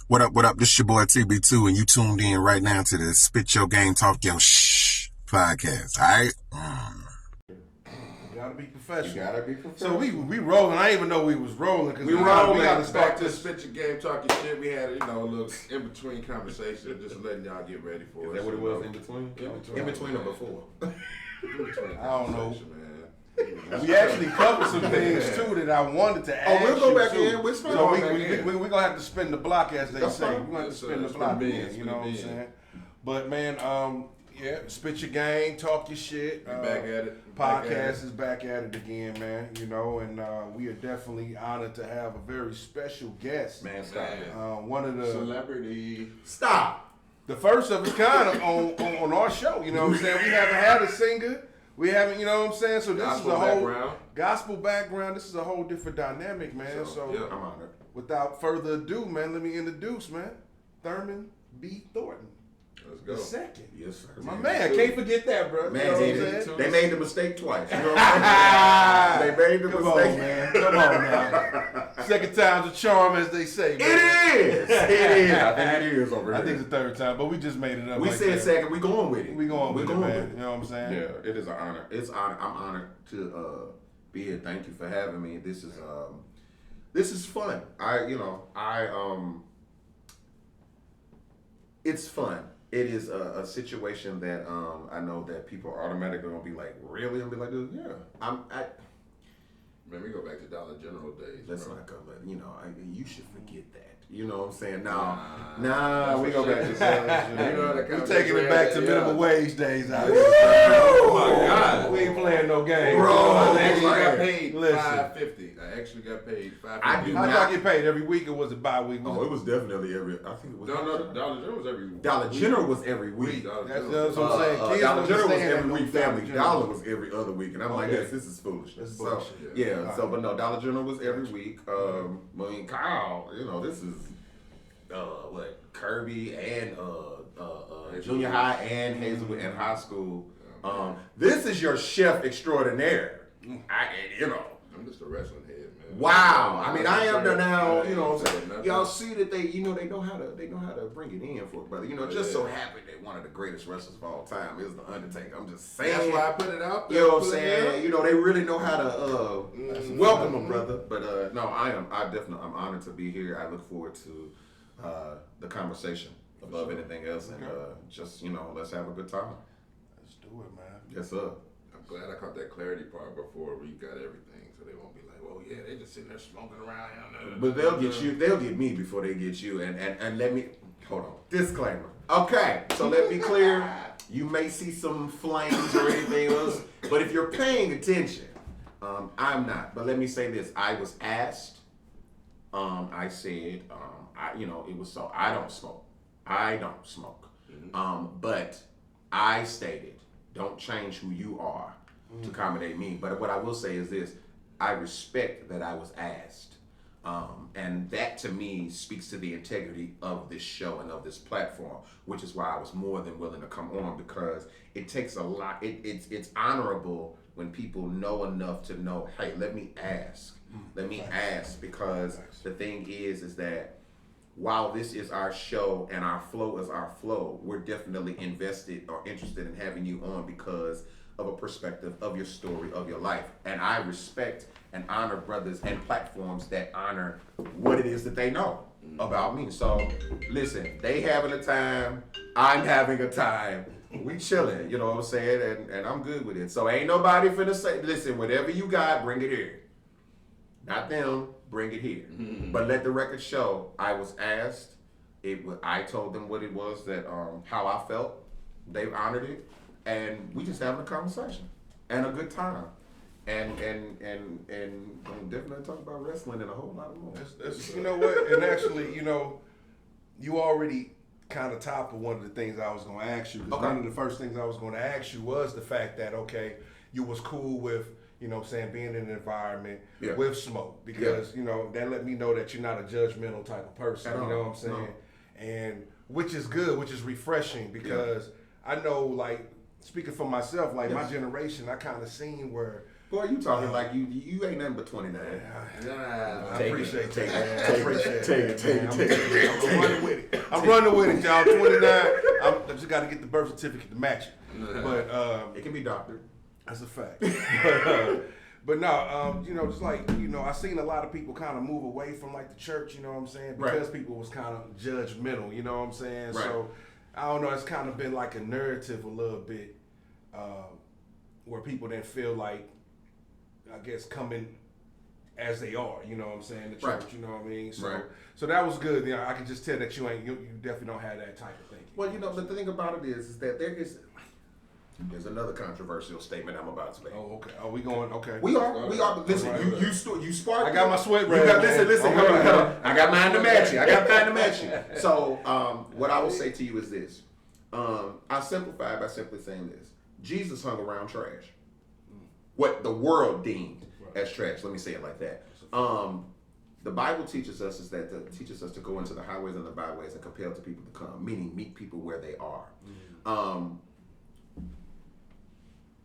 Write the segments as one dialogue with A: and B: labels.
A: What up, what up? This your boy TB2, and you tuned in right now to the Spit Your Game, Talk Your Shh podcast, alright?
B: You gotta be professional.
C: You gotta be professional.
B: So we rolling. I didn't even know we was rolling because
C: we rolling.
B: We gotta start
C: to Spit Your Game, Talk Your Shit. We had a little in between conversation, just letting y'all get ready for it.
D: Is that what it was in between?
C: In between or before?
B: I don't know. We actually covered some things too that I wanted to ask.
C: We'll go back
B: too.
C: in. We're
B: We're gonna have to spin the block, as they say.
C: Fine.
B: We're gonna have to spin the block in. You know what I'm saying? But man, yeah, spit your game, talk your shit.
C: Back at it.
B: Podcast is back at it again, man. You know, and we are definitely honored to have a very special guest.
C: Man, stop it.
B: One of the
C: Celebrity. Stop.
B: The first of its kind on our show. You know what I'm saying? We haven't had a singer. We haven't, you know what I'm saying? So this
C: Gospel
B: is a whole
C: background.
B: Gospel background. This is a whole different dynamic, man. So
C: yeah, I'm honored.
B: Without further ado, man, let me introduce, man, Thurman B. Thornton.
C: Let's go.
B: The second.
C: Yes, sir.
B: My man, can't forget that, bro.
C: Man,
B: you know what I'm saying?
C: they made the mistake twice. You know what I'm saying? They made the
B: Come
C: mistake.
B: on, man. Come on now. Second time's a charm, as they say, man.
C: It is. It is. I think it is over here.
B: I think it's the third time, but we just made it up.
C: We
B: like
C: said
B: that.
C: second. We going with it.
B: We going with it, man.
C: with
B: You know what I'm saying?
C: Yeah, it is an honor. It's honor. I'm honored to be here. Thank you for having me. This is fun. It's fun. It is a situation that I know that people are automatically gonna be like, really? I'm be like, yeah.
D: Man, we go back to Dollar General days.
C: Let's
D: bro.
C: not go. You should forget that. You know what I'm saying? Nah. We go back to
B: We're taking it back to minimum wage days out here.
C: Oh
D: my God.
B: We ain't playing no game.
C: Bro,
D: I actually
C: like,
D: got paid
B: listen.
D: $5.50. I actually got paid $5.50.
C: I do
B: How
C: not.
B: do I get paid? Every week or was it bi-weekly?
C: Oh, it was definitely every. I think it was.
D: No, Dollar General was every week.
C: Dollar General was every week.
D: Dollar
B: That's
D: General.
B: what I'm saying. Kids
C: Dollar General was
B: understand
C: every
B: that
C: week.
B: no
C: Family
B: Dollar
C: Dollar
B: General.
C: was every other week, and I'm like,
B: Okay.
C: yes, this is foolishness.
B: That's
C: So
B: bullshit.
C: yeah,
B: Right.
C: so but no, Dollar General was every week. I mean, Kyle, this is what Kirby and junior high and Hazelwood and high school. This is your chef extraordinaire.
D: I'm just a wrestling head, man.
C: Wow. I mean, I am there now,
D: Yeah,
C: you know what I'm
D: nothing.
C: saying? Y'all see that they know how to bring it in for it, brother. Just so happy that one of the greatest wrestlers of all time is The Undertaker. I'm just saying.
D: That's why I put it out there.
C: You know what I'm saying? They really know how to welcome them, brother. But no, I'm honored to be here. I look forward to the conversation above anything else, and just let's have a good time.
B: Let's do it, man.
C: Yes, sir.
D: I'm glad I caught that clarity part before we got everything, so they won't be like, well, yeah, they just sitting there smoking around.
C: But they'll get me before they get you. And let me, hold on, disclaimer. Okay, so let me clear. You may see some flames or anything else, but if you're paying attention, I'm not. But let me say this. I was asked, I said, it was so, I don't smoke. But I stated, don't change who you are to accommodate me. But what I will say is this, I respect that I was asked. And that to me speaks to the integrity of this show and of this platform, which is why I was more than willing to come on, because it takes a lot. It's honorable when people know enough to know, hey, let me ask. Let me ask, because the thing is that while this is our show and our flow is our flow, we're definitely invested or interested in having you on because of a perspective of your story, of your life. And I respect and honor brothers and platforms that honor what it is that they know about me. So listen, they having a time, I'm having a time. We chilling, you know what I'm saying? And I'm good with it. So ain't nobody finna say, listen, whatever you got, bring it here. Not them, bring it here. But let the record show, I was asked, I told them what it was that, how I felt. They've honored it. And we just having a conversation and a good time. And definitely talk about wrestling and a whole lot more.
B: You know what? And actually, you already kind of toppled one of the things I was going to ask you.
C: Okay.
B: One of the first things I was going to ask you was the fact that, you was cool with, being in an environment with smoke. Because, that let me know that you're not a judgmental type of person. You know what I'm saying? No. And which is good, which is refreshing, because I know, like, speaking for myself, like my generation, I kind of seen where
C: Boy, you talking like you ain't nothing but 29.
B: I appreciate
C: Take
B: it. I'm running with it. I'm running with it, y'all. 29. I just got to get the birth certificate to match it. But
C: it can be doctored.
B: That's a fact. But no, just like, I seen a lot of people kind of move away from like the church, you know what I'm saying? Because people was kind of judgmental, you know what I'm saying? Right. So, I don't know, it's kind of been like a narrative a little bit where people didn't feel like, I guess, coming as they are, you know what I'm saying? The church, you know what I mean? So, so that was good. I can just tell that you definitely don't have that type of thinking.
C: Well, the thing about it is that there's another controversial statement I'm about to make.
B: Oh, okay. Are we going? Okay.
C: We are. Listen, you sparked.
B: I got my sweat ready.
C: Listen. Hold on. I got mine to match you. So, what I will say to you is this. I simplify by simply saying this. Jesus hung around trash. What the world deemed as trash. Let me say it like that. The Bible teaches us to go into the highways and the byways and compel to people to come, meaning meet people where they are.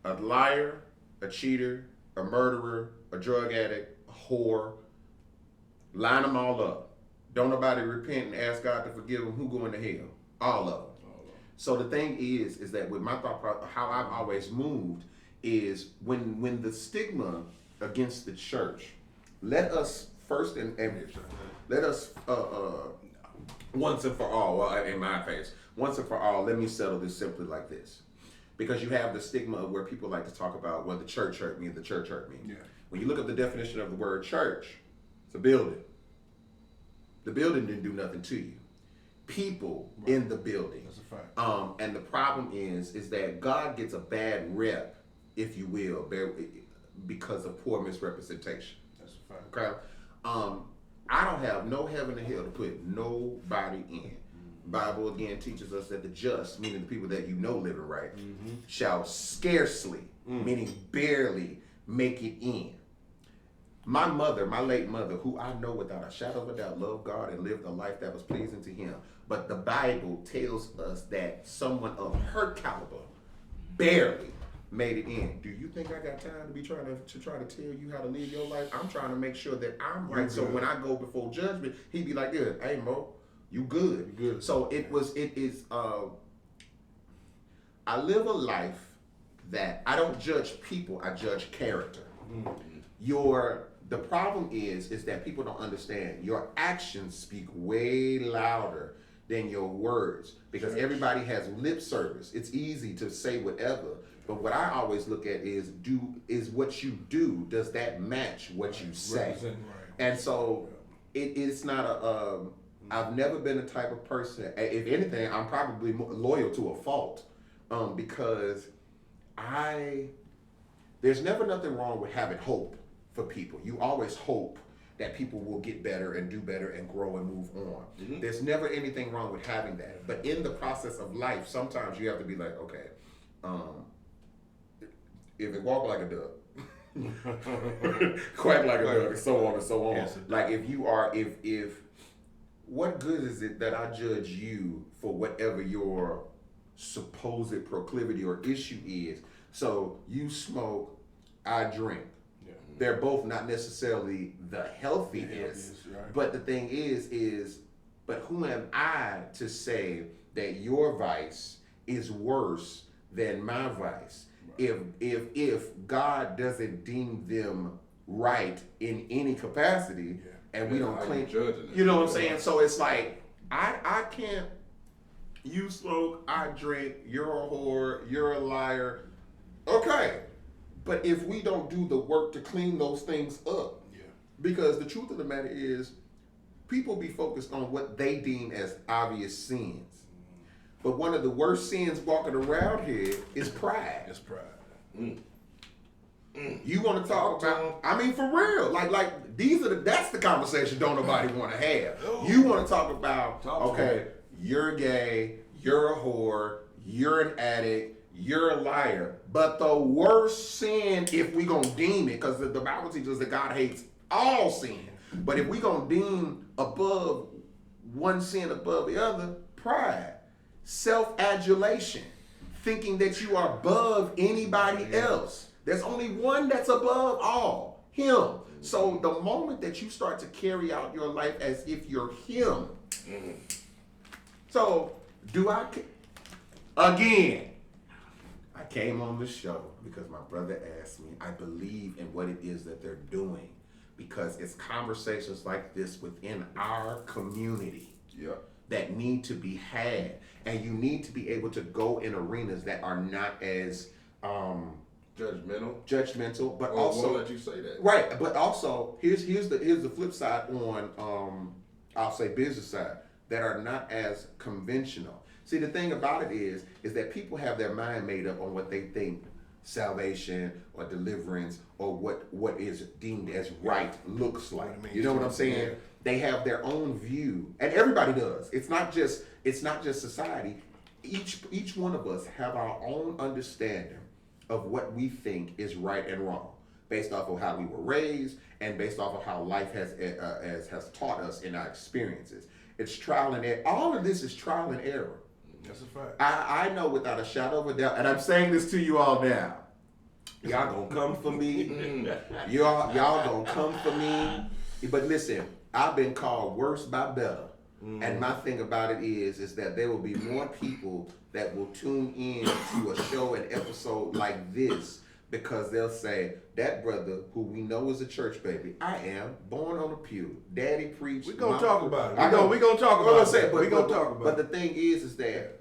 C: A liar, a cheater, a murderer, a drug addict, a whore, line them all up. Don't nobody repent and ask God to forgive them. Who going to hell? All of them. So the thing is that with my thought process, how I've always moved is when the stigma against the church, let us first and let us once and for all, well, in my case, once and for all, let me settle this simply like this. Because you have the stigma of where people like to talk about, well, the church hurt me, the church hurt me. Yeah. When you look at the definition of the word church, it's a building. The building didn't do nothing to you. People in the building.
B: That's a fact.
C: And the problem is that God gets a bad rep, if you will, because of poor misrepresentation.
B: That's a fact.
C: Okay? I don't have no heaven or hell to put nobody in. Bible again teaches us that the just, meaning the people that living right, shall scarcely, meaning barely, make it in. My mother, my late mother, who I know without a shadow of a doubt loved God and lived a life that was pleasing to Him, but the Bible tells us that someone of her caliber barely made it in. Do you think I got time to be trying to tell you how to live your life? I'm trying to make sure that I'm right. So when I go before judgment, He'd be like, "Good, hey Mo, you good."
B: You good.
C: So it is. I live a life that I don't judge people. I judge character. The problem is that people don't understand. Your actions speak way louder than your words, because everybody has lip service. It's easy to say whatever, but what I always look at is what you do, does that match what you say? And so it's not I've never been the type of person, if anything, I'm probably loyal to a fault, because there's never nothing wrong with having hope for people. You always hope that people will get better and do better and grow and move on. There's never anything wrong with having that. But in the process of life, sometimes you have to be like, okay, if it walk like a duck, quack like a duck, and so on and so on. Yes, like if what good is it that I judge you for whatever your supposed proclivity or issue is? So you smoke, I drink. Yeah. They're both not necessarily the healthiest, but the thing is, but who am I to say that your vice is worse than my vice? Right. If God doesn't deem them right in any capacity, and we don't claim, you know what I'm saying? So it's like, I can't, you smoke, I drink, you're a whore, you're a liar. Okay. But if we don't do the work to clean those things up, because the truth of the matter is, people be focused on what they deem as obvious sins. But one of the worst sins walking around here is pride.
B: It's pride.
C: You want to talk about, I mean, for real, like that's the conversation don't nobody want to have. You want to talk about, okay, you're gay, you're a whore, you're an addict, you're a liar. But the worst sin, if we gonna deem it, because the Bible teaches us that God hates all sin, but if we gonna deem above one sin above the other, pride, self-adulation, thinking that you are above anybody else. There's only one that's above all, him. So the moment that you start to carry out your life as if you're him. So again, I came on the show because my brother asked me. I believe in what it is that they're doing because it's conversations like this within our community that need to be had. And you need to be able to go in arenas that are not as judgmental, but also
D: won't let you say that.
C: Right, but also here's the flip side on I'll say business side that are not as conventional. See, the thing about it is that people have their mind made up on what they think salvation or deliverance or what is deemed as right looks like. You know what I'm saying? Yeah. They have their own view, and everybody does. It's not just society. Each one of us have our own understanding of what we think is right and wrong, based off of how we were raised and based off of how life has taught us in our experiences. It's trial and error. All of this is trial and error.
B: That's a fact.
C: I know without a shadow of a doubt, and I'm saying this to you all now. Y'all gonna come for me. Y'all gonna come for me. But listen, I've been called worse by better. And my thing about it is that there will be more people that will tune in to a show, an episode like this, because they'll say, that brother who we know is a church baby, I am born on a pew. Daddy preached.
B: We're going to talk about it. We're going to talk about it. We're going to talk about it.
C: But the thing is that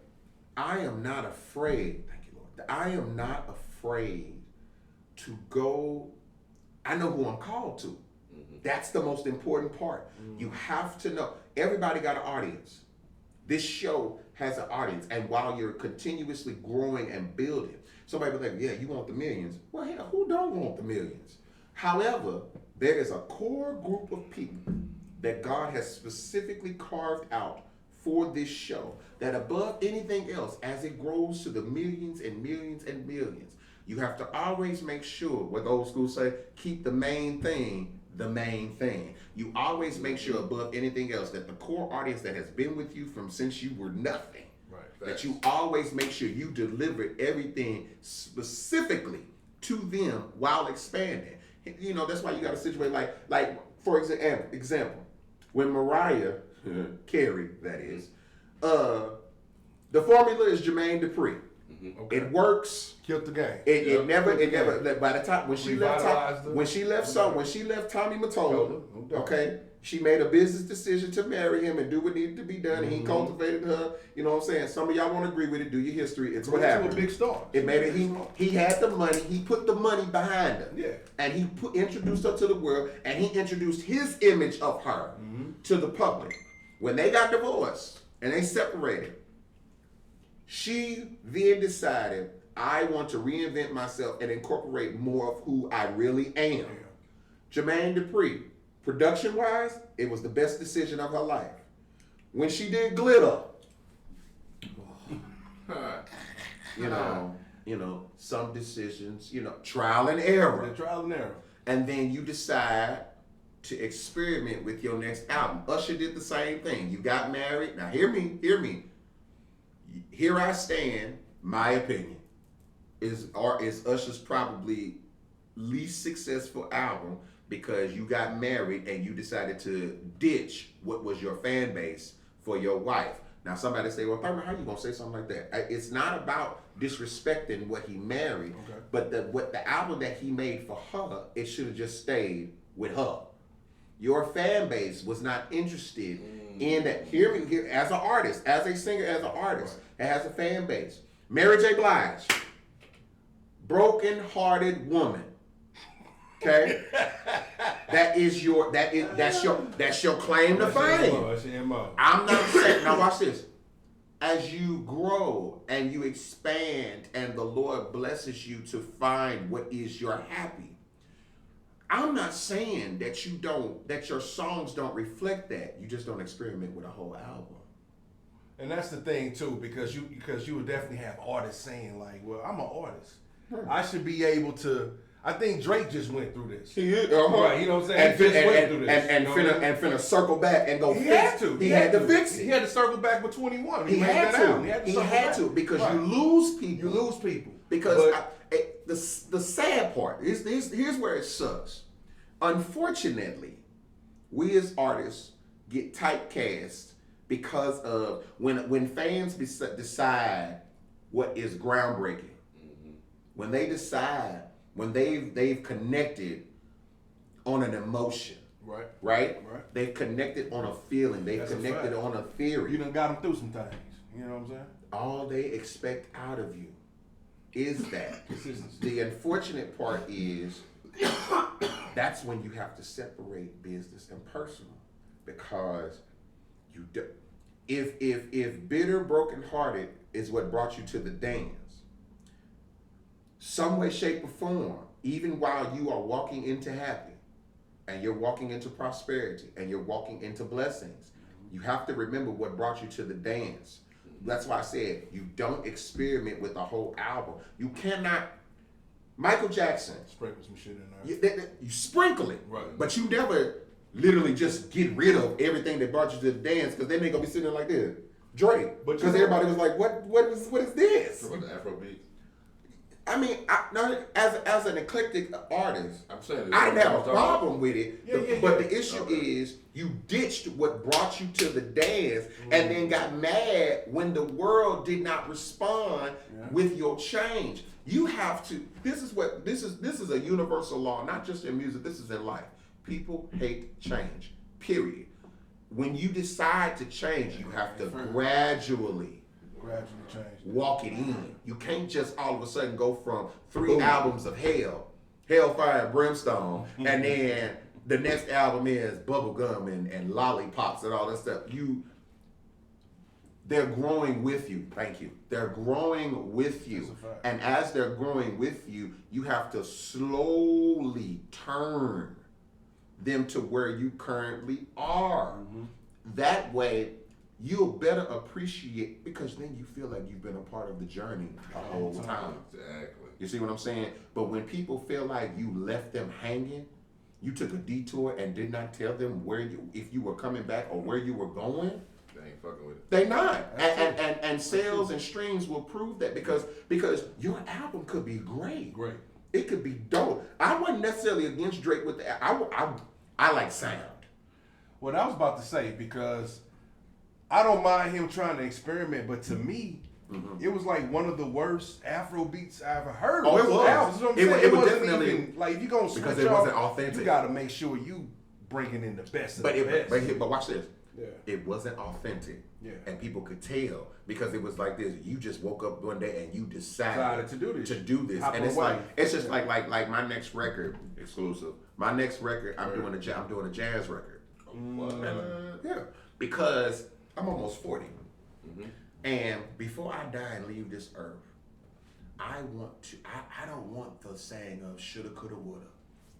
C: I am not afraid. Thank you, Lord. I am not afraid to go. I know who I'm called to. That's the most important part. You have to know. Everybody got an audience. This show has an audience. And while you're continuously growing and building, somebody will be like, yeah, you want the millions. Well, hell, who don't want the millions? However, there is a core group of people that God has specifically carved out for this show that above anything else, as it grows to the millions and millions and millions, you have to always make sure, what the old school say, keep the main thing the main thing. You always make sure above anything else that the core audience that has been with you from since you were nothing, that you always make sure you deliver everything specifically to them while expanding. You know, that's why you got a situation like for example, when Mariah Carey, that is, the formula is Jermaine Dupri. Okay. It works.
B: Killed the game.
C: It never. By the time when she left Tommy Mottola, okay, she made a business decision to marry him and do what needed to be done. And he cultivated her. You know what I'm saying? Some of y'all won't agree with it. Do your history. It's what happened.
B: A big star.
C: It made it. He had the money. He put the money behind her.
B: Yeah.
C: And he introduced her to the world. And he introduced his image of her to the public. When they got divorced and they separated, she then decided, I want to reinvent myself and incorporate more of who I really am. Yeah. Jermaine Dupri, production-wise, it was the best decision of her life. When she did Glitter, you know, some decisions, trial and error.
B: Yeah, trial and error.
C: And then you decide to experiment with your next album. Usher did the same thing. You got married. Now hear me. Here I Stand, my opinion, is Usher's probably least successful album because you got married and you decided to ditch what was your fan base for your wife. Now somebody say, well, Thurman, how you gonna say something like that? It's not about disrespecting what he married, but the album that he made for her, it should have just stayed with her. Your fan base was not interested in that. Hear me here, as an artist, as a singer, as an artist, that has a fan base. Mary J. Blige, broken-hearted woman. Okay, that's your claim to fame. I'm not saying. Now watch this. As you grow and you expand, and the Lord blesses you to find what is your happy. I'm not saying that your songs don't reflect that. You just don't experiment with a whole album.
B: And that's the thing too, because you would definitely have artists saying like, well, I'm an artist. I should be able to. I think Drake just went through this.
C: He is,
B: right? You know what I'm saying?
C: And finna circle back and go. He had to fix it.
B: He had to circle back with 21.
C: He had to because you lose people.
B: You lose people
C: because the sad part is here's where it sucks. Unfortunately, we as artists get typecast because of when fans decide what is groundbreaking. When they decide, when they've connected on an emotion. Right? They've connected on a feeling. They've connected on a theory.
B: You done got them through some things. You know what I'm saying?
C: All they expect out of you is that. The unfortunate part is that's when you have to separate business and personal, because you do. If bitter, brokenhearted is what brought you to the dance, some way, shape, or form, even while you are walking into happy, and you're walking into prosperity, and you're walking into blessings, you have to remember what brought you to the dance. That's why I said you don't experiment with a whole album. You cannot. Michael Jackson.
B: Sprinkle some shit in there.
C: You sprinkle it, right? But you never literally just get rid of everything that brought you to the dance, because then they're gonna be sitting there like this. Drake, because everybody was like, "What is this?"
D: What the Afrobeat?
C: I mean, as an eclectic artist,
D: I'm saying
C: I didn't have a problem with it. But the issue is you ditched what brought you to the dance, and then got mad when the world did not respond with your change. You have to. This is a universal law, not just in music. This is in life. People hate change. Period. When you decide to change, you have to gradually
B: change.
C: Walk it in. You can't just all of a sudden go from 3 albums of Hellfire and Brimstone, and then the next album is Bubblegum and Lollipops and all that stuff. They're growing with you. Thank you. They're growing with you. And as they're growing with you, you have to slowly turn them to where you currently are. That way, you'll better appreciate, because then you feel like you've been a part of the journey the whole time.
D: Exactly.
C: You see what I'm saying? But when people feel like you left them hanging, you took a detour and did not tell them if you were coming back or where you were going,
D: they ain't fucking with it.
C: They not. And sales and streams will prove that, because your album could be great. It could be dope. I wasn't necessarily against Drake with the I like sound.
B: What I was about to say, because I don't mind him trying to experiment, but to me, it was like one of the worst Afro beats I ever heard.
C: Oh, it was. It was definitely
B: even, like, if you're gonna switch,
C: because it wasn't authentic.
B: You got to make sure you bringing in the best of the best.
C: But watch this. It wasn't authentic. And people could tell, because it was like this. You just woke up one day and you decided to do this. And it's just like my next record, exclusive. My next record, I'm doing a jazz record. Because I'm almost 40. And before I die and leave this earth, I don't want the saying of shoulda, coulda, woulda.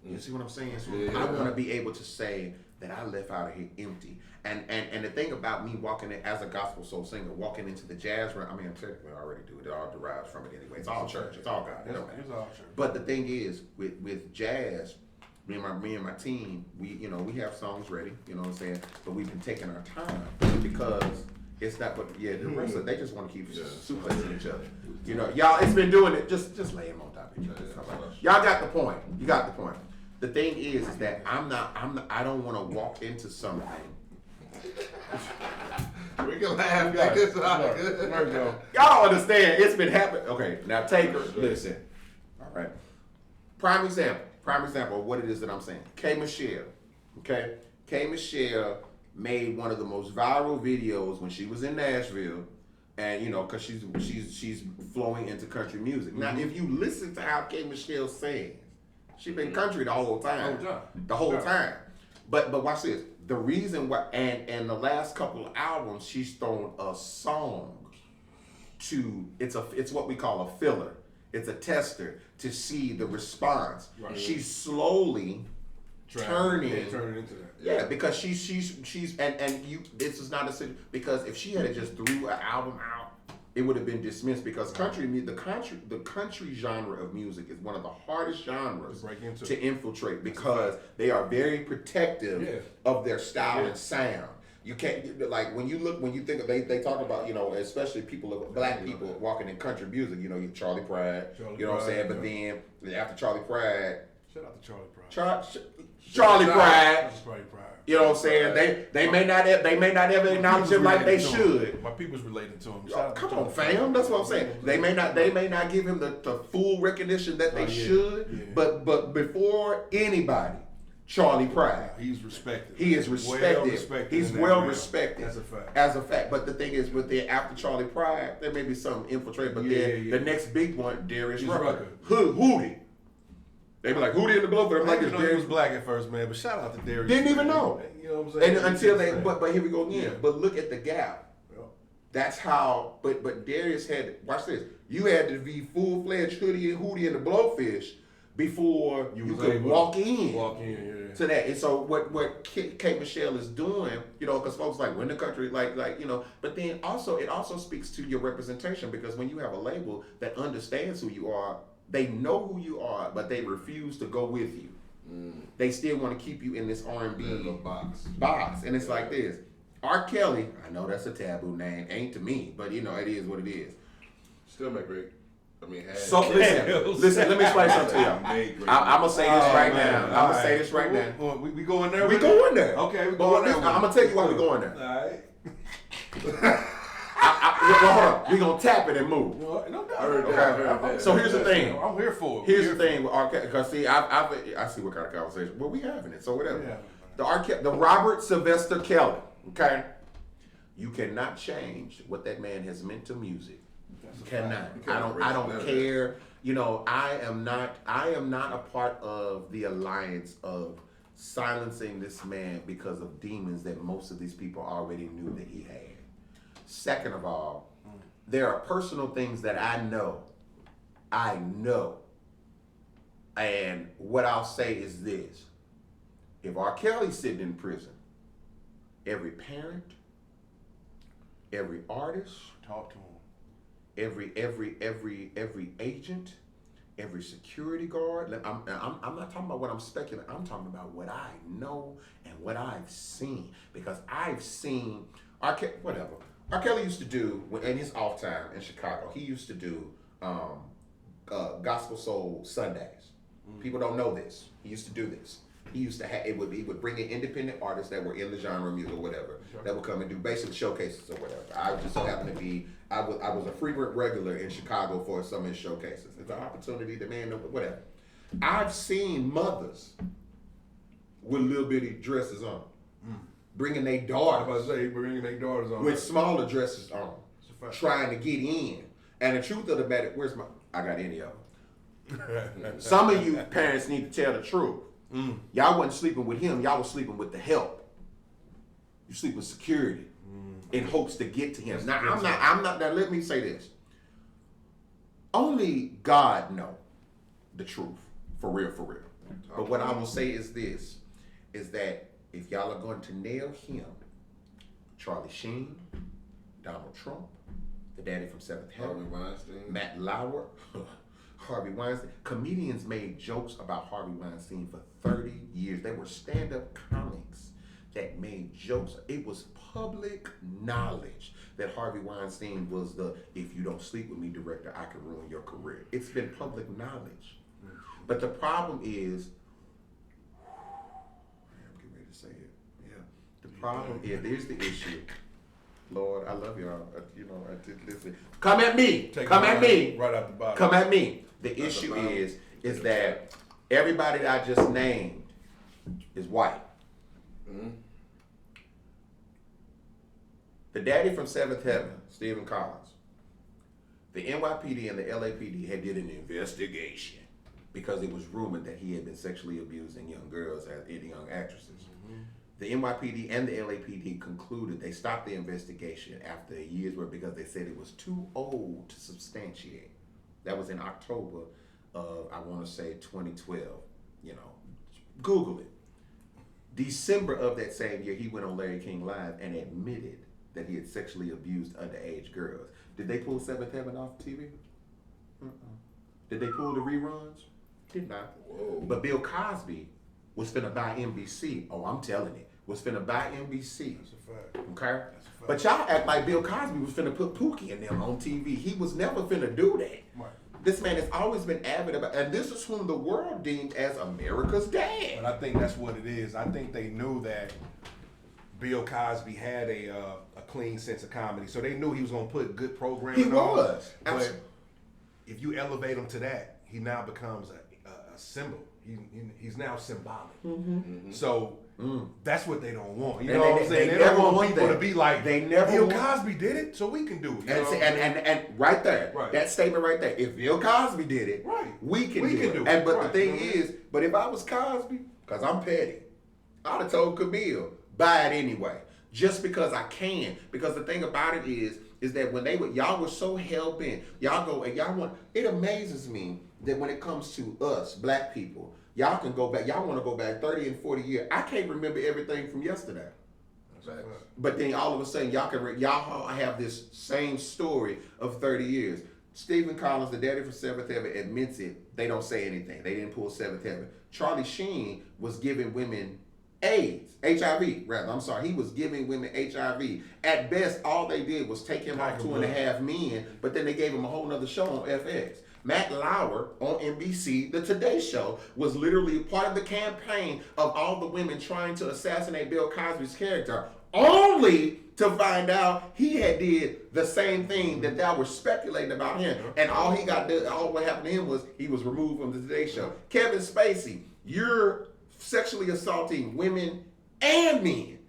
C: You see what I'm saying? I want to be able to say that I left out of here empty. And the thing about me walking in as a gospel soul singer, walking into the jazz room, I mean, technically I already do it. It all derives from it anyway. It's all church. It's all God.
B: It's all church.
C: But the thing is, with jazz, me and my team, we have songs ready. You know what I'm saying? But we've been taking our time, because it's not. But the rest of they just want to keep suplexing each other. You know, y'all. It's been doing it. Just lay them on top of each other. Y'all got the point. You got the point. The thing is that I don't want to walk into something.
D: We can laugh. There we
C: go. Y'all understand? It's been happening. Okay, now Taker, listen. All right. Prime example of what it is that I'm saying. K Michelle. Okay, K Michelle made one of the most viral videos when she was in Nashville, and because she's flowing into country music. Now, if you listen to how K Michelle sings, she been country the whole time. The whole time. But watch this. The reason why, and the last couple of albums, she's thrown a song to. It's what we call a filler. It's a tester to see the response. She's slowly turning into that. Yeah, because she's and you. This is not a because if she had just threw an album out, it would have been dismissed, because the country genre of music is one of the hardest genres to infiltrate, because they are very protective of their style and sound. You can't, like, when you think of, they talk about, especially black people walking in country music, Charlie Pride, what I'm saying? But then after Charlie Pride,
B: shout out to Charlie Pride.
C: Charlie Pride.
B: Charlie Pride.
C: You know what I'm saying? They may not ever acknowledge him like they should.
B: My people's relating to him.
C: Come on, fam. That's what I'm saying. They may not give him the full recognition that they should. Yeah. But before anybody, Charlie Pride.
B: He's respected.
C: He is respected. He's well respected.
B: As a fact.
C: As a fact. But the thing is, after Charlie Pride, there may be some infiltrate. But then the next big one, Darius Rucker. Hootie. They be like, Hootie in the blow, but I'm like,
B: he was black at first, man. But shout out to Darius.
C: Didn't even know.
B: You know what I'm saying?
C: And until but here we go again. Yeah. But look at the gap.
B: Yeah.
C: That's how. But Darius had. Watch this. You had to be full-fledged Hootie in the Blowfish before you could walk in. To that. And so what K. Michelle is doing, because folks like, when the country, but then also it also speaks to your representation, because when you have a label that understands who you are, they know who you are, but they refuse to go with you. They still want to keep you in this R&B box. And it's like this. R. Kelly, I know that's a taboo name, ain't to me, but it is what it is.
D: Still make great.
C: So listen, let me explain something to y'all. I'm going to say this right now. I'm going to say this right now.
B: We going there?
C: We going there.
B: Okay, we going there.
C: I'm going to tell you why we going there.
B: All right.
C: Hold on. We gonna tap it and move.
B: No doubt.
C: So here's the thing.
B: I'm here for it.
C: Here's the thing with R. Kelly, because see, I see what kind of conversation. Well, we having it, so whatever. The Robert Sylvester Kelly. Okay, you cannot change what that man has meant to music. You cannot. I don't care. I am not a part of the alliance of silencing this man because of demons that most of these people already knew that he had. Second of all, there are personal things that I know. And what I'll say is this. If R. Kelly's sitting in prison, every parent, every artist,
B: talk to him.
C: Every agent, every security guard. I'm not talking about what I'm speculating. I'm talking about what I know and what I've seen. Because I've seen R. Kelly used to do, in his off time in Chicago, he used to do gospel soul Sundays. People don't know this. He used to do this. He used to he would bring in independent artists that were in the genre of music or whatever, that would come and do basic showcases or whatever. I just so happened to be, I was a frequent regular in Chicago for some of his showcases. It's an opportunity, whatever. I've seen mothers with little bitty dresses on. Bringing their daughters.
B: On.
C: With smaller dresses on. Trying to get in. And the truth of the matter, I got any of them. Some of you parents need to tell the truth. Y'all wasn't sleeping with him, y'all was sleeping with the help. You sleep with security in hopes to get to him. Now now let me say this. Only God know the truth. For real. But what I will say is this, is that if y'all are going to nail him, Charlie Sheen, Donald Trump, the daddy from Seventh Heaven, Matt Lauer, Harvey Weinstein. Comedians made jokes about Harvey Weinstein for 30 years. They were stand-up comics that made jokes. It was public knowledge that Harvey Weinstein was the "if you don't sleep with me" director, I can ruin your career. It's been public knowledge. But the problem is, say it. Yeah. The problem is, there's the issue. Lord, I love y'all. I did listen. Come at me. Come at me.
B: Right out the bottom.
C: Come at me. The issue is that everybody that I just named is white. The daddy from Seventh Heaven, Stephen Collins. The NYPD and the LAPD had did an investigation because it was rumored that he had been sexually abusing young girls and young actresses. The NYPD and the LAPD concluded they stopped the investigation after a year's work because they said it was too old to substantiate. That was in October of, I want to say, 2012. Google it. December of that same year, he went on Larry King Live and admitted that he had sexually abused underage girls. Did they pull Seventh Heaven off TV? Did they pull the reruns? Did not.
D: Whoa.
C: But Bill Cosby was finna buy NBC. Oh, I'm telling it. was finna buy NBC.
B: That's a fact.
C: Okay? But y'all act like Bill Cosby was finna put Pookie in them on TV. He was never finna do that.
B: Right.
C: This man has always been avid about, and this is whom the world deemed as America's dad.
B: But I think that's what it is. I think they knew that Bill Cosby had a clean sense of comedy, so they knew he was gonna put good programming.
C: He was.
B: But if you elevate him to that, he now becomes a symbol. He's now symbolic. Mm-hmm. So that's what they don't want. You know what I'm saying? They don't want people to be like, Bill Cosby did it, so we can do it.
C: And right there, that statement right there. If Bill Cosby did it, we can do it. And but the thing is, but if I was Cosby, because I'm petty, I'd have told Camille, buy it anyway, just because I can. Because the thing about it is that when y'all were so hell bent, y'all go and y'all want. It amazes me that when it comes to us, black people, y'all can go back. Y'all want to go back 30 and 40 years. I can't remember everything from yesterday.
D: Right.
C: But then all of a sudden, y'all have this same story of 30 years. Stephen Collins, the daddy for Seventh Heaven, admits it. They don't say anything. They didn't pull Seventh Heaven. Charlie Sheen was giving women HIV, rather. I'm sorry. He was giving women HIV. At best, all they did was take him off 2.5 Men, but then they gave him a whole nother show on FX. Matt Lauer on NBC, The Today Show, was literally part of the campaign of all the women trying to assassinate Bill Cosby's character, only to find out he had did the same thing that were speculating about him. And all what happened to him was he was removed from The Today Show. Kevin Spacey, you're sexually assaulting women and men.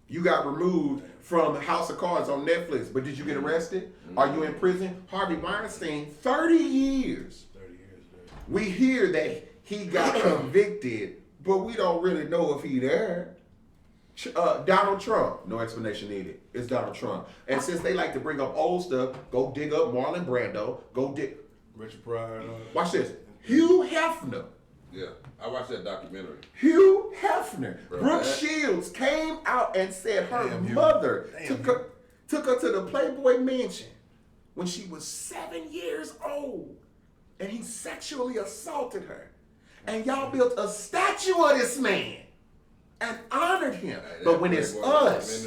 C: You got removed from House of Cards on Netflix, but did you get arrested? Are you in prison? Harvey Weinstein, 30 years. 30 years, man. We hear that he got convicted, but we don't really know if he there. Donald Trump, no explanation needed. It's Donald Trump. And since they like to bring up old stuff, go dig up Marlon Brando, go dig
B: Richard Pryor.
C: Watch this. Hugh Hefner.
D: Yeah, I watched that documentary.
C: Hugh Hefner. Brooke Shields came out and said her mother took her to the Playboy Mansion when she was 7 years old, and he sexually assaulted her. And y'all built a statue of this man and honored him. But when it's us,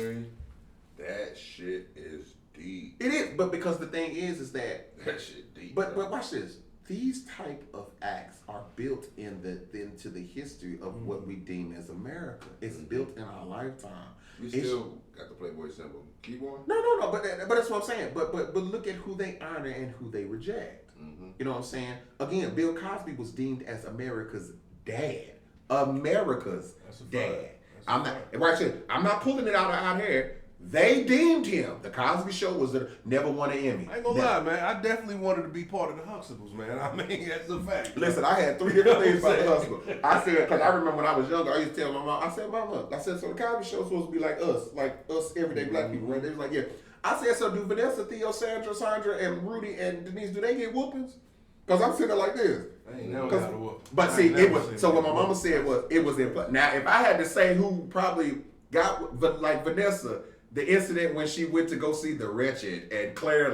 D: that shit is deep.
C: It is, but because the thing is that
D: shit deep.
C: But watch this. These type of acts are built into the history of what we deem as America. It's built in our lifetime.
D: We still got the Playboy symbol. Keep on.
C: No. But that's what I'm saying. But look at who they honor and who they reject. Mm-hmm. You know what I'm saying? Again, Bill Cosby was deemed as America's dad. America's dad. I'm not pulling it out here. They deemed him. The Cosby Show was never won an Emmy.
B: I ain't gonna lie, man. I definitely wanted to be part of the Huxtables, man. I mean, that's a fact.
C: Listen, I had 3 different things about the Huxtables. I said, because I remember when I was younger, I used to tell my mom, I said, so the Cosby Show is supposed to be like us everyday black people, right? They was like, yeah. I said, so do Vanessa, Theo, Sandra, and Rudy, and Denise, do they get whoopings? Because I'm sitting there like this.
B: I ain't never got a whooping.
C: But see, so what my mama said was, it was in. Now, if I had to say who probably got, like Vanessa, the incident when she went to go see The Wretched and Claire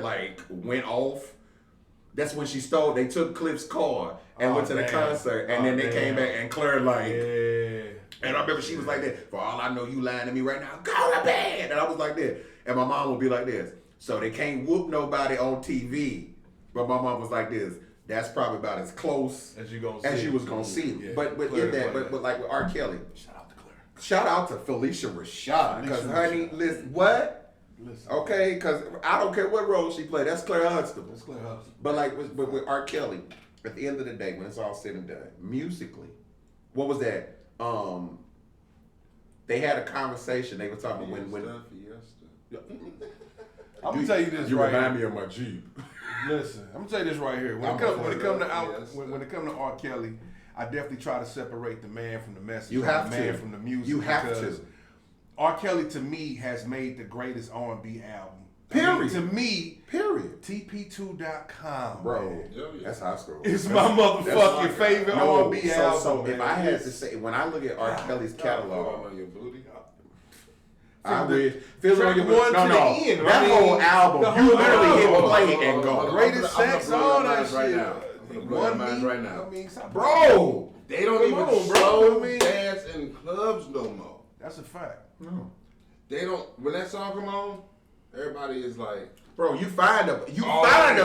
C: went off, that's when they took Cliff's car and went to the concert, and then they came back and Claire and I remember she was like that, for all I know you lying to me right now, go to bed, and I was like that, and my mom would be like this, so they can't whoop nobody on TV, but my mom was like this, that's probably about as close as you was gonna see. Yeah, but like with R. Kelly. Shout out to Felicia Rashad. Because, honey, listen, what? Okay, because I don't care what role she played. That's Claire Huxtable. But like with R. Kelly, at the end of the day, when it's all said and done, musically, what was that? They had a conversation. They were talking when
B: I'm gonna tell you this.
C: You remind me of my Jeep.
B: Listen, I'm gonna tell you this right here. When it comes to R. Kelly, I definitely try to separate the man from the message.
C: You have
B: the man from the music.
C: You have to.
B: R. Kelly, to me, has made the greatest R&B album.
C: Period.
B: To me,
C: period.
B: TP2.com,
C: bro.
B: Man.
C: That's high school.
B: It's my motherfucking favorite R&B album.
C: So if I had to say, when I look at R. Kelly's catalog, I wish. Feel on your booty. No. That whole album, you literally hit play and go.
B: Greatest sex, all that shit.
D: Right now. Right now.
C: Bro,
D: they don't even show dance in clubs no more.
B: That's a fact.
C: No.
D: They don't. When that song come on, everybody is like,
C: bro, you find a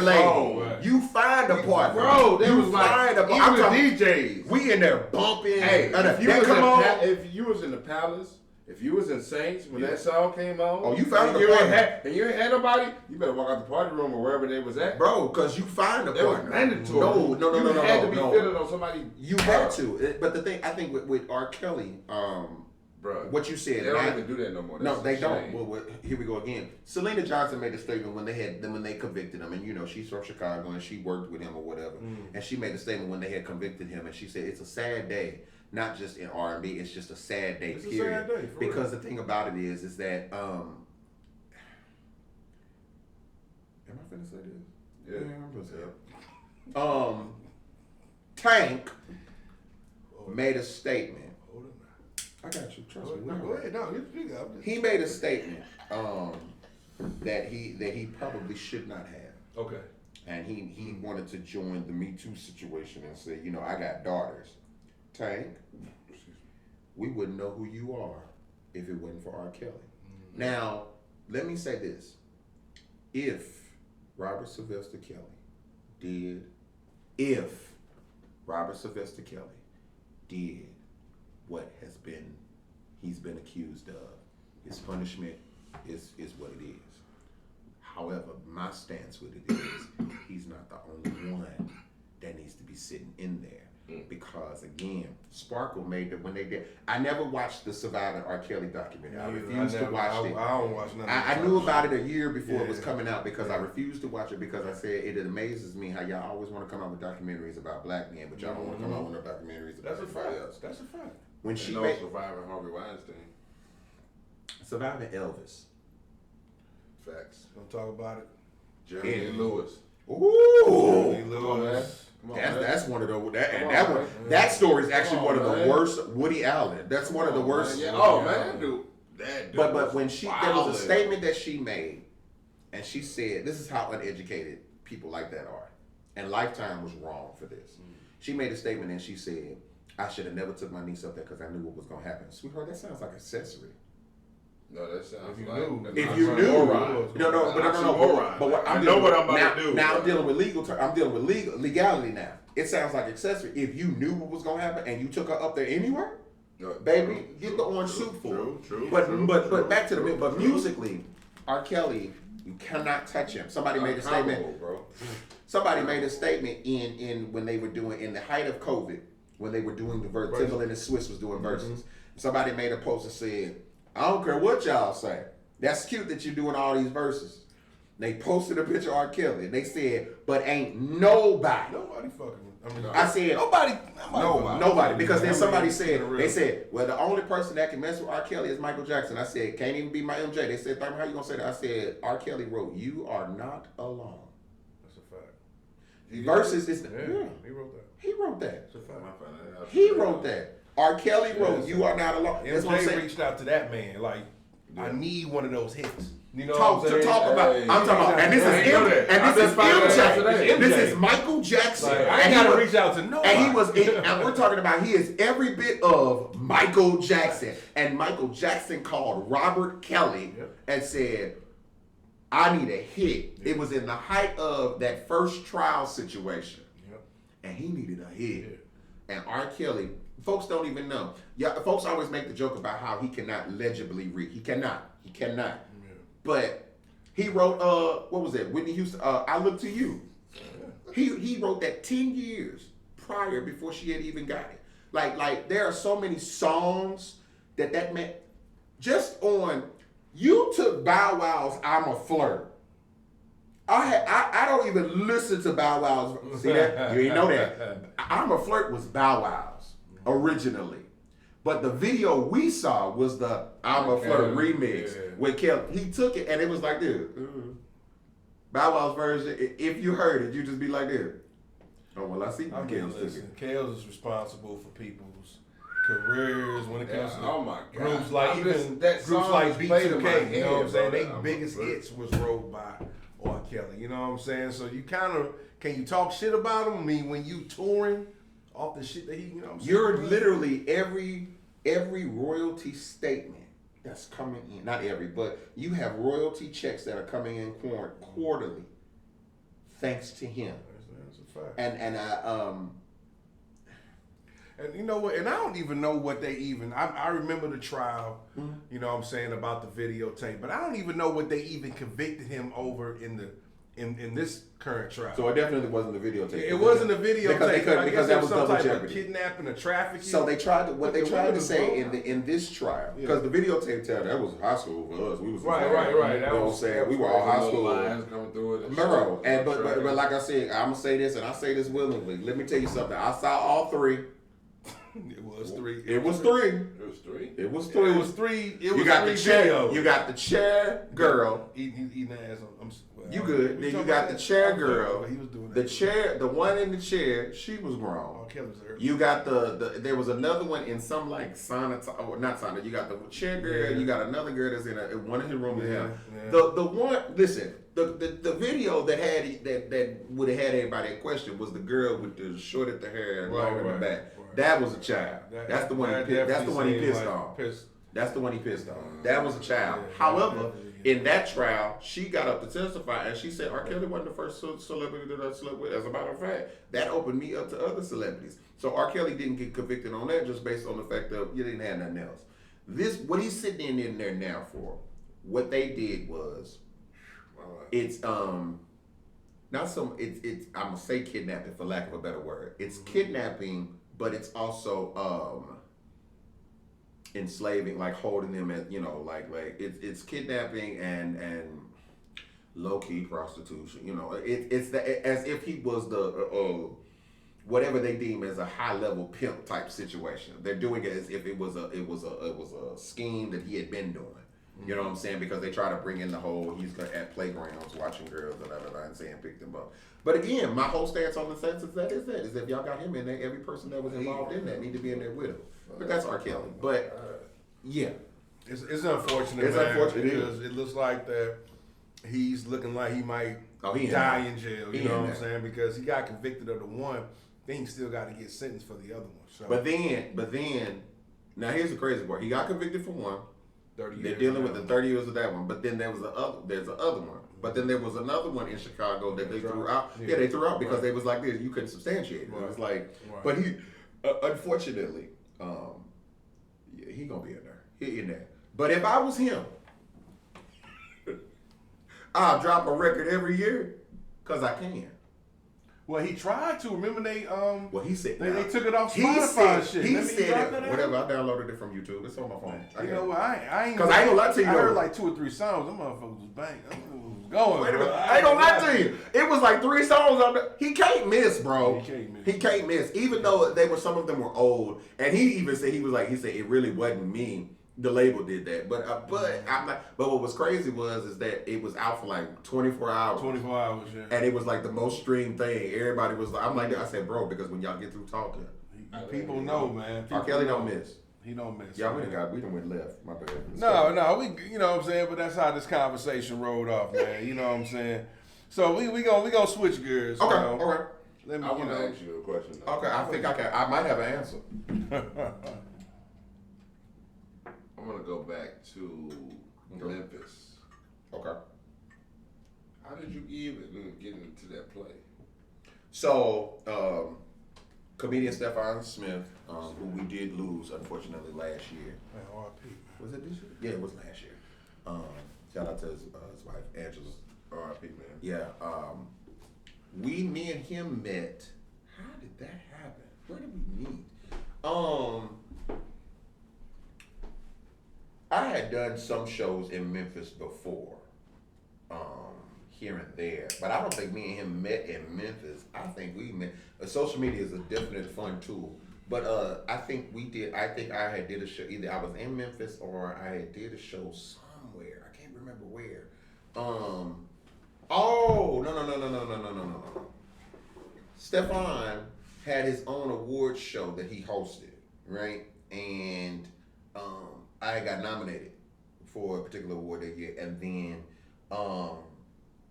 C: label,
D: right.
C: you find a partner,
D: bro. They
C: you
D: was like,
C: find a
D: even the DJs.
C: We in there bumping.
D: Hey, if you was in the Palace, if you was in Saints when that song came on,
C: you found
D: and
C: a partner.
D: And you ain't had nobody, you better walk out the party room or wherever they was at,
C: bro, because you find a
D: that
C: partner.
D: was mandatory.
C: No.
D: You had to be feeling on somebody.
C: You had to, but the thing I think with R. Kelly,
D: Bro,
C: what you said,
D: they don't even do that no more.
C: No, they don't. Well, here we go again. Selena Johnson made a statement when they convicted him, and you know she's from Chicago and she worked with him or whatever, and she made a statement when they had convicted him, and she said it's a sad day, not just in R&B, it's just a sad day.
B: It's
C: period.
B: a sad day
C: because the thing about it is that am I finna say this?
D: Yeah,
C: I'm gonna say it. Tank made a statement. I got you. Trust me.
B: Go ahead. No, you got it.
C: He made a statement that he probably should not have.
B: Okay.
C: And he wanted to join the Me Too situation and say, you know, I got daughters. Tank, we wouldn't know who you are if it wasn't for R. Kelly. Now, let me say this. If Robert Sylvester Kelly did what he's been accused of, his punishment is what it is. However, my stance with it is he's not the only one that needs to be sitting in there. Because again, Sparkle made it when they did. I never watched the Surviving R. Kelly documentary. I refused to watch it.
B: I don't watch nothing.
C: I knew about it a year before it was coming out because I refused to watch it because I said it amazes me how y'all always want to come out with documentaries about black men, but y'all don't want to come out with no documentaries about everybody else.
B: That's a fact.
C: When she
D: Surviving Harvey Weinstein.
C: Surviving Elvis.
D: Facts.
B: Don't talk about it.
D: Jeremy Lewis.
C: Ooh.
B: Jeremy Lewis.
C: That's one of the that story is actually one of the worst. Woody Allen. That's one of the worst.
D: Man. Oh man, that dude.
C: But when there was a statement that she made, and she said, "This is how uneducated people like that are," and Lifetime was wrong for this. She made a statement and she said, "I should have never took my niece up there because I knew what was going to happen." Sweetheart, that sounds like accessory.
D: No, that sounds
B: If
C: you knew, no. But what I'm dealing with, I'm dealing with legality now. It sounds like accessory. If you knew what was gonna happen and you took her up there anyway, baby, get the orange suit for her. But back to the musically, R. Kelly, you cannot touch him. Somebody made a statement, bro. Somebody made a statement in when they were doing in the height of COVID when they were doing the verse. Timbaland and Swiss was doing verses. Somebody made a post and said, I don't care what y'all say. That's cute that you're doing all these verses. They posted a picture of R. Kelly and they said, but ain't nobody.
B: Nobody fucking with
C: I said, nobody. Because then somebody said, they said, well, the only person that can mess with R. Kelly is Michael Jackson. I said, can't even be my MJ. They said, Thurman, how you gonna say that? I said, R. Kelly wrote, you are not alone.
B: That's a fact.
C: Verses is,
B: he wrote that.
C: He wrote that.
B: That's a fact.
C: He wrote that. R. Kelly wrote, you are not alone.
B: MJ reached out to that man, like, I need one of those hits. You know
C: talk about. I'm talking about, and this is MJ. This is Michael Jackson.
B: Like, I ain't gotta reach out to nobody.
C: And we're talking about he is every bit of Michael Jackson. And Michael Jackson called Robert Kelly and said, I need a hit. It was in the height of that first trial situation. And he needed a hit. And R. Kelly, folks don't even know. Yeah, folks always make the joke about how he cannot legibly read. He cannot. Yeah. But he wrote, what was it? Whitney Houston, I Look to You. He wrote that 10 years prior before she had even got it. Like there are so many songs that man, just on, you took Bow Wow's I'm a Flirt. I don't even listen to Bow Wow's. See that? You ain't know that. I'm a Flirt was Bow Wow's originally. But the video we saw was the I'm a Flirt remix with Kelly. He took it and it was like this. Bow Wow's version, if you heard it, you just be like this. Oh, well, I see.
B: Kels is responsible for people's careers when it comes to
D: my God.
B: groups like groups like B2K. You know what I'm saying? They biggest hits was wrote by R. Kelly. You know what I'm saying? So you can you talk shit about him? I mean, when you touring off the shit that he, you know what I'm saying?
C: You're literally every every royalty statement that's coming in, not every, but you have royalty checks that are coming in quarterly, thanks to him.
B: That's a fact.
C: And
B: you know what? And I don't even know what they even. I remember the trial. You know what I'm saying, about the videotape, but I don't even know what they even convicted him over in this current trial.
C: So it definitely wasn't the videotape.
B: It wasn't a videotape
C: because that was
B: some
C: double
B: type
C: jeopardy.
B: Of kidnapping or trafficking.
C: So they tried to say in this trial, because the videotape tell that was high school for us. We was
B: right.
C: You know what I'm saying? We were all high school.
D: Lines coming through it.
C: Bro, but like I said, I'm gonna say this, and I say this willingly. Let me tell you something. I saw all three.
B: It was three.
C: It was three.
D: It was three.
B: It was three.
C: You got the chair. You got the chair girl.
B: Eating ass.
C: You good? Then you got the chair girl.
B: He was doing
C: the chair. The one in the chair. She was grown.
B: Oh, Kelly's there.
C: You got the. There was another one in some like sauna. Or not sauna. You got the chair girl. Yeah. You got another girl that's in one of his rooms. Yeah. The one. Listen. The video that would have had everybody in question was the girl with the short at the hair and long in the back. Right. That was a child. That's the one. That's the one he pissed off. That's the one he pissed off. That was a child. However, in that trial, she got up to testify and she said R. Kelly wasn't the first celebrity that I slept with. As a matter of fact, that opened me up to other celebrities. So R. Kelly didn't get convicted on that just based on the fact that you didn't have nothing else. What he's sitting in there now for, what they did was, it's not some. It's I'm gonna say kidnapping for lack of a better word. It's kidnapping, but it's also enslaving, like holding them at like it's kidnapping and low key prostitution. It's as if he was the whatever they deem as a high level pimp type situation. They're doing it as if it was a scheme that he had been doing. You know what I'm saying? Because they try to bring in the whole he's at playgrounds watching girls and saying pick them up. But again, my whole stance on the sense is if y'all got him in there, every person that was involved in that need to be in there with him. But that's R. Kelly. But yeah,
B: it's unfortunate. It's unfortunate because it looks like that he's looking like he might die in jail. You know what I'm saying? Because he got convicted of the one, then he still got to get sentenced for the other one. So.
C: But then, now here's the crazy part. He got convicted for one. 30 years. They're dealing with the 30 years of that one. But then there's the other one. But then there was another one in Chicago that they threw out. Yeah, they threw out because they was like this. You couldn't substantiate it. Right. It was like, but he, unfortunately, he gonna be in there. He in there. But if I was him, I'll drop a record every year because I can.
B: Well, he tried to. Remember they
C: Well, he said
B: they took it off Spotify and shit.
C: He said it. Whatever. I downloaded it from YouTube. It's on my phone.
B: You know what? I ain't.
C: Because I ain't gonna lie to you.
B: I heard like 2 or 3 songs. Them motherfuckers was banging. Going.
C: Wait a minute. I ain't gonna lie to you. It was like 3 songs on there. He can't miss, bro. He can't miss. Even though some of them were old, and he even said he said it really wasn't me. The label did that, but I'm not. But what was crazy is that it was out for like 24 hours.
B: 24 hours, yeah.
C: And it was like the most streamed thing. Everybody was like, I said, bro, because when y'all get through talking,
B: people know, man.
C: R. Kelly don't miss.
B: He don't miss.
C: Yeah, we done went left. My bad.
B: No, we, you know what I'm saying. But that's how this conversation rolled off, man. You know what I'm saying. So we gonna switch gears.
C: Okay, all right.
D: I want to ask you a question.
C: Okay, I think I can. I might have an answer.
D: I'm gonna go back to Memphis.
C: Okay.
D: How did you even get into that play?
C: So, comedian Stephon Smith, who we did lose unfortunately last year.
B: R.I.P.
C: Was it this year? Yeah, it was last year. Shout out to his wife Angela.
D: R.I.P. man.
C: Yeah. Me and him met. How did that happen? Where did we meet? I had done some shows in Memphis before, here and there, but I don't think me and him met in Memphis. I think we met. Social media is a definite fun tool, but I think we did. I think I had did a show. Either I was in Memphis or I had did a show somewhere. I can't remember where. Oh no. Stephon had his own awards show that he hosted, right? And I got nominated for a particular award that year, and then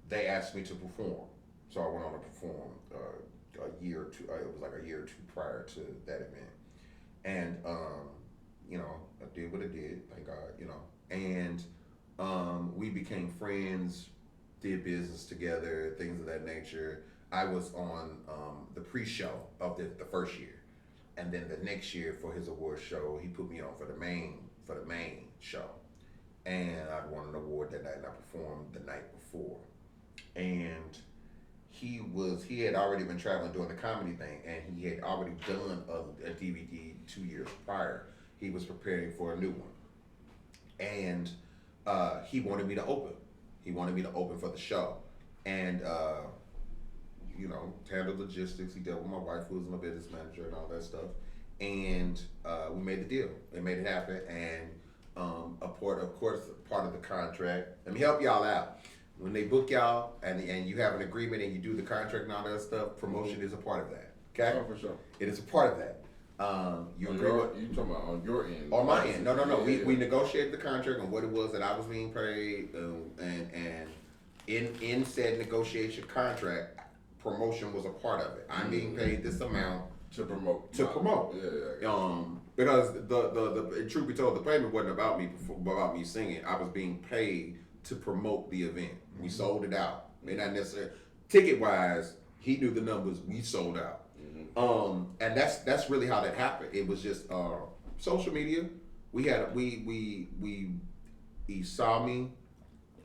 C: they asked me to perform. So I went on to perform a year or two. It was like a year or two prior to that event, and you know, I did what I did, thank God, you know. And we became friends, did business together, things of that nature. I was on the pre-show of the first year. And then the next year for his award show, he put me on for the main show. And I won an award that night, and I performed the night before. And he had already been traveling doing the comedy thing, and he had already done a DVD 2 years prior. He was preparing for a new one. And he wanted me to open. He wanted me to open for the show. And, you know, handle logistics. He dealt with my wife, who was my business manager, and all that stuff. And we made the deal. They made it happen. And part of the contract. Let me help y'all out. When they book y'all and you have an agreement and you do the contract and all that stuff, promotion is a part of that. Okay?
D: Oh, for sure.
C: It is a part of that. You
D: talking about on your end?
C: On my end. No.
D: Yeah.
C: We negotiated the contract on what it was that I was being paid, and in said negotiation contract, promotion was a part of it. I'm being paid this amount
D: to promote.
C: Yeah. Because the truth be told, the payment wasn't about me singing. I was being paid to promote the event. We sold it out. May not necessarily ticket wise. He knew the numbers. We sold out. And that's really how that happened. It was just social media. He saw me.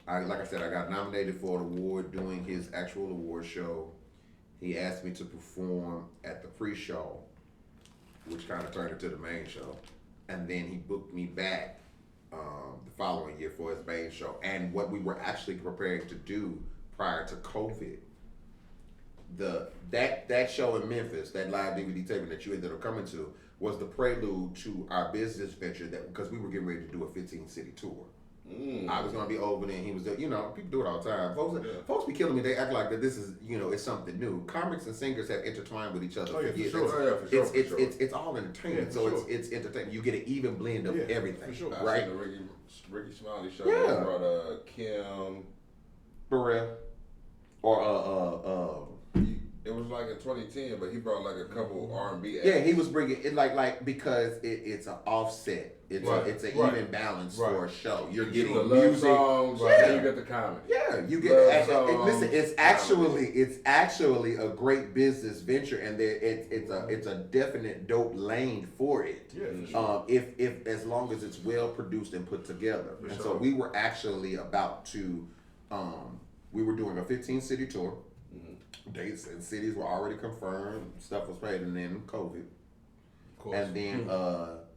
C: Like I said, I got nominated for an award doing his actual award show. He asked me to perform at the pre-show, which kind of turned into the main show. And then he booked me back the following year for his main show. And what we were actually preparing to do prior to COVID, that show in Memphis, that live DVD taping that you ended up coming to, was the prelude to our business venture, that because we were getting ready to do a 15-city tour. I was gonna be over there, and he was there. You know, people do it all the time. Folks be killing me. They act like that this is, you know, it's something new. Comics and singers have intertwined with each other for years. It's all entertainment.
B: Yeah,
C: so it's entertainment. You get an even blend of everything,
B: for sure.
C: right?
D: I seen the Ricky Smiley show.
C: Yeah.
D: He brought Kim
C: Burrell, or
D: It was like in 2010, but he brought like a couple R&B acts.
C: Yeah, he was bringing it like because it's an offset. It's an even balance for a show. You're getting
D: the
C: music,
D: songs, and you get the comedy.
C: Yeah, you get. Listen, it's actually a great business venture, and it's a definite dope lane for it.
B: Yeah, for sure.
C: If as long as it's well produced and put together. So we were actually about to, we were doing a 15-city tour. Dates and cities were already confirmed. Stuff was paid, and then COVID.
B: Of course.
C: And then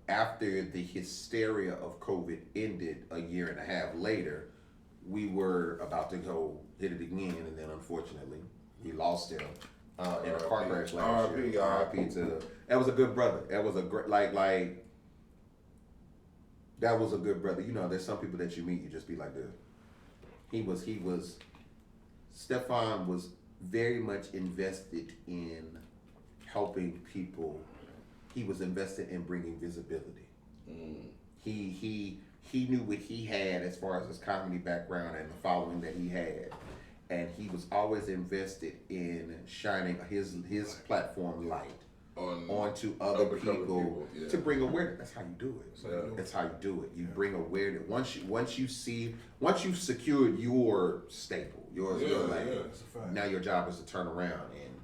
C: after the hysteria of COVID ended a year and a half later, we were about to go hit it again, and then unfortunately we lost him in a car crash last year. R.I.P. to that was a good brother. That was a great that was a good brother. You know, there's some people that you meet, you just be like this. Stefan was very much invested in helping people. He was invested in bringing visibility. He knew what he had as far as his comedy background and the following that he had, and he was always invested in shining his platform light onto other people to bring awareness. That's how you do it. That's how you do it. You bring awareness. Once you've secured your staple, your lane, now your job is to turn around and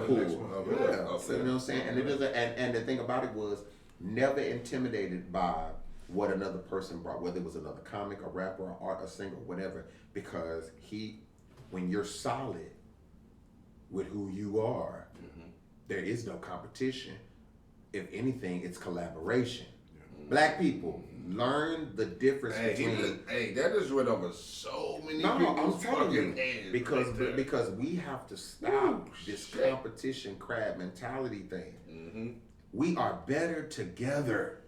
C: pull. You know what I'm saying? And it is and the thing about it was never intimidated by what another person brought, whether it was another comic, a rapper, an art, a singer, whatever, because when you're solid with who you are, there is no competition. If anything, it's collaboration. Black people, learn the difference between.
D: That just went over so many
C: I'm
D: people's
C: telling you,
D: fucking heads
C: because we have to stop this competition crab mentality thing. We are better together.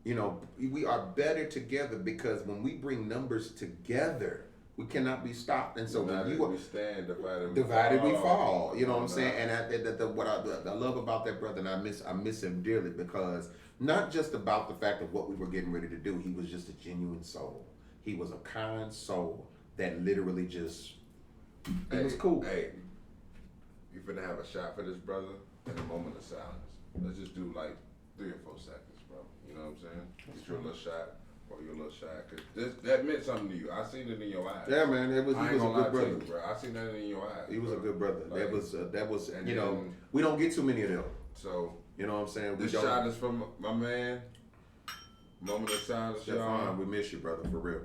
C: You know, we are better together because when we bring numbers together, we cannot be stopped. And so when we
D: stand
C: divided, we fall. You know what I'm saying? And what I love about that brother, and I miss him dearly, because not just about the fact of what we were getting ready to do. He was just a genuine soul. He was a kind soul that literally just. It was cool.
D: Hey, you finna have a shot for this brother in a moment of silence. Let's just do like 3 or 4 seconds, bro. You know what I'm saying? Get you a little shot. Or you a little shy, cause that meant something to you. I seen it in your eyes.
A: Yeah, man, he was a good brother.
D: You, bro. I seen that in your eyes.
A: He was a good brother. Like, that was,
D: and
A: you
D: then,
A: know, we don't get too many of them.
D: So
A: you know what I'm saying.
D: This shot is from my man. Moment of silence,
A: Stefan, we miss you, brother, for real.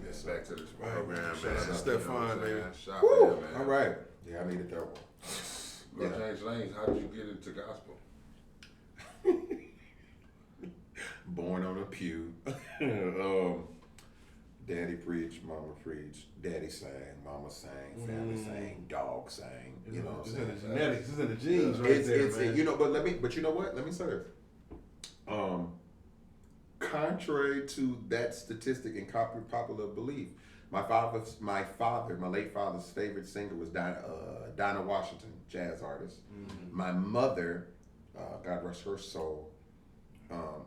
D: Get back to this program, man.
B: Shout out to Stefan, baby.
D: Shout out to him, man.
A: All right. Yeah, I needed that one.
D: James Lanes, how did you get into gospel?
A: Born on a pew. Daddy preached, mama preached, daddy sang, mama sang, family sang, dog sang. You know what I'm saying?
B: It's in the genetics, it's in the genes, right
A: it's,
B: there, man.
A: You know, but you know what? Let me say this. Contrary to that statistic and popular belief, my late father's favorite singer was Dinah Washington, jazz artist. Mm-hmm. My mother, God rest her soul,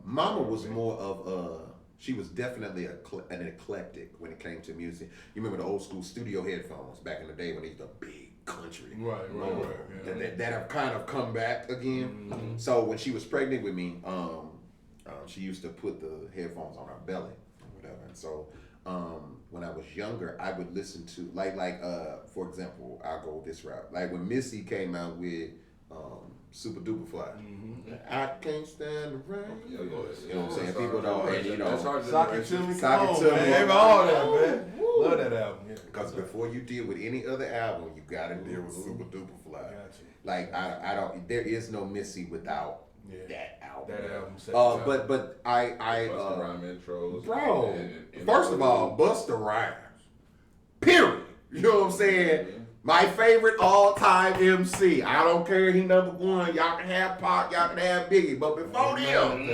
A: mama was more of she was definitely an eclectic when it came to music. You remember the old school studio headphones back in the day when they used to big country.
B: Right. Yeah.
A: That have kind of come back again. Mm-hmm. So when she was pregnant with me, she used to put the headphones on her belly or whatever. And so when I was younger, I would listen to like for example, I'll go this route. Like when Missy came out with Super Duper Fly. Mm-hmm. I can't stand the rain. You know what I'm saying? People don't, and you know,
B: Sock It To Me, man. All that, man. Love that album.
A: Because before you deal with any other album, you gotta deal with Super Duper Fly.
B: Gotcha.
A: Like I don't. There is no Missy without that album.
B: That album.
A: But I
D: Busta Rhymes intros,
A: bro. First of all, Busta Rhymes. Period. You know what I'm saying? Mm-hmm. My favorite all-time MC. I don't care he number one. Y'all can have Pac, y'all can have Biggie. But before them,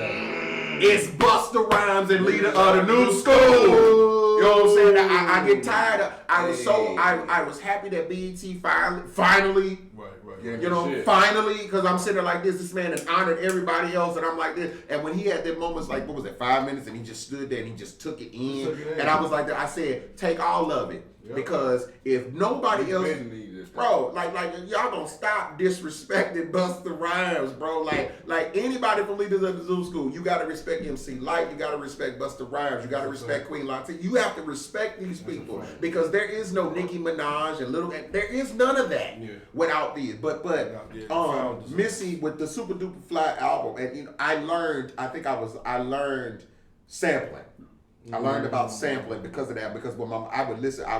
A: it's Busta Rhymes and leader of the new school. You know what I'm saying? I get tired of. I was happy that BET finally.
D: Right.
A: You know, finally, because I'm sitting there like this man has honored everybody else, and I'm like this. And when he had them moments, like, what was it, 5 minutes, and he just stood there and he just took it in. And I was like, I said, take all of it. Yep. Because if nobody else, bro, like y'all gonna stop disrespecting Busta Rhymes, bro. Like anybody from Leaders of the Zoo School, you gotta respect MC Light, you gotta respect Busta Rhymes, you gotta respect Queen Latifah. You have to respect these people because there is no Nicki Minaj and there is none of that without these. But Missy with the Super Duper Fly album, and you know, I learned sampling. I learned about sampling because of that. Because when I would listen, I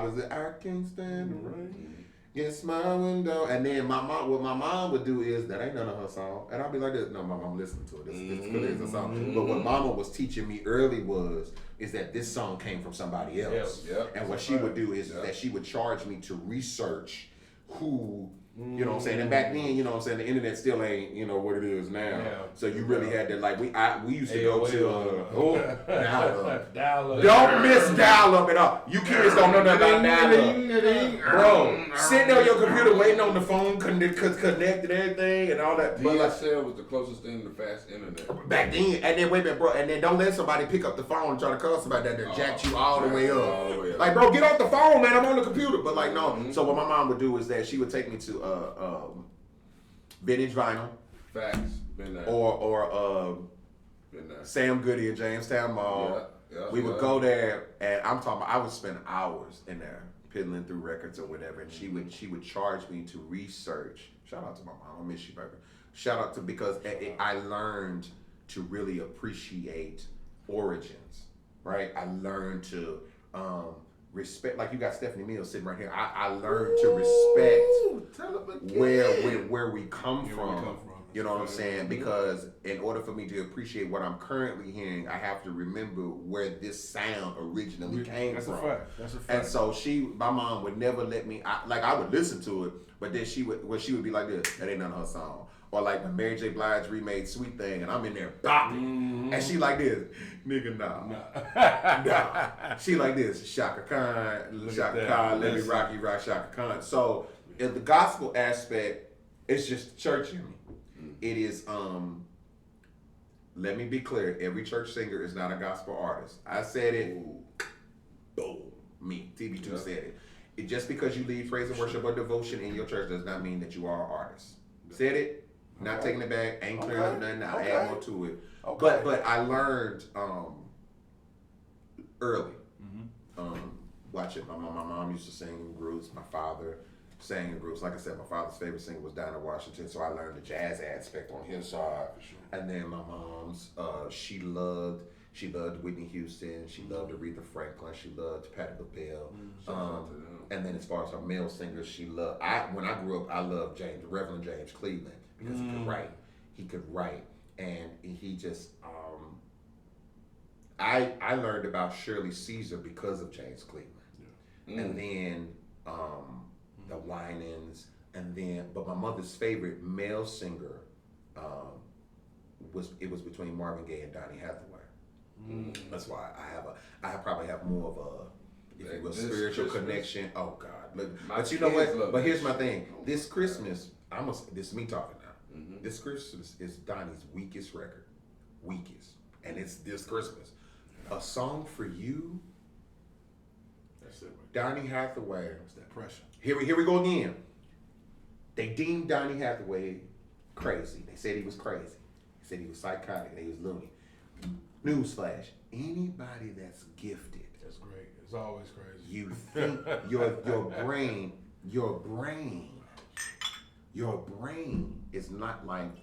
A: can't stand the rain against my window. And then what my mom would do is, that ain't none of her song. And I'd be like this, no, Mom, I'm listening to it. This clearly is a song. But what Mama was teaching me early is that this song came from somebody else. And what she would do is that she would charge me to research who. You know what I'm saying? And back then, you know what I'm saying, the internet still ain't, you know, what it is now. Yeah. So you really had to, like, we used to go to dial-up. Don't miss dial-up at all. You kids don't know nothing about dial-up. Bro, sitting on your computer waiting on the phone, connected everything and all that.
D: DSL was the closest thing to fast internet.
A: Back then, and then wait a minute, bro, and then don't let somebody pick up the phone and try to cuss about that. They jacked you all the way up. Like, bro, get off the phone, man. I'm on the computer. But like, no. So what my mom would do is that she would take me to vintage vinyl,
D: facts, been there.
A: or Sam Goody at Jamestown Mall. We would go there, and I'm talking about I would spend hours in there piddling through records or whatever, and she would charge me to research. Shout out to my mom, I miss you, baby. Shout out to, because I learned to really appreciate origins, right? I learned to respect, like you got Stephanie Mills sitting right here. I learned to respect where we come from. You know what I'm saying? Because in order for me to appreciate what I'm currently hearing, I have to remember where this sound originally came from.
B: That's a fact.
A: And so my mom would never let me. I would listen to it, but then she would be like this. That ain't none of her song. Or like when Mary J. Blige remade Sweet Thing, and I'm in there bopping, and she like this, nigga, nah. She like this, Shaka Khan, let me rock Shaka Khan. So in the gospel aspect, it's just church in me. It is, let me be clear, every church singer is not a gospel artist. I said it, boom, me, TB2 said it.
C: just because you lead praise and worship or devotion in your church does not mean that you are an artist. Said it, not taking it back, ain't clearing up nothing. I'll add more to it. Okay. But I learned early. Watching my mom used to sing in groups. My father sang in groups. Like I said, my father's favorite singer was Dinah Washington, so I learned the jazz aspect on his side. Sure. And then my mom's, she loved Whitney Houston. She loved Aretha Franklin. She loved Patti LaBelle. And then as far as her male singers, she loved. When I grew up, I loved Reverend James Cleveland, because he could write. He could write, and he just. I learned about Shirley Caesar because of James Cleveland. And then the Winans, and then but my mother's favorite male singer was between Marvin Gaye and Donny Hathaway. That's why I probably have more of a, if you will, spiritual connection. Oh God, but you know what? But here's my thing. This Christmas, this is me talking now. This Christmas is Donnie's weakest record, and it's this Christmas. A Song for You. Donny Hathaway.
B: That's that pressure.
C: Here we go again. They deemed Donny Hathaway crazy. They said he was crazy. They said he was psychotic and he was loony. Newsflash: anybody that's gifted.
B: That's great. It's always crazy.
C: You think your brain is not like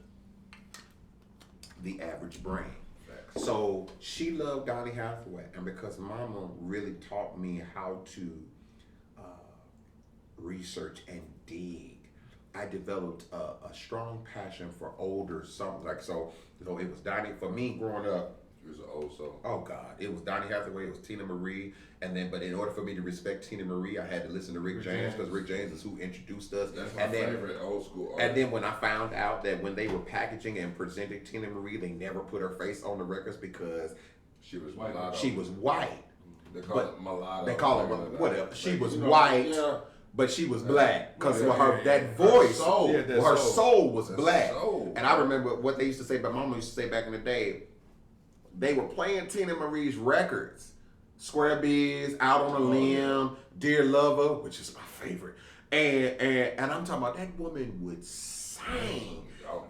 C: the average brain. So she loved Donny Hathaway, and because Mama really taught me how to research and dig, I developed a strong passion for older songs. Like so it was Donny for me growing up.
D: He was an old soul.
C: Oh God, it was Donny Hathaway, it was Tina Marie, and then but in order for me to respect Tina Marie, I had to listen to Rick James, because Rick James is who introduced us.
D: That's my favorite old school artist.
C: And then when I found out that when they were packaging and presenting Tina Marie, they never put her face on the records because
D: she was mulatto.
C: She was white.
D: They call it mulatto.
C: They call her whatever. She was white. But she was black because that voice, her soul was black. And I remember what they used to say, but Mama used to say back in the day, they were playing Tina Marie's records. Square Biz, Out on a Limb, Dear Lover, which is my favorite. And I'm talking about that woman would sing.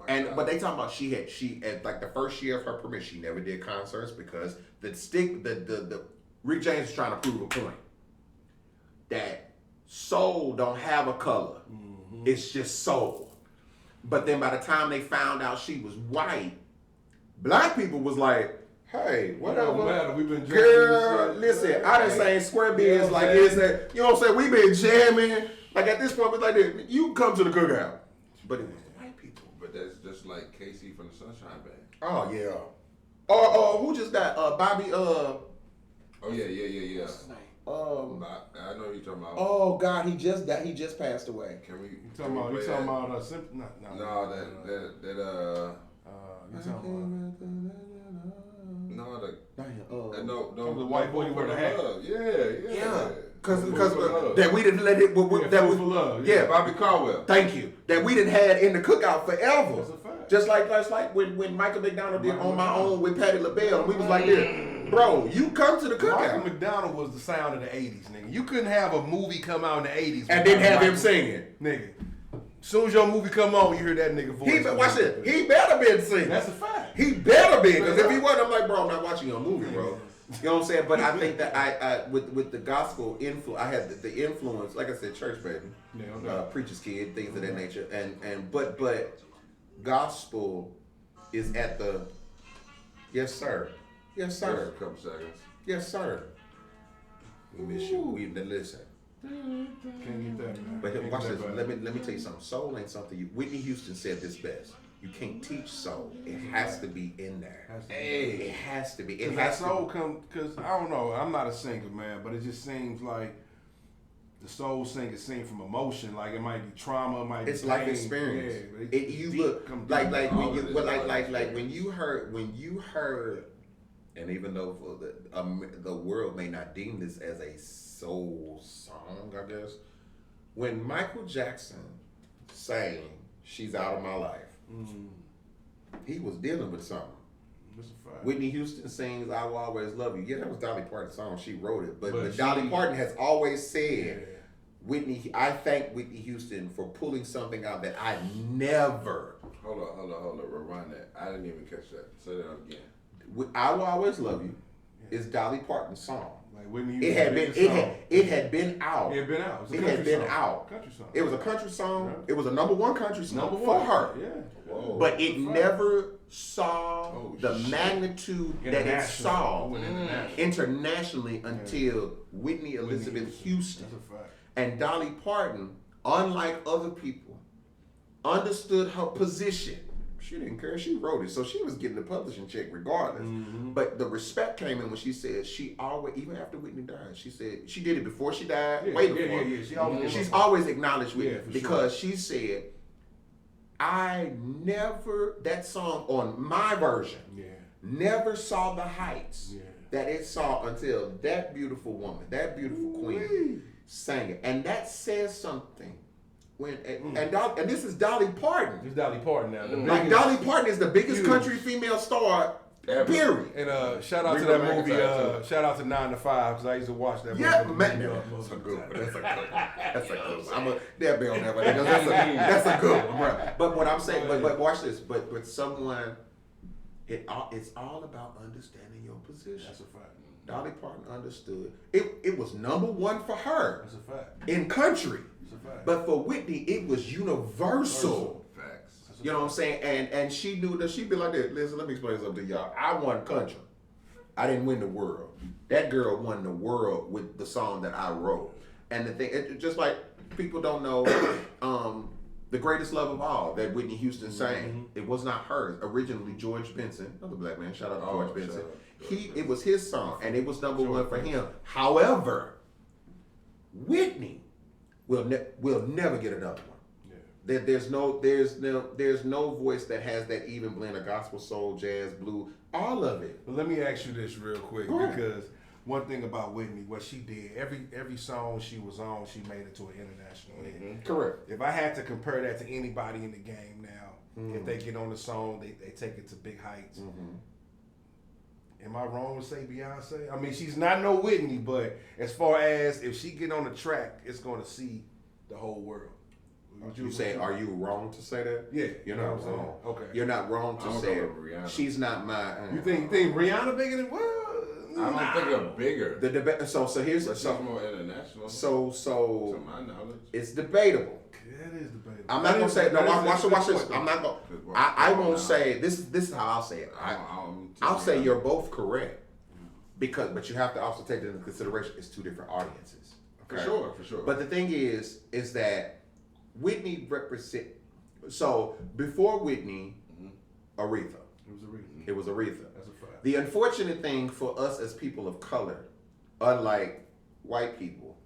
C: God. But they talking about she had like the first year of her permit, she never did concerts because the Rick James was trying to prove a point that soul don't have a color. It's just soul. But then by the time they found out she was white, black people was like, hey, whatever.
B: We've been
C: girl, listen, I done sang Square Biz like this. You know what I'm saying? We been jamming. Like at this point, we like this. You come to the cookout. But it was the white people.
D: But that's just like Casey from the Sunshine Band.
C: Oh yeah. Or who just got Bobby?
D: Oh yeah.
C: What's his name?
D: I know what you're talking about.
C: Oh God, he just passed away.
D: Can we?
B: You talking about? You talking about?
D: No, that.
B: You talking about?
D: No,
B: the white boy with the hat.
D: Yeah.
C: Because that we didn't let it. That was
B: love.
C: Yeah,
D: Bobby Caldwell.
C: Thank you. That we didn't had in the cookout forever.
B: That's a fact.
C: Just like when Michael McDonald did On My Own with Patti LaBelle, and we was like this. Bro, you come to the cookout.
B: Michael McDonald was the sound of the 80s, nigga. You couldn't have a movie come out in the 80s
C: and then have him singing.
B: Nigga. As soon as your movie come on, you hear that nigga voice.
C: Watch it. He better been singing.
B: That's a fact.
C: He better be, because if he wasn't, I'm like, bro, I'm not watching your movie, bro. You know what I'm saying? But I think that I with the gospel influence, I had the influence, like I said, church baby, preacher's kid, things of that nature, but gospel is at the yes sir.
D: A couple seconds.
C: Yes, sir. We miss you. We listen.
B: Can't get that, man.
C: But watch this. Let me tell you something. Soul ain't something Whitney Houston said this best. You can't teach soul. It has to be in there. It has to be. It has to.
B: Soul come because I don't know. I'm not a singer, man, but it just seems like the soul singer sing from emotion. Like it might be trauma, it might be
C: life experience.
B: Yeah,
C: you look like when you heard. And even though the world may not deem this as a soul song, I guess, when Michael Jackson sang "She's Out of My Life," he was dealing with something.
B: That's a fact.
C: Whitney Houston sings "I Will Always Love You." Yeah, that was Dolly Parton's song. She wrote it, but Dolly Parton has always said,
A: I thank Whitney Houston for pulling something out that I never.
D: Hold on. Rewind that. I didn't even catch that. Say that again.
A: I Will Always Love You is Dolly Parton's song.
B: Like Whitney
A: It had been
B: Houston
A: it had been out.
B: It had been out.
A: It had been out.
B: Country song.
A: It was a country song.
B: Yeah.
A: It was a #1 country song
B: Number
A: for
B: one.
A: her.
B: Yeah.
D: Whoa.
A: But it never saw
D: Oh,
A: the
D: shit.
A: magnitude that it saw
B: International.
A: internationally until Whitney Elizabeth Houston.
B: That's a fact.
A: And Dolly Parton, unlike other people, understood her position. She didn't care. She wrote it. So she was getting the publishing check regardless.
B: Mm-hmm.
A: But the respect came in when she said she always, even after Whitney died, she said she did it before she died,
B: Yeah,
A: way
B: yeah,
A: before.
B: yeah. She always
A: She's always acknowledged Whitney
B: Yeah, for
A: because she said, I never, that song on my version, never saw the heights that it saw until that beautiful woman, that beautiful queen sang it. And that says something. When and this is Dolly Parton.
B: It's Dolly Parton now.
A: Like Dolly Parton is the biggest country female star, period.
B: And shout out to
D: Reba
B: that movie.
D: McEntire,
B: Shout out to 9 to 5 because I used to watch that.
A: Yeah,
B: movie.
A: man, that's a good one. That's a good one. They'll be on that one. That's a good one, bro. But what I'm saying, but watch this. But someone, it's all about understanding your position.
B: That's a fact.
A: Dolly Parton understood. It was #1 for her.
B: That's a fact.
A: In country.
B: That's a fact.
A: But for Whitney, it was universal.
D: Facts.
A: You know what I'm saying? And she knew that she'd be like this. Listen, let me explain something to y'all. I won country. I didn't win the world. That girl won the world with the song that I wrote. And the thing, just like people don't know, The Greatest Love of All that Whitney Houston sang. It was not hers. Originally, George Benson, another black man. Shout out to George Benson. It was his song, and it was #1 for him. However, Whitney will never get another one. There's no voice that has that even blend of gospel, soul, jazz, blue, all of it.
B: But let me ask you this real quick,
A: Go ahead.
B: because one thing about Whitney, what she did, every song she was on, she made it to an international hit.
A: Correct.
B: If I had to compare that to anybody in the game now, if they get on the song, they take it to big heights. Am I wrong to say Beyonce? I mean, she's not no Whitney, but as far as if she get on the track, it's going to see the whole world.
A: You say, are you wrong to say that?
B: Yeah.
A: You're
B: You know
A: not
B: what I'm saying?
A: wrong.
B: Okay.
A: You're not wrong
D: I
A: to
D: don't
A: say
D: go
A: it.
D: with Rihanna.
A: She's not my.
B: You think Rihanna bigger than well?
D: I don't think of bigger.
A: The debate. So here's
D: But she's more international.
A: So
D: to my knowledge.
A: it's debatable.
B: That is debatable.
A: I'm not gonna say no. Watch this.
B: I'm
A: I'm not gonna. I won't say this. This is how I'll say it. I'll say you're both correct, but you have to also take into consideration it's two different audiences.
D: For sure.
A: But the thing is that Whitney represent. So before Whitney, Aretha. It was Aretha.
B: That's a fact.
A: The unfortunate thing for us as people of color, unlike white people,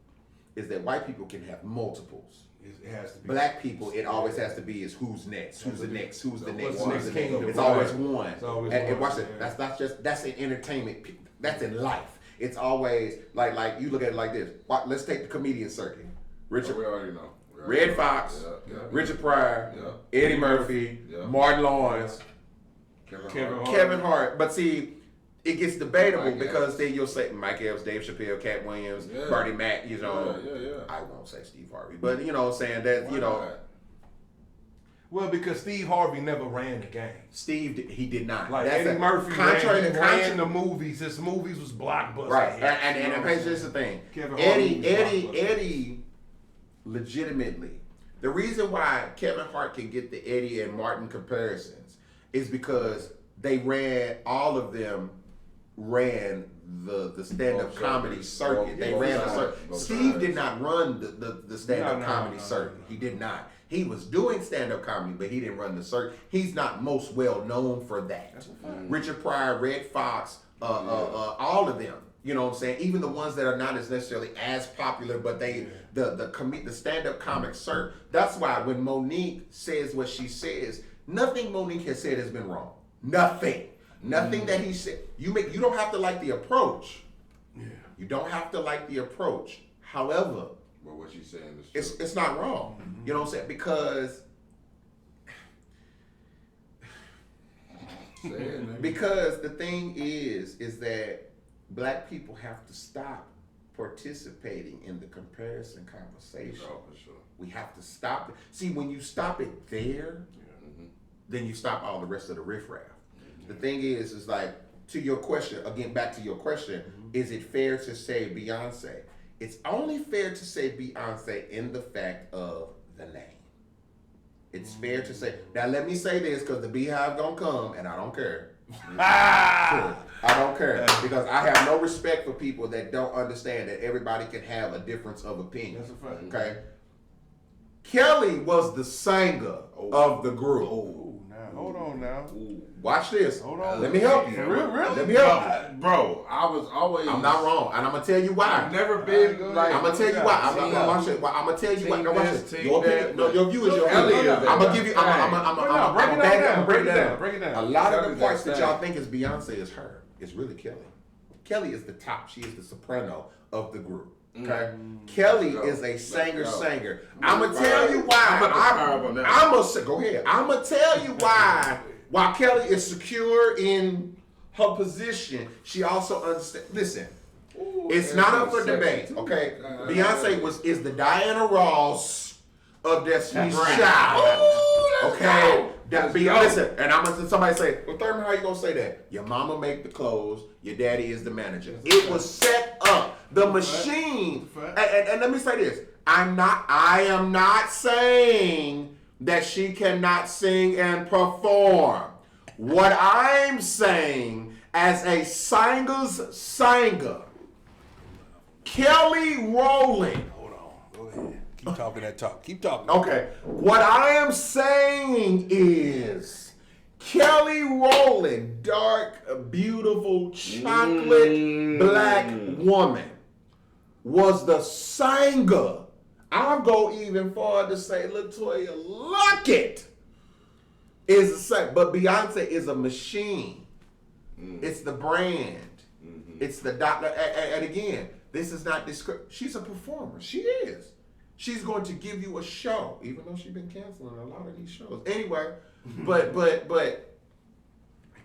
A: is that white people can have multiples.
B: It has to be.
A: Black people, it always has to be is who's next, who's the next, who's the next,
B: What's the
A: who's the
B: next
A: next.
B: kingdom?
A: It's
B: Right.
A: always one.
B: It's always
A: and
B: one,
A: watch it.
B: yeah.
A: That's in entertainment. That's in life. It's always like you look at it like this. Let's take the comedian circuit. Richard,
D: We already know.
A: Red Fox,
D: Yeah.
A: Richard Pryor,
D: Yeah.
A: Eddie Murphy,
D: Yeah.
A: Martin Lawrence,
B: Kevin Hart.
A: Kevin Hart. But see, it gets debatable
D: Mike
A: because
D: Epps.
A: then you'll say Mike Epps, Dave Chappelle, Cat Williams,
D: Yeah.
A: Bernie Mac. You know,
D: Yeah.
A: I won't say Steve Harvey, but you know what I'm saying that
D: Why
A: you know.
D: not?
B: Well, because Steve Harvey never ran the game.
A: Steve, he did not.
B: Like
A: That's
B: Eddie Murphy
A: contrary
B: ran the movies. His movies was blockbuster.
A: right.
B: hits,
A: And
B: you know what I'm
A: here's
B: saying?
A: the thing.
B: Kevin Hart
A: Eddie, legitimately, the reason why Kevin Hart can get the Eddie and Martin comparisons is because all of them ran the stand-up
D: Both
A: comedy
D: circuits.
A: circuit. They
D: Both
A: ran the
D: sides.
A: circuit.
D: Both
A: Steve
D: sides.
A: did not run the stand-up
B: No,
A: comedy circuit. He did not. He was doing stand-up comedy, but he didn't run the circuit. He's not most well known for that. Richard Pryor, Red Fox, all of them. You know what I'm saying? Even the ones that are not as necessarily as popular, but the stand-up comic circuit. That's why when Monique says what she says, nothing Monique has said has been wrong. Nothing. Nothing that he said. You don't have to like the approach.
B: Yeah.
A: You don't have to like the approach. However,
D: But what she's saying is true.
A: it's not wrong. You know what I'm saying? Because
D: Say it, man.
A: because the thing is that black people have to stop participating in the comparison conversation.
D: Oh, for sure.
A: We have to stop it. See, when you stop it there, then you stop all the rest of the riffraff. The thing is like, to your question, again, back to your question, is it fair to say Beyonce? It's only fair to say Beyonce in the fact of the name. It's fair to say. Now, let me say this, because the Beehive gonna come, and I don't care. I don't care, because I have no respect for people that don't understand that everybody can have a difference of opinion.
B: That's a fact.
A: Okay? Kelly was the singer of the group.
B: Hold on now.
A: Watch this.
B: Hold on.
A: Let me help you.
B: Really?
A: Let me help you.
D: Bro, I was always.
A: I'm not wrong, and I'm gonna tell you why.
D: I've never been like.
A: I'm gonna tell you why. I'm gonna tell you why. Now watch this. Your opinion, no, your view is your opinion. I'm gonna give you. I'm gonna break it down.
B: Break it down.
A: A lot of the parts that y'all think is Beyonce is her. It's really Kelly. Kelly is the top. She is the soprano of the group. Okay, Kelly is a singer. I'm gonna tell you why. I'm gonna go ahead. I'm gonna tell you why. While Kelly is secure in her position, she also understands. Listen, it's not up for debate. Okay, Beyonce is the Diana Ross of Destiny's Child. Okay. Listen, and I'm gonna somebody say, well, Thurman, how you gonna say that? Your mama make the clothes, your daddy is the manager. It was set up. The machine. And let me say this. I am not saying that she cannot sing and perform. What I'm saying, as a singer's singer, Kelly Rowland.
B: Hold on. Go ahead. Keep talking that talk. Keep talking.
A: Okay. What I am saying is Kelly Rowland, dark, beautiful, chocolate black woman, was the singer. I'll go even farther to say LaToya Luckett is the singer. But Beyonce is a machine. It's the brand. It's the doctor. And again, this is not descriptive. She's a performer. She is. She's going to give you a show, even though she's been canceling a lot of these shows. Anyway, but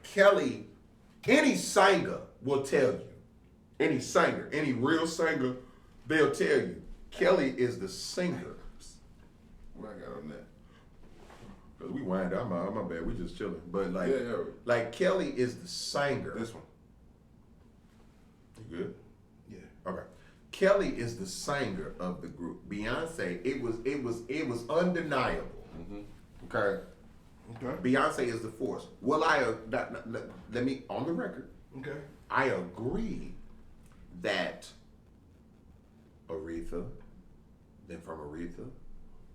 A: Kelly, any singer will tell you. Any singer, any real singer, they'll tell you. Kelly is the singer.
D: What I got on that?
A: Cause we wind up. My bad. We just chilling. But
D: Yeah.
A: like Kelly is the singer.
D: This one.
A: You good?
B: Yeah.
A: Okay. Kelly is the singer of the group. Beyonce, it was undeniable. Okay. Beyonce is the force. Well, let me on the record.
B: Okay.
A: I agree that Aretha, then from Aretha,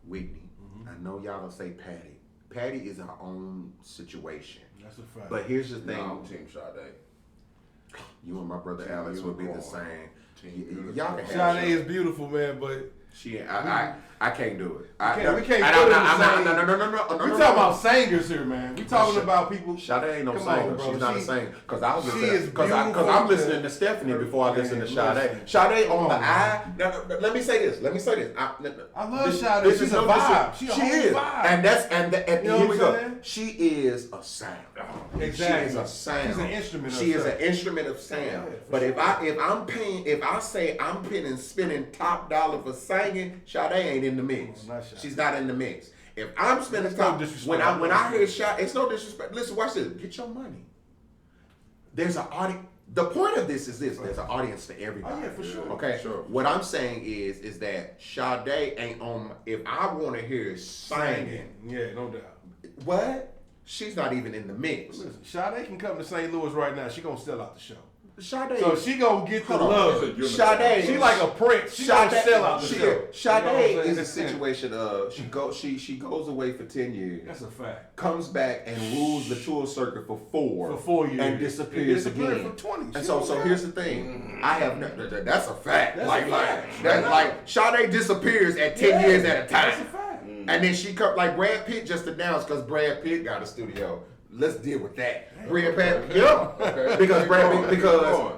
A: Whitney. I know y'all will say Patty. Patty is her own situation.
B: That's a fact.
A: But here's the thing.
D: No, I'm Team Sade.
A: You and my brother Alex would be the same. Y'all can
B: Sade is beautiful, man, but
A: I can't do it.
B: we can't put it
A: No.
B: we talking about singers here, man. We talking about people.
A: Sade ain't no
B: Come
A: singer.
B: on, bro.
A: She's not a singer. Because I was
B: she is
A: because I'm
B: beautiful,
A: listening to Stephanie before I listen to Sade.
B: listen.
A: Sade on the eye. Now, let me say this.
B: I love Sade. She's a vibe. She
A: is.
B: vibe.
A: And
B: You know
A: here
B: what
A: we
B: I'm
A: go.
B: saying?
A: She is a sound.
B: Exactly.
A: She is a sound.
B: She's an instrument of
A: She is
B: sound.
A: an instrument of sound.
B: Yeah,
A: But
B: sure.
A: if I say I'm spending top dollar for singing, Sade ain't in the mix.
B: No, not Sade.
A: She's not in the mix. If I'm spending
B: That's no
A: top,
B: disrespect.
A: when I hear Sade, it's no disrespect. Listen, watch this. Get your money. There's an audience. The point of this is this: there's an audience for everybody.
B: Oh, yeah, for sure.
A: Okay.
D: Sure.
A: What I'm saying is that Sade ain't on. If I want to hear her singing,
B: Yeah, no doubt.
A: what? She's not even in the mix.
B: Listen, Sade can come to St. Louis right now. She gonna sell out the show.
A: Sade.
B: So she gonna get the
A: Hold on.
B: love.
A: Sade.
B: She like a prince. She gonna sell out the show.
A: Sade
B: You know what I'm saying?
A: is a situation of she goes away for 10 years.
B: That's a fact.
A: Comes back and rules the tour circuit for 4.
B: For 4 years.
A: And disappears again.
B: for 20.
A: And so here's the thing. I have that's a fact.
B: That's
A: like
B: a fact.
A: like Sade disappears at 10 years at a time.
B: That's a fact.
A: And then she come like Brad Pitt just announced because Brad Pitt got a studio. Let's deal with that. Brad Pitt,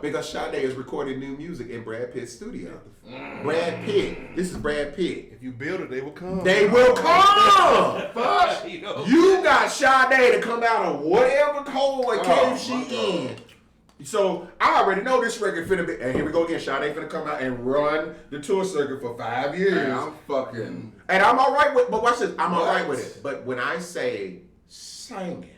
A: because Sade is recording new music in Brad Pitt's studio. Brad Pitt, this is Brad Pitt.
B: If you build it, they will come.
A: They will come. Fuck.
B: You know.
A: You got Sade to come out of whatever hole or cave she in. So I already know this record finna be, and here we go again. Sade finna come out and run the tour circuit for 5 years.
D: And I'm fucking.
A: And I'm all right with, but watch this. I'm all right with it. But when I say singing,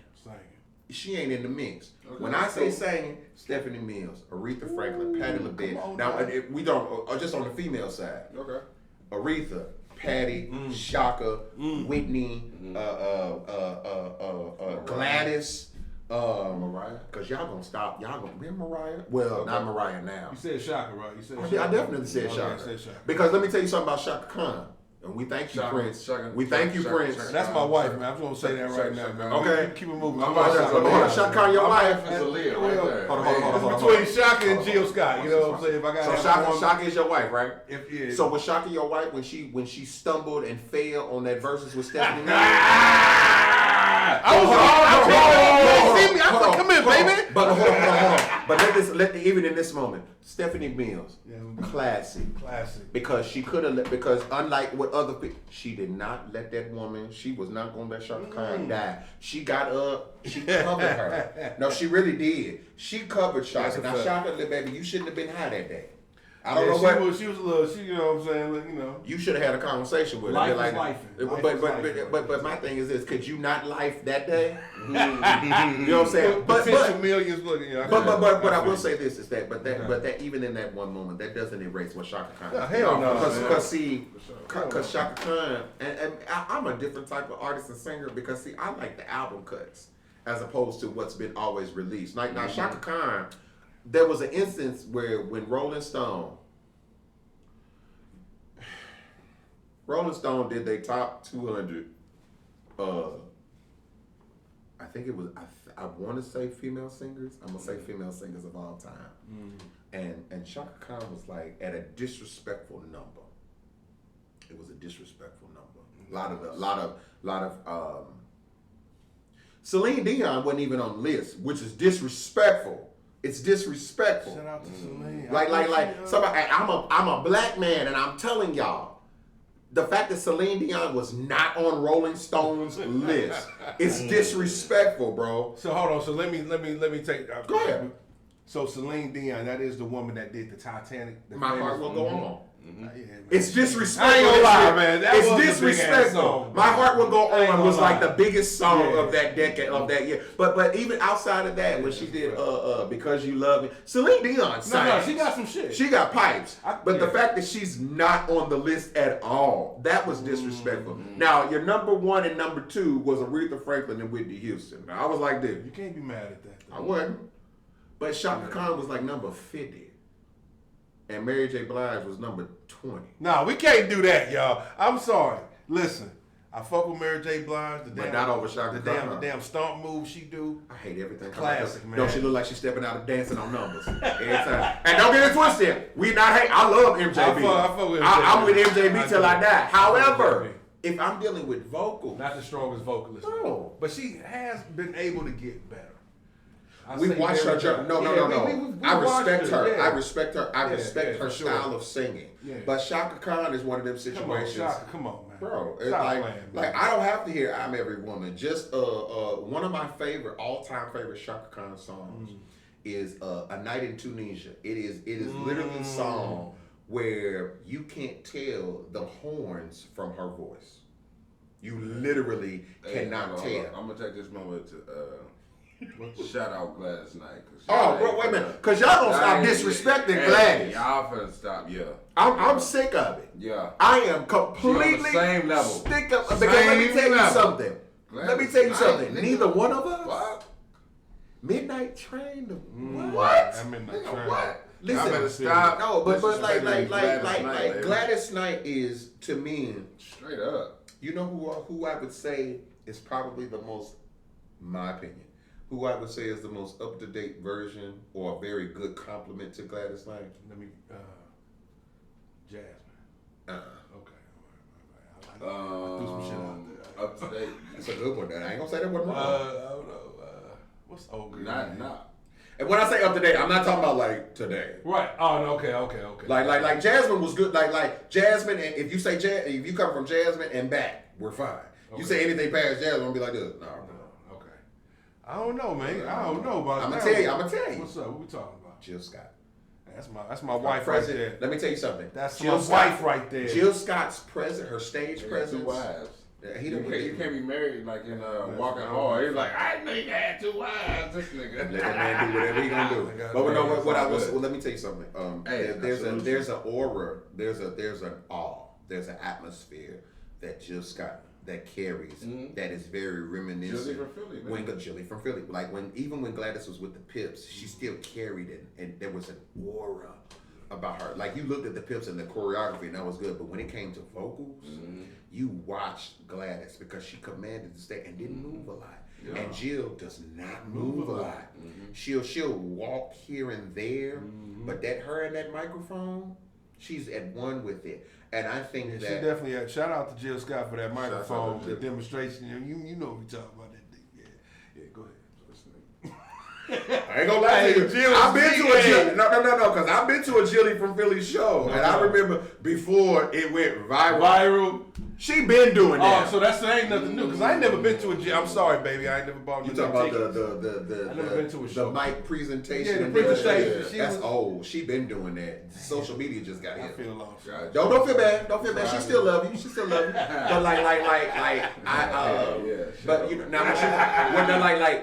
A: she ain't in the mix. Okay, when I say singing, Stephanie Mills, Aretha Franklin, Patti LaBelle. Now we don't just on the female side.
D: Okay.
A: Aretha, Patti, Shaka, Whitney, Gladys. Mariah, cause y'all gonna stop. Y'all gonna be Mariah. Well, not Mariah now.
B: You said Shaka, right? You said.
A: I definitely said Shaka. Because let me tell you something about Shaka Khan. And we thank you, Prince. We thank you, Prince.
B: That's my wife, man. I'm just gonna say that right now, man.
A: Okay.
B: Keep it moving.
A: Hold on, Shaka Khan, your wife.
D: It's Aaliyah right there.
A: Hold on.
B: It's between Shaka and Jill Scott. You know what I'm saying? If I got
A: so Shaka is your wife, right?
B: Yeah.
A: So was Shaka your wife when she stumbled and fell on that versus with Stephanie Mills?
B: Come in, baby.
A: But hold on. But even in this moment, Stephanie Mills, classic. Because she could have, because unlike what other people, she did not let that woman. She was not gonna let Shaka Khan die. She got up. She covered her. No, she really did. She covered Shaka. Now Shaka, baby, you shouldn't have been high that day. I don't know what
B: she was a little. You know what I'm saying? Like, you know.
A: You should have had a conversation with her.
B: Life
A: like,
B: is life.
A: But my thing is this: could you not life that day? You know what I'm saying? But
B: millions looking.
A: But I will say this is that that even in that one moment, that doesn't erase what Shaka Khan.
B: Hell no.
A: Because Shaka Khan and I'm a different type of artist and singer because see I like the album cuts as opposed to what's been always released. Like now Shaka Khan. There was an instance where when Rolling Stone did their top 200, I think it was, I want to say female singers. I'm going to say female singers of all time. And Shaka Khan was like at a disrespectful number. It was a disrespectful number. A lot of Celine Dion wasn't even on the list, which is disrespectful. It's disrespectful.
B: Shout out to Celine.
A: Like somebody. I'm a black man, and I'm telling y'all, the fact that Celine Dion was not on Rolling Stone's list is disrespectful, bro.
B: So hold on. So let me take.
A: Go ahead.
B: So Celine Dion, that is the woman that did the Titanic.
A: My heart will go on.
B: Yeah,
A: it's disrespectful.
B: I ain't gonna lie, man. That
A: it's
B: was
A: disrespectful.
B: song,
A: My heart will go on was like the biggest song of that decade, of that year. But even outside of that, when she did Because You Love Me, Celine Dion sang.
B: No, she got some shit.
A: She got pipes. But the fact that she's not on the list at all, that was disrespectful. Now, your number one and number two was Aretha Franklin and Whitney Houston. Now, I was like this.
B: You can't be mad at that, though.
A: I wasn't. But Shaka Khan was like number 50. And Mary J. Blige was number 20.
B: No, we can't do that, y'all. I'm sorry. Listen, I fuck with Mary J. Blige.
A: But not over Shaka Khan.
B: The damn stomp move she do.
A: I hate everything.
B: Classic, man.
A: Don't she look like she's stepping out and dancing on numbers every time? And don't get it twisted. We not hate. I love MJB.
B: I fuck with MJB.
A: I'm with MJB till I die. However, if I'm dealing with vocals,
B: not the strongest vocalist.
A: No.
B: But she has been able to get better.
A: We watched her journey. No. I respect her.
B: Yeah.
A: I respect her. I respect her style of singing.
B: Yeah.
A: But Shaka Khan is one of them situations.
B: Come on, man.
A: Bro, it's
B: Stop
A: like,
B: playing,
A: like I don't have to hear "I'm Every Woman." Just one of my all-time favorite Shaka Khan songs is "A Night in Tunisia." It is literally a song where you can't tell the horns from her voice. You literally cannot tell.
D: I'm gonna take this moment to shout out Gladys Knight.
A: Oh, bro, wait a minute, cause y'all gonna stop disrespecting Gladys.
D: Y'all finna stop,
A: I'm sick of it.
D: Yeah.
A: I am completely
D: on the same level.
A: sick of it. Because let me tell you something. Let me tell you something. Neither one of us.
D: What?
A: Midnight Train.
B: What? Midnight Train.
D: What?
A: Listen,
D: I better stop.
A: No, but like
D: Gladys
A: Gladys Knight is to me
D: straight up.
A: You know who I would say is probably the most, my opinion, who I would say is the most up to date version or a very good compliment to Gladys Knight.
B: Let me Jasmine. Okay. I threw some shit out there.
D: Up to date.
A: That's a good one. That I ain't gonna say that one wrong.
B: I don't know. What's old girl?
D: Not.
A: And when I say up to date, I'm not talking about like today.
B: Right. Oh, no, okay.
A: Like Jasmine was good. Like Jasmine, and if you say if you come from Jasmine and back, we're fine. Okay. You say anything past Jasmine, I'll be like this. No.
B: Okay. I don't know, man. I don't know about
A: I'm
B: that.
A: gonna tell you.
B: What's up? What we talking about?
A: Jill Scott.
B: That's my wife right there.
A: Let me tell you something.
B: That's
A: Jill
B: my
A: Scott,
B: wife right there.
A: Jill Scott's her stage
D: Two
A: presence.
D: wives.
A: You
D: can't be married like in Walking Hard. He's like, I didn't know you had 2 wives. This nigga.
A: Let that man do whatever he gonna do. But you know what I was. Well, let me tell you something. There's an aura. There's an awe. There's an atmosphere that Jill Scott that carries that is very reminiscent.
D: Jilly from Philly, man.
A: Jilly from Philly. Like even when Gladys was with the Pips, she still carried it, and there was an aura about her. Like you looked at the Pips and the choreography, and that was good. But when it came to vocals, you watched Gladys because she commanded the stage and didn't move a lot. Yeah. And Jill does not move a lot. She'll walk here and there, but her and that microphone, she's at one with it. And I think that
B: she definitely had. Shout out to Jill Scott for that microphone, the demonstration. You know we talking about that thing. Yeah, go ahead.
A: I ain't gonna lie to you. I've been to a Jilly. No, because I've been to a Jilly from Philly show, and I remember before it went viral. She been doing that.
B: Oh, so ain't nothing new. Because I ain't never been to a Jilly. I'm sorry, baby. I ain't never bought no tickets.
A: You talking about
B: I never been to a show.
A: The mic presentation.
B: Yeah, the presentation.
A: That's old. She been doing that. Social media just got
B: I
A: hit.
B: feel lost.
A: Don't feel bad. Don't feel bad. She still love you. But but you know now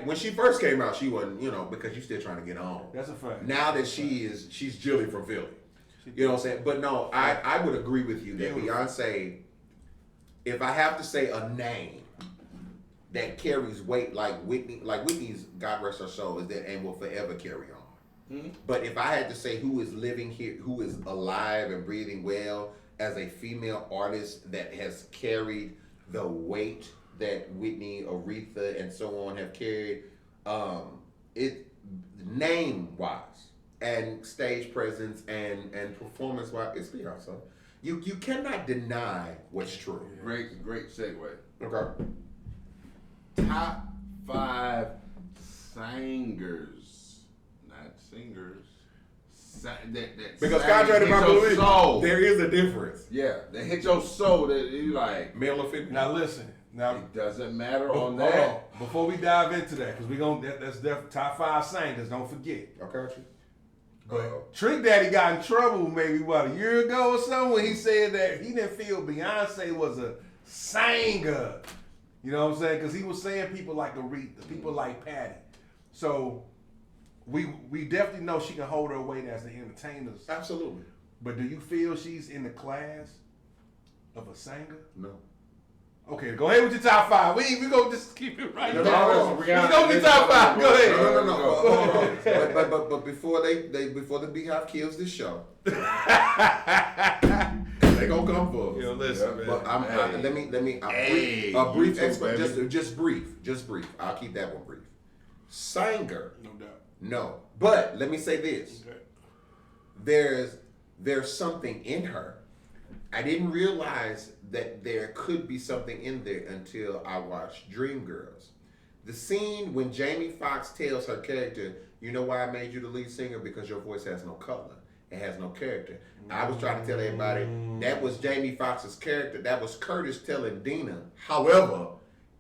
A: when she first came out, she wasn't, because you still trying to get on.
B: That's a fact.
A: Now that she's Jilly from Philly. You know what I'm saying? But no, I would agree with you that Beyonce, if I have to say a name that carries weight like Whitney's, God rest her soul, is that and will forever carry on. But if I had to say who is living here, who is alive and breathing well as a female artist that has carried the weight that Whitney, Aretha, and so on have carried, it name wise and stage presence and performance wise, it's Beyonce. You cannot deny what's true.
D: Great segue.
A: Okay.
D: Top 5 singers, not singers.
A: Because contrary to my belief, there is a difference.
D: Yeah, that hit your soul that you like.
A: Male or female.
B: Now listen. Now
D: it doesn't matter on that.
B: Before we dive into that, because that's definitely top 5 singers. Don't forget.
A: Okay.
B: But Trick Daddy got in trouble maybe a year ago or something when he said that he didn't feel Beyonce was a singer. You know what I'm saying? Because he was saying people like Aretha, people like Patty. So we definitely know she can hold her weight as an entertainer.
A: Absolutely.
B: But do you feel she's in the class of a singer?
A: No.
B: Okay, go ahead with your top 5. We gonna just keep it right
A: now.
B: We go with top 5. Go ahead.
A: No. But before the Beehive kills this show, they gonna come for us.
B: Yo, listen, man.
A: But let me a brief explanation. Just brief. I'll keep that one brief. Singer.
B: No doubt.
A: No, but let me say this.
B: Okay.
A: There's something in her. I didn't realize that there could be something in there until I watched Dreamgirls. The scene when Jamie Foxx tells her character, you know why I made you the lead singer? Because your voice has no color. It has no character. I was trying to tell everybody that was Jamie Foxx's character. That was Curtis telling Dina. However,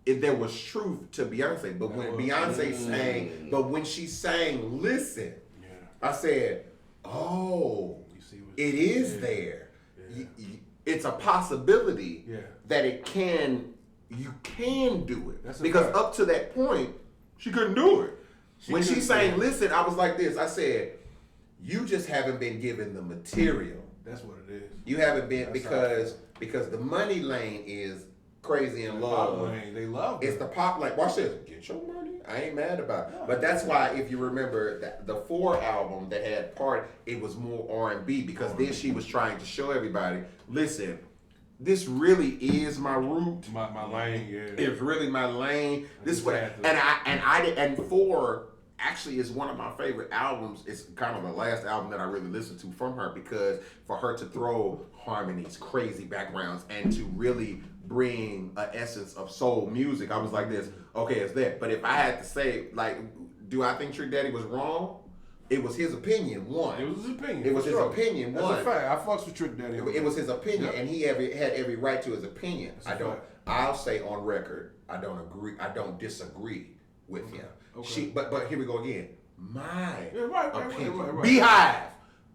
A: there was truth to Beyonce. But when Beyonce sang, when she sang, listen, I said, oh, it is there. It's a possibility that you can do it. Because up to that point, she couldn't do it. When she sang Listen, I was like this. I said, you just haven't been given the material.
B: That's what it is.
A: You haven't been because the money lane is Crazy in Love.
B: They love it.
A: It's the pop lane. Watch this. Get your money. I ain't mad about it. But that's why, if you remember, the 4 album that had Part, it was more R&B because then she was trying to show everybody, listen, this really is my route.
B: My lane, yeah.
A: It's really my lane. This way, and 4 actually is one of my favorite albums. It's kind of the last album that I really listened to from her because for her to throw harmonies, crazy backgrounds, and to really bring an essence of soul music, I was like this. Okay, it's that. But if I had to say, do I think Trick Daddy was wrong? It was his opinion, one.
B: It was his opinion.
A: It was his opinion, one.
B: That's a fact. I fucks with Trick Daddy.
A: It was his opinion, and he had every right to his opinion. I'll say on record, I don't agree. I don't disagree with him.
C: Okay. But here we go again. My opinion.
B: Right.
C: Beehive.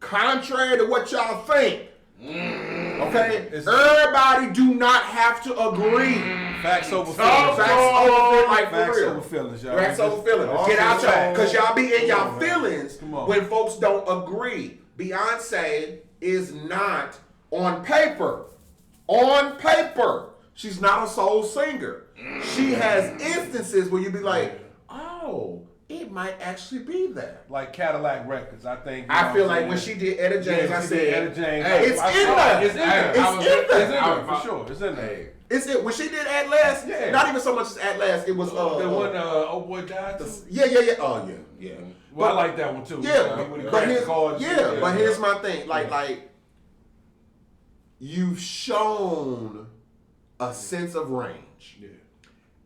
C: Contrary to what y'all think. Okay? Everybody do not have to agree.
B: Facts over feelings.
C: Facts over feelings. Like,
B: Facts
C: for real.
B: over feelings, y'all.
C: Facts over feelings. Get out y'all. Because y'all be in y'all feelings when folks don't agree. Beyonce is not on paper. On paper. She's not a soul singer. She has instances where you be like, oh, it might actually be that.
B: Like Cadillac Records, I think.
C: I feel like when she did Etta James, I said,
B: Etta James.
C: Hey, it's in there.
B: It's in there.
C: It's in there.
B: For sure. It's in there.
C: It's it. When she did At Last, not even so much as At Last, it was
B: the one Old Boy died too?
C: Yeah. Oh yeah.
B: Well, I like that one too.
C: Yeah, but here's my thing. Like you've shown a sense of range.
B: Yeah.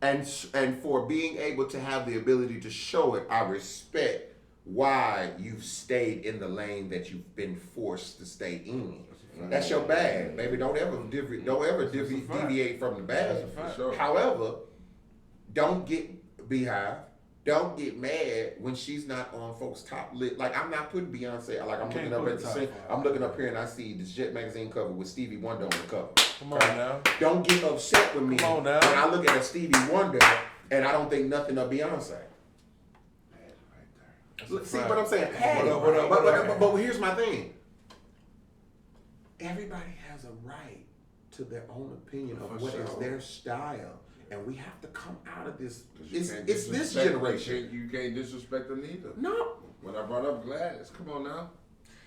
C: And for being able to have the ability to show it, I respect why you've stayed in the lane that you've been forced to stay in. That's your bag, baby. Don't ever deviate from the bag.
D: Sure.
C: However, don't get Beehive. Don't get mad when she's not on folks' top list. Like, I'm not putting Beyonce. Like, I'm looking up at I'm looking up here and I see this Jet magazine cover with Stevie Wonder on the cover.
B: Come on now.
C: Don't get upset with me when I look at a Stevie Wonder and I don't think nothing of Beyonce. See what I'm saying? But here's my thing. Everybody has a right to their own opinion of what is their style. And we have to come out of this. It's this generation.
D: You can't disrespect Anita.
C: No.
D: When I brought up Gladys, come on now.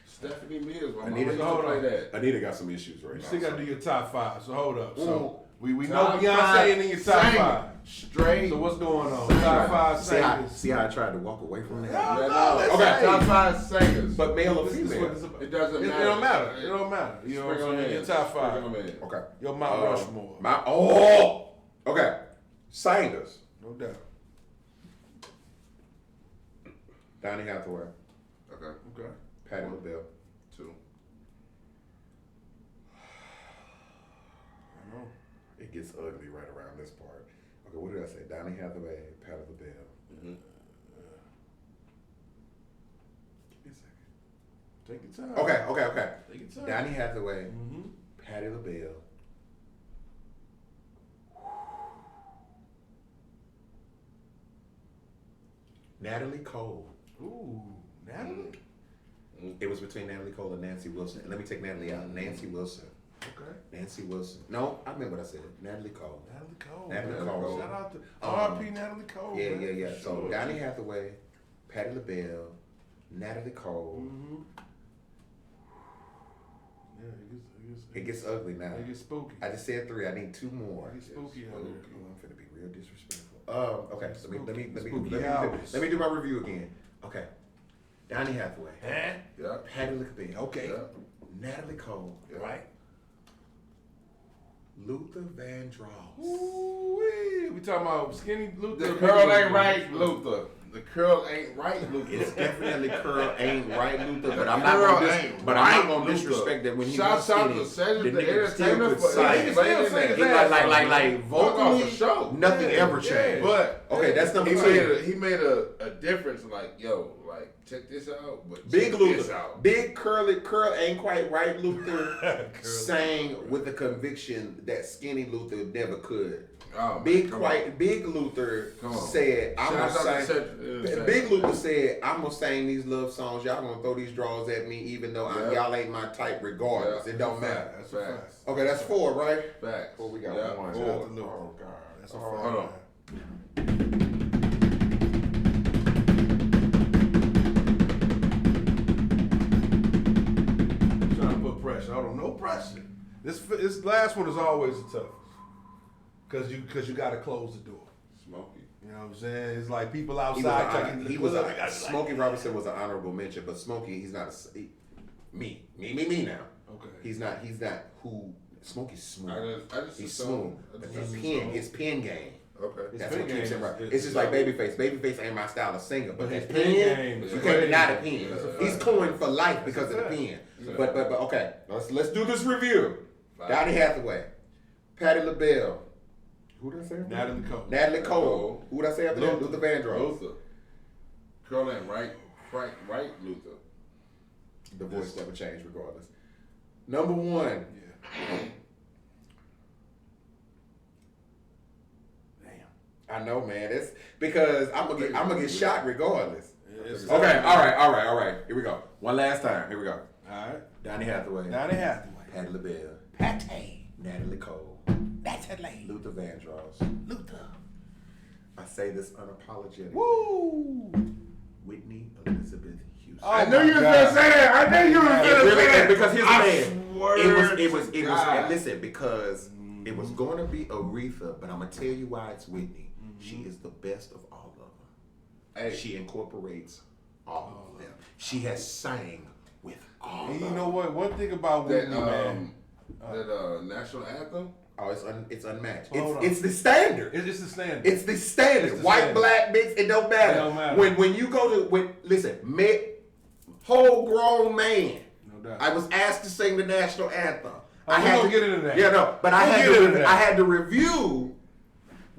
D: Stephanie Mills.
C: Anita,
D: play that.
C: Anita got some issues right now.
B: You still got to do your top 5. So hold up. So we know
D: Top
B: Beyonce
D: five
B: and then your top 5.
D: Straight.
B: So what's going on? Top 5 singers.
C: See how I tried to walk away from that?
D: Okay. Top 5 singers.
C: But male or female?
D: It doesn't matter.
B: It don't matter. It don't matter. You know what I'm saying? Your top 5.
C: Okay.
B: Your Mount Rushmore.
C: Okay. Singers.
B: No doubt.
C: Donny Hathaway.
D: Okay.
C: Patti LaBelle.
D: 2.
B: I know.
C: It gets ugly right around this part. Okay, what did I say? Donny Hathaway, Patti LaBelle.
D: Mm-hmm.
C: Give me a second.
B: Take your time.
C: Okay.
B: Take your time.
C: Donny Hathaway,
B: Mm-hmm.
C: Patti LaBelle. Natalie Cole.
B: Ooh, Natalie.
C: It was between Natalie Cole and Nancy Wilson. And let me take Natalie out. Nancy Wilson.
B: Okay.
C: Nancy Wilson. No, I remember what I said. Natalie Cole.
B: Natalie Cole. Shout out to R.I.P. Natalie Cole.
C: Yeah.
B: Man.
C: So
B: Sure.
C: Donny Hathaway, Patti LaBelle, Natalie Cole.
B: Mm-hmm. Yeah,
C: It gets ugly now.
B: It gets spooky.
C: I just said 3. I need 2 more.
B: It gets spooky out there.
C: I'm finna be real disrespectful. Okay, so let me do my review again. Okay, Donny Hathaway,
D: Yeah.
C: Patti LaBelle, okay,
D: Yeah.
C: Natalie Cole,
D: Yeah.
C: right? Luther Vandross.
B: Ooh-wee. We talking about skinny Luther.
D: The curl ain't right, Luther. The curl ain't right, Luther.
C: It's definitely curl ain't right, Luther. But I'm
D: Curl
C: not
D: ain't
C: gonna
D: right,
C: disrespect that when he was
D: Shouts out
C: skinny,
D: to Cedric,
C: the
D: the
C: nigga still
D: entertainer,
C: could
D: for
C: sing. Like vocally,
D: for sure.
C: nothing ever changed.
D: But
C: okay, that's number
D: he
C: 2.
D: he made a difference. Like, yo, like check this out. But
C: Big
D: check
C: Luther,
D: this out.
C: big curl ain't quite right. Luther sang with the conviction that skinny Luther never could.
D: Oh,
C: Big
D: man,
C: Luther said, "I'm gonna sing." Big Luther said, "I'm gonna sing these love songs. Y'all gonna throw these draws at me, even though y'all ain't my type. Regardless, it don't matter."
B: That's a fact.
C: Okay, that's 4, right?
D: Facts.
C: Oh, we got one.
B: Shout out to Luther.
C: Oh God,
B: That's a fact.
D: Hold on.
B: Trying to put pressure. Hold on, no pressure. This last one is always the toughest. Cause you gotta close the door.
D: Smokey.
B: You know what I'm saying? It's like people outside
C: Smokey Robinson was an honorable mention, but Smokey, he's not me now.
B: Okay.
C: He's not who Smokey's smooth.
D: I just
C: He's
D: assume-
C: smooth.
D: I
C: But
D: just
C: his pen game.
D: Okay.
C: That's
B: pen
C: what keeps
B: game
C: him right.
B: is-
C: It's just like Babyface. Babyface ain't my style of singer, but
B: his
C: his
B: pen
C: pen,
B: game is
C: you
B: crazy.
C: can't deny the pen.
D: That's a
C: He's
D: fact.
C: coined for life because of the
B: fact.
C: pen.
D: That's a
C: But okay, let's do this review. Donny Hathaway, Patti LaBelle. Who did I say?
B: Natalie Cole.
C: Natalie Cole. Who did I say after that? Luther Vandross.
D: Luther. Curling right, Luther.
A: The voice never changed regardless. Number one.
B: Yeah.
A: I know, man. It's because I'm gonna get shot regardless.
B: It's
A: Okay, all right. Here we go. One last time. Here we go.
B: All right.
A: Donny Hathaway. Patti LaBelle. Natalie Cole. Luther Vandross. I say this unapologetically.
B: Woo!
A: Whitney Elizabeth Houston.
B: Oh,
D: I knew you was gonna say that. I knew you was gonna say that.
A: Because here's the
D: I swear
A: thing. It was.
D: God.
A: And listen, because it was going to be Aretha, but I'm gonna tell you why it's Whitney. She is the best of all of them.
D: Hey.
A: She incorporates all of them. She has sang with all
B: And
A: of
B: you
A: them.
B: know what? One thing about
D: That
B: Whitney, man.
D: that national anthem.
A: Oh, it's unmatched.
B: Hold on.
A: It's the standard.
B: It's the standard.
A: It's the standard.
B: It's the
A: White,
B: standard.
A: black, mixed, it don't matter.
B: It don't matter.
A: When you go to listen, whole grown man.
B: No doubt.
A: I was asked to sing the national anthem.
B: Oh,
A: I
B: we
A: had
B: gonna
A: to
B: get into that.
A: Yeah, no, but I
B: We'll
A: had
B: get into
A: to
B: that.
A: I had to review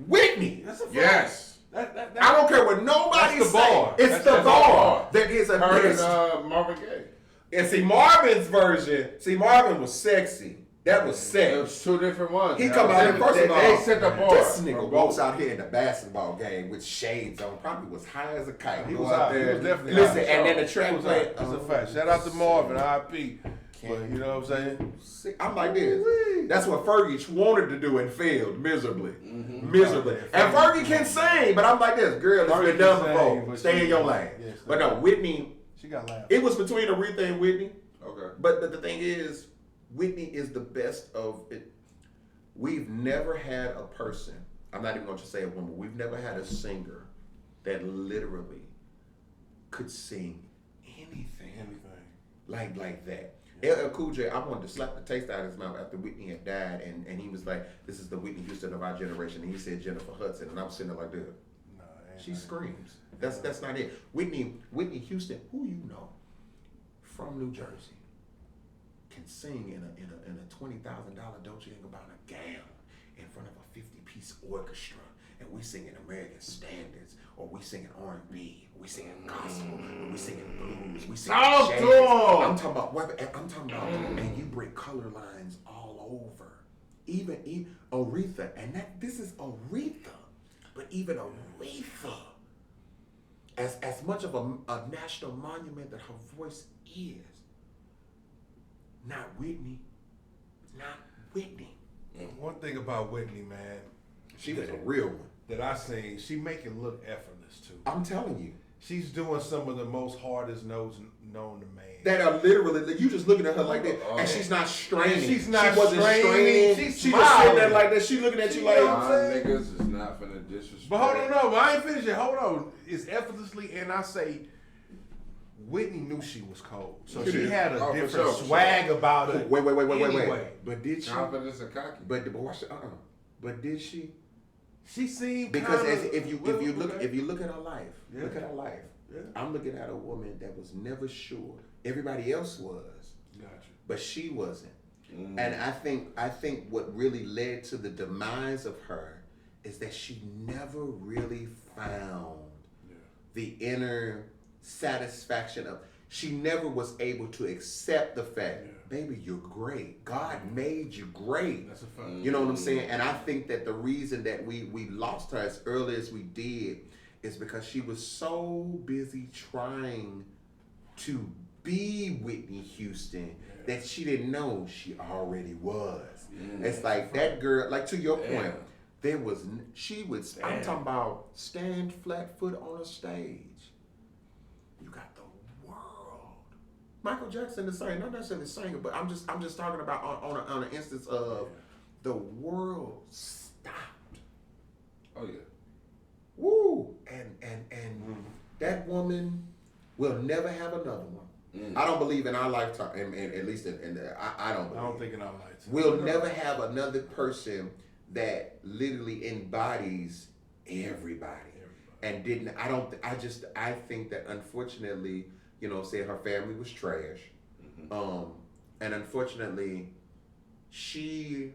A: Whitney.
B: That's a fact.
D: Yes.
B: That,
A: I don't care what nobody
B: That's the
A: say.
B: bar.
A: It's
B: That's
A: the
B: the
A: bar.
D: bar.
A: That is a
D: Her
A: list.
D: and Marvin Gaye.
A: And see Marvin's version. See Marvin was sexy. That was sex.
D: It was two different ones.
A: He come out here first of all.
D: They set the bar.
A: This nigga
D: for
A: walks
D: both.
A: out here in the basketball game with shades on. Probably was high as a kite.
B: He
A: Go
B: was
A: out
B: out. He
A: there.
B: was definitely
A: Listen,
B: out.
A: and then the
B: He
A: track
B: was
A: play.
B: out. That's a fact. Shout out to Marvin, R.I.P. But you know what I'm saying?
A: I'm like this. That's what Fergie wanted to do and failed miserably. Miserably. And Fergie can sing, but I'm like this. Girl, it's
B: Fergie
A: been done
B: can sing,
A: before.
B: but
A: Stay
B: she-
A: in your lane.
B: yeah,
A: But no, Whitney,
B: She got laughed.
A: it was between Aretha and Whitney.
D: Okay.
A: But the thing is, Whitney is the best of it. We've never had a person, I'm not even going to say a woman, we've never had a singer that literally could sing anything. Like that. LL Cool J, I wanted to slap the taste out of his mouth after Whitney had died, and he was like, "This is the Whitney Houston of our generation." And he said Jennifer Hudson, and I was sitting there like, "Dude, she screams." That's not it. Whitney Houston, who you know from New Jersey, can sing in a $20,000 Dolce & Gabbana gown in front of a 50-piece orchestra, and we singing American standards, or we singing R&B, we singing gospel, or we singing blues, we singing
D: Talk
A: jazz.
D: to 'em.
A: I'm talking about, and you bring color lines all over. Even Aretha, and this is Aretha, but even Aretha, as much of a national monument that her voice is, not Whitney.
B: One thing about Whitney, man,
A: She was a real one.
B: that I seen, she make it look effortless too.
A: I'm telling you.
B: She's doing some of the most hardest notes known to man.
A: That are literally, you just looking at her like that, and she's not straining.
B: And she's not
A: she wasn't
B: straining.
A: She's
B: She's
A: just sitting there
B: smiling.
A: like that. She looking at you like,
B: You know what I'm
D: My
B: saying?
D: niggas is not finna disrespect.
B: But hold on, no, I ain't finished yet. Hold on. It's effortlessly, and I say Whitney knew she was cold. So
A: She
B: she
A: did.
B: had a
D: Oh, for
B: different
D: sure.
B: swag about her.
A: wait.
B: Anyway.
A: But did she?
D: Confidence and cocky.
A: But watch it. But did she?
B: She seemed
A: Because
B: kinda,
A: if you look at her life,
B: Yeah.
A: look at her life.
B: Yeah.
A: I'm looking at a woman that was never sure. Everybody else was,
B: Gotcha.
A: but she wasn't. And I think what really led to the demise of her is that she never really found the inner satisfaction of. She never was able to accept the fact, baby, you're great. God made you great.
B: That's a fact.
A: You know what I'm saying? And I think that the reason that we lost her as early as we did is because she was so busy trying to be Whitney Houston that she didn't know she already was. It's like that girl, like to your point, there was, I'm talking about stand flat foot on a stage. You got the world. Michael Jackson the same, not necessarily the singer, but I'm just talking about on an instance of the world stopped.
D: Oh yeah.
A: Woo! And that woman will never have another one. I don't believe in our lifetime, and at least I don't believe.
B: I don't think in our lights.
A: We'll never have another person that literally embodies everybody. And didn't, I think that unfortunately, say her family was trash. And unfortunately, she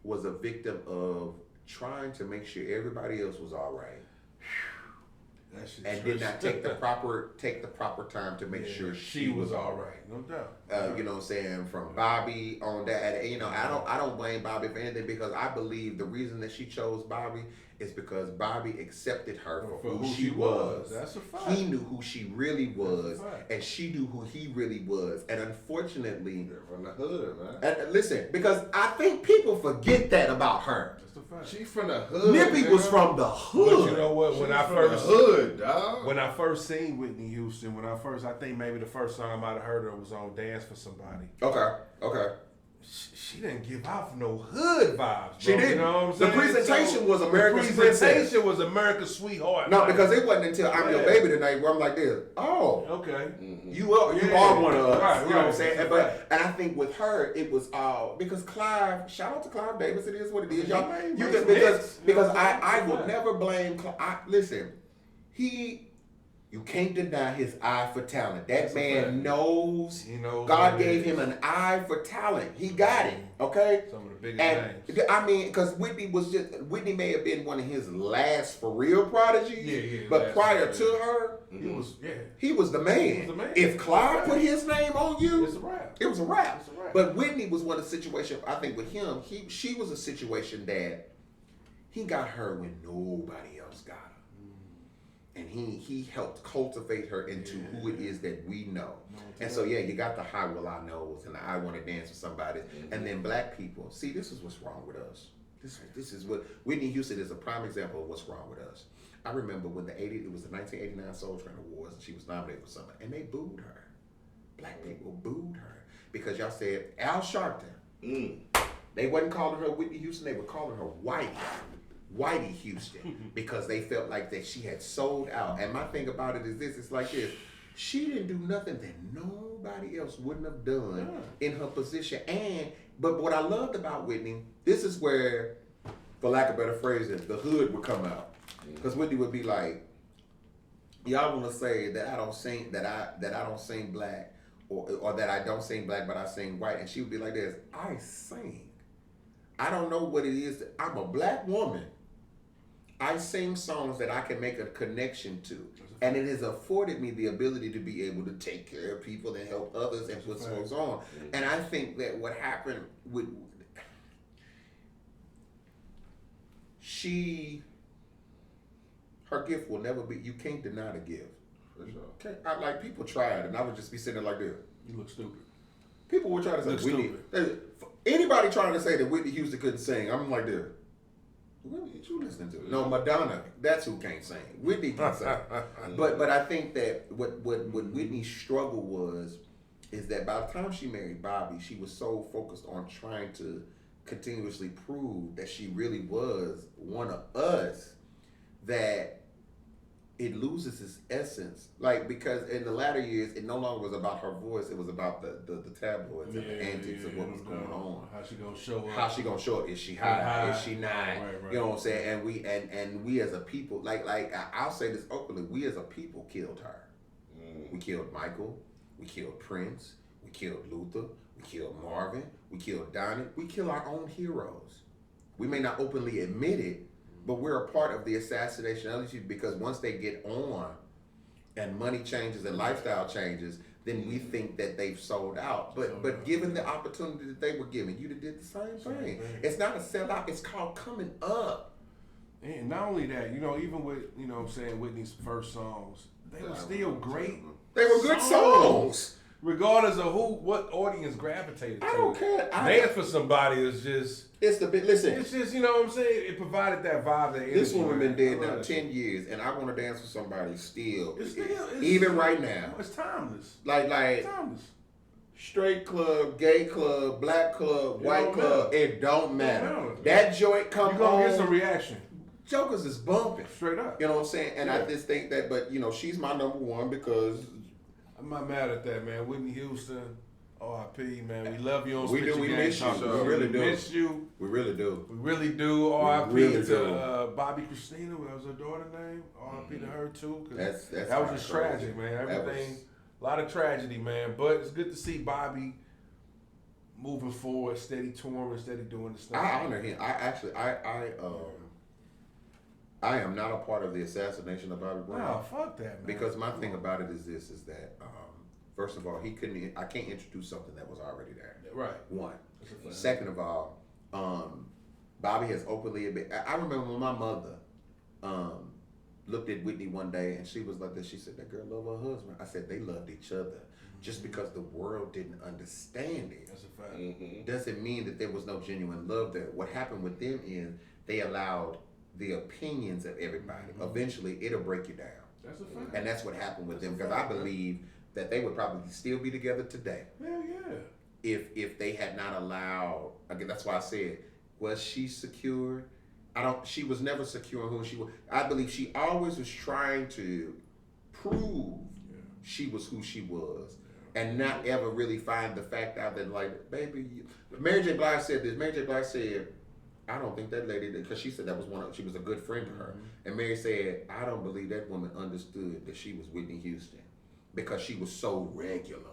A: was a victim of trying to make sure everybody else was all right. and did not take the proper time to make sure she was all right.
B: No doubt.
A: You know what I'm saying? From Bobby on that, and, you know, I don't blame Bobby for anything, because I believe the reason that she chose Bobby is because Bobby accepted her for who she was.
B: That's a fact.
A: He knew who she really was, and she knew who he really was. And unfortunately,
D: They're from the hood, man.
A: and listen, because I think people forget that about her.
B: That's a fact.
D: She from the hood.
A: Nippy was from the hood.
B: But you know what? When I first
D: hood, dog.
B: When I first seen Whitney Houston, I think maybe the first song I might have heard her was on "Dance for Somebody."
A: Okay.
B: She didn't give off no hood vibes, bro.
A: She didn't.
B: You know what I'm saying?
A: The presentation was America's Princess.
B: The presentation was America's Sweetheart.
A: No, because it wasn't until "I'm Your Baby Tonight" where I'm like this. Oh,
B: okay.
A: You are one of us.
B: Right,
A: you know what I'm
B: right.
A: saying? And I think with her, it was because Clive. Shout out to Clive Davis. It is what it is, y'all. You can, because I will never blame. Listen, you can't deny his eye for talent. That man knows.
B: He knows.
A: God gave him an eye for talent. He got it. Okay.
B: Some of the biggest names.
A: I mean, because Whitney may have been one of his last for real prodigies.
B: Yeah.
A: But prior to her, he was the man. If Clive put his name on you,
B: it's a wrap.
A: It was a wrap. But Whitney was one of the situations. I think with him, she was a situation that he got her when nobody else got her. And he helped cultivate her into who it is that we know. And so, you got the "How Will I Knows" and the "I Want to Dance with Somebody." And then black people, see, this is what's wrong with us. This is what Whitney Houston is a prime example of what's wrong with us. I remember when it was the 1989 Soul Train Awards, and she was nominated for something, and they booed her. Black people booed her because y'all said Al Sharpton. They wasn't calling her Whitney Houston; they were calling her Whitey Houston, because they felt like that she had sold out. And my thing about it is this: it's like this. She didn't do nothing that nobody else wouldn't have done in her position. But what I loved about Whitney, this is where, for lack of better phrasing, the hood would come out. Because Whitney would be like, y'all want to say that I don't sing black, or that I don't sing black but I sing white, and she would be like this: I sing. I don't know what it is. I'm a black woman. I sing songs that I can make a connection to. And it has afforded me the ability to be able to take care of people and help others and put songs on. And I think that what happened with her gift will never be, you can't deny the gift. For sure. People tried, and I would just be sitting there like this.
B: You look stupid.
A: People were trying to say anybody trying to say that Whitney Houston couldn't sing, I'm like this. What are you listening to? No, Madonna, that's who can't sing. Whitney can sing. But I think that what Whitney's struggle was is that by the time she married Bobby, she was so focused on trying to continuously prove that she really was one of us that it loses its essence. Because in the latter years, it no longer was about her voice, it was about the tabloids and the antics of what was going on.
B: How she gonna show up?
A: How she gonna show up? Is she high? Is she not?
B: Right.
A: You know what I'm saying? And we as a people, I'll say this openly, we as a people killed her. We killed Michael, we killed Prince, we killed Luther, we killed Marvin, we killed Donnie, we kill our own heroes. We may not openly admit it, but we're a part of the assassination of these people, because once they get on and money changes and lifestyle changes, then we think that they've sold out. But given the opportunity that they were given, you did the same thing. It's not a sellout, it's called coming up.
B: And not only that, even with, Whitney's first songs, they were still great.
A: They were good songs.
B: Regardless of what audience gravitated to.
A: I don't care.
B: Dance for Somebody is just...
A: Listen.
B: It's just, you know what I'm saying? It provided that vibe, that energy.
A: This woman been dead now 10 years, and I Want to Dance for Somebody still.
B: It's
A: even right now.
B: It's timeless.
A: It's timeless. Straight club, gay club, black club, white club, it don't matter. That joint come on.
B: You're going to get some reaction.
A: Jokers is bumping.
B: Straight up.
A: You know what I'm saying? And I just think that, but she's my number one because...
B: I'm not mad at that, man. Whitney Houston, R.I.P., man. We love you on
A: We do. We miss you. We really do.
B: Miss you.
A: We really do.
B: We really do. R.I.P.
A: really
B: to Bobby Christina. That was her daughter's name. R.I.P. to her, too. That was just tragic, man. Everything, a lot of tragedy, man. But it's good to see Bobby moving forward, steady touring, steady doing this stuff.
A: I honor him. I am not a part of the assassination of Bobby Brown.
B: No, fuck that, man.
A: Because my thing about it is this: is that first of all, I can't introduce something that was already there.
B: Right.
A: One. Second of all, Bobby has openly admitted. I remember when my mother looked at Whitney one day and she was like this. She said, "That girl loved her husband." I said, "They loved each other." Just because the world didn't understand it,
B: that's a fact.
A: Doesn't mean that there was no genuine love there. What happened with them is they allowed the opinions of everybody. Eventually, it'll break you down.
B: That's a fact.
A: And that's what happened with them, because I believe that they would probably still be together today.
B: Hell yeah.
A: If they had not allowed, again, that's why I said, was she secure? She was never secure in who she was. I believe she always was trying to prove she was who she was. And not ever really find the fact out that, like, baby, Mary J. Blige said this. Mary J. Blige said, I don't think that lady, because she said that was she was a good friend to her. And Mary said, I don't believe that woman understood that she was Whitney Houston because she was so regular.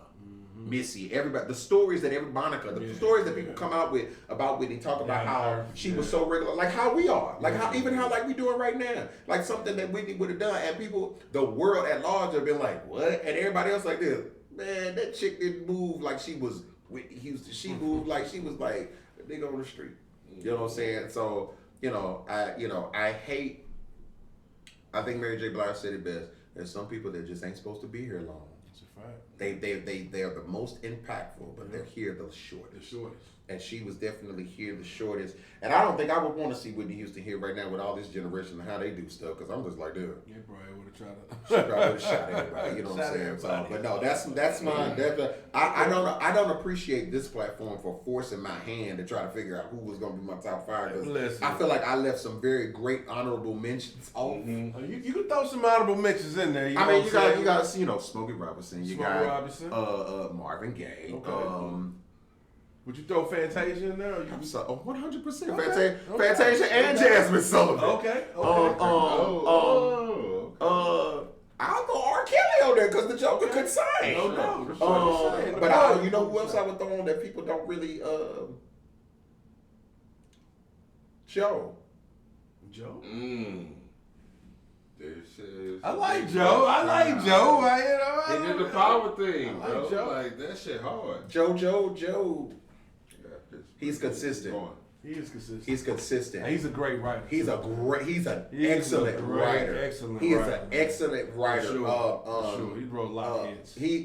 A: Missy, everybody, the stories that Monica, the stories that people come out with about Whitney, talk about how she was so regular, like how we are, like how like we doing right now, like something that Whitney would have done, and people, the world at large have been like, what? And everybody else like this. Man, that chick didn't move like she was Whitney Houston. She moved like she was like a nigga on the street. You know what I'm saying? So, I think Mary J. Blige said it best. There's some people that just ain't supposed to be here long.
B: That's a fact.
A: They are the most impactful, but they're here the shortest.
B: The shortest.
A: And she was definitely here the shortest. And I don't think I would want to see Whitney Houston here right now with all this generation and how they do stuff, because I'm just like, dude.
B: Yeah, probably would have tried to.
A: She probably would have shot everybody. You know what I'm saying? So, but no, that's mine. I don't appreciate this platform for forcing my hand to try to figure out who was going to be my top five.
B: Listen,
A: I feel like I left some very great honorable mentions off.
B: You can throw some honorable mentions in there. You
A: got Smokey Robinson. You got
B: Robinson.
A: Marvin Gaye.
B: Okay. Would you throw Fantasia in there? Or
A: 100%.
B: Okay.
A: Fantasia and Jasmine Sullivan.
B: Okay.
A: I'll throw R. Kelly on there because the Joker could sing.
B: No.
A: But you know who else I would throw on that people don't really Joe.
D: I
B: like Joe.
D: He did the power thing, bro.
B: Joe.
D: Like, that shit hard.
A: Joe. He's consistent.
B: He is consistent.
A: He's consistent.
B: And he's a great writer.
A: He's an excellent writer. He is an excellent writer.
B: For sure. He wrote a lot of hits.
A: He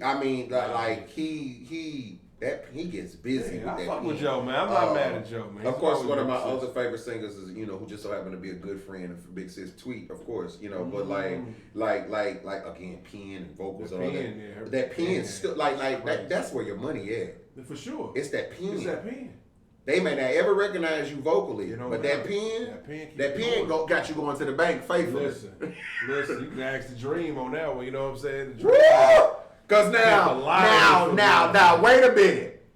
A: gets busy.
B: I fuck with Joe, man. I'm not mad at Joe, man.
A: Of course, one of my other favorite singers is, who just so happened to be a good friend of Big Sis Tweet, of course, but like again, pen and vocals and all that. That pen still that's where your money at.
B: For sure.
A: It's that pen.
B: It's that pen.
A: They may not ever recognize you vocally, but that pen got you going to the bank faithfully.
B: Listen, you can ask the Dream on that one. You know what I'm saying?
A: Because now, wait a minute.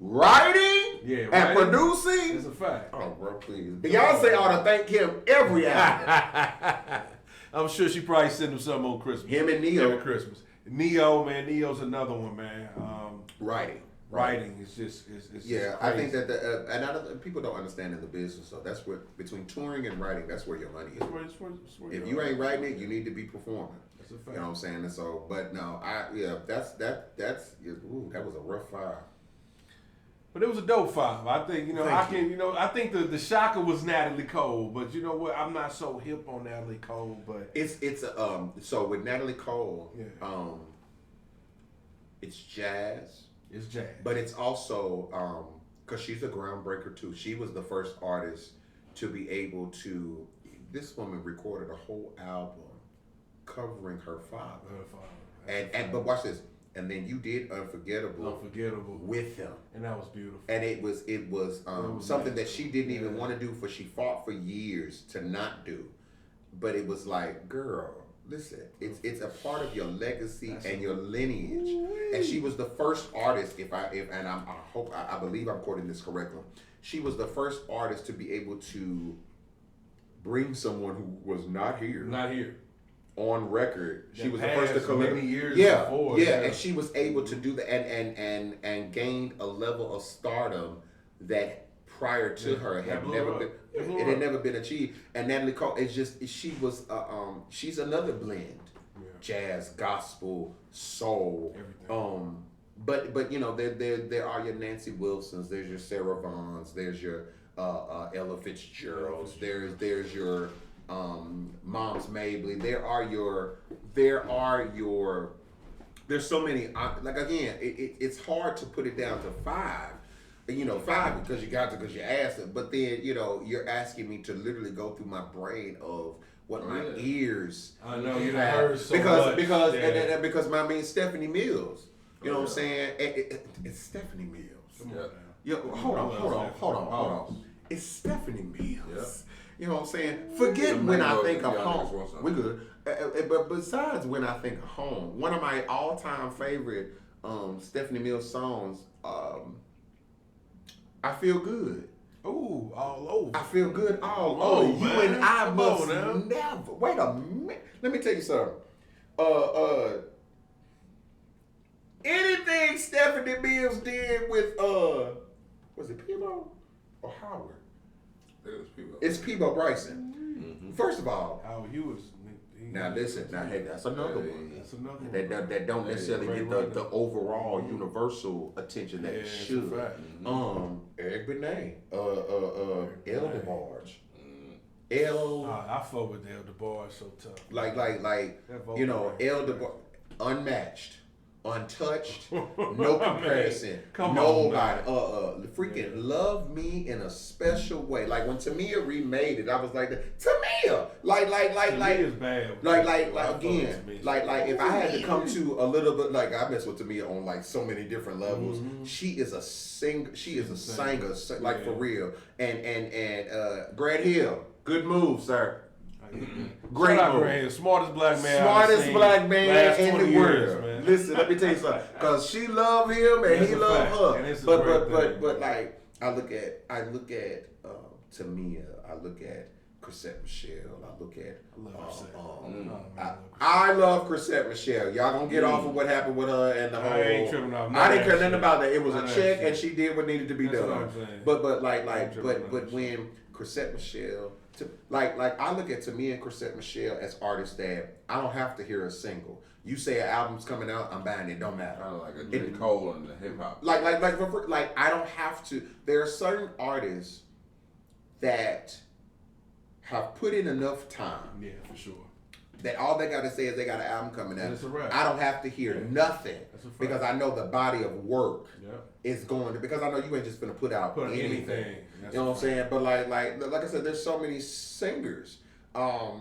A: Writing and producing.
B: It's a fact.
A: Oh, bro, please. Beyonce ought to thank him every hour.
B: I'm sure she probably sent him something on Christmas.
A: Him and Neo.
B: Every Christmas. Neo, man. Neo's another one, man. Writing is just
A: I think that people don't understand in the business. So that's what between touring and writing, that's where your money is. If you ain't writing it, you need to be performing.
B: That's a fact.
A: You know what I'm saying? And so, but no, that was a rough 5.
B: But it was a dope 5. I think I think the shocker was Natalie Cole, but you know what? I'm not so hip on Natalie Cole, but
A: so with Natalie Cole, it's jazz.
B: It's jazz.
A: But it's also, because she's a groundbreaker too. She was the first artist to be able to, this woman recorded a whole album covering her father. But watch this. And then you did Unforgettable with him.
B: And that was beautiful.
A: And it was something that she didn't even want to do, for she fought for years to not do. But it was like, girl, listen, it's a part of your legacy and your lineage. Ooh-wee. And she was the first artist, I believe I'm quoting this correctly. She was the first artist to be able to bring someone who was not here on record. She was the first to collect
B: many years before.
A: And she was able to do that and gained a level of stardom that prior to her had never been. It had never been achieved. And Natalie Cole, she was she's another blend, jazz, gospel, soul, everything. But you know there are your Nancy Wilsons, there's your Sarah Vaughan's, there's your Ella Fitzgerald's, there's your Moms Mabley. There's so many. Like again, it's hard to put it down to five. You know, five because you asked it. But then you're asking me to literally go through my brain of what my ears.
B: I know you heard so much.
A: Because my main Stephanie Mills. You know what I'm saying? It's Stephanie Mills.
B: Come on
A: now. Hold on. It's Stephanie Mills. You know what I'm saying? Forget when I think of home. We good. But besides when I think of home, one of my all-time favorite Stephanie Mills songs, I Feel Good.
B: Ooh, all over.
A: I feel good all over. You and I must never. Wait a minute. Let me tell you something. Anything Stephanie Mills did with was it Peebo or Howard?
D: It was Peebo.
A: It's Peebo Bryson.
D: Mm-hmm.
A: First of all,
B: Howard Hughes.
A: Now listen. Now hey, that's another one.
B: That's another one.
A: That don't necessarily get the overall universal attention that it should. Eric Benet, El DeBarge,
B: I fuck with El DeBarge so tough.
A: like El DeBarge, unmatched, untouched, no comparison, nobody. Freaking Love Me in a Special Way. Like when Tamia remade it, I was like, Tamia,
B: Tamia's bad.
A: Again, if I had to come to a little bit, like I mess with Tamia on like so many different levels. She is a singer. She is a singer, like for real. And Grant Hill, good move, sir. Great move.
B: Smartest black man
A: in the world. Man. Listen, let me tell you something. Because she love him and he love her. But like I look at Tamia. I look at Chrisette Michele. I look at I love Chrisette Michele. Y'all gonna get off of what happened with her and the whole.
B: I ain't tripping off.
A: I didn't care nothing about that. It was a check and she did what needed to be done. But when Chrisette Michele. Like I look at Tamia and Chrisette Michele as artists that I don't have to hear a single. You say an album's coming out, I'm buying it. Don't matter.
D: Kind of like a J. Cole and the hip hop.
A: Like I don't have to. There are certain artists that have put in enough time.
B: Yeah, for sure.
A: That all they got to say is they got an album coming out.
B: That's a wrap.
A: I don't have to hear nothing because I know the body of work is going to. Because I know you ain't just gonna put out anything. You know what I'm saying? But like I said, there's so many singers. Let's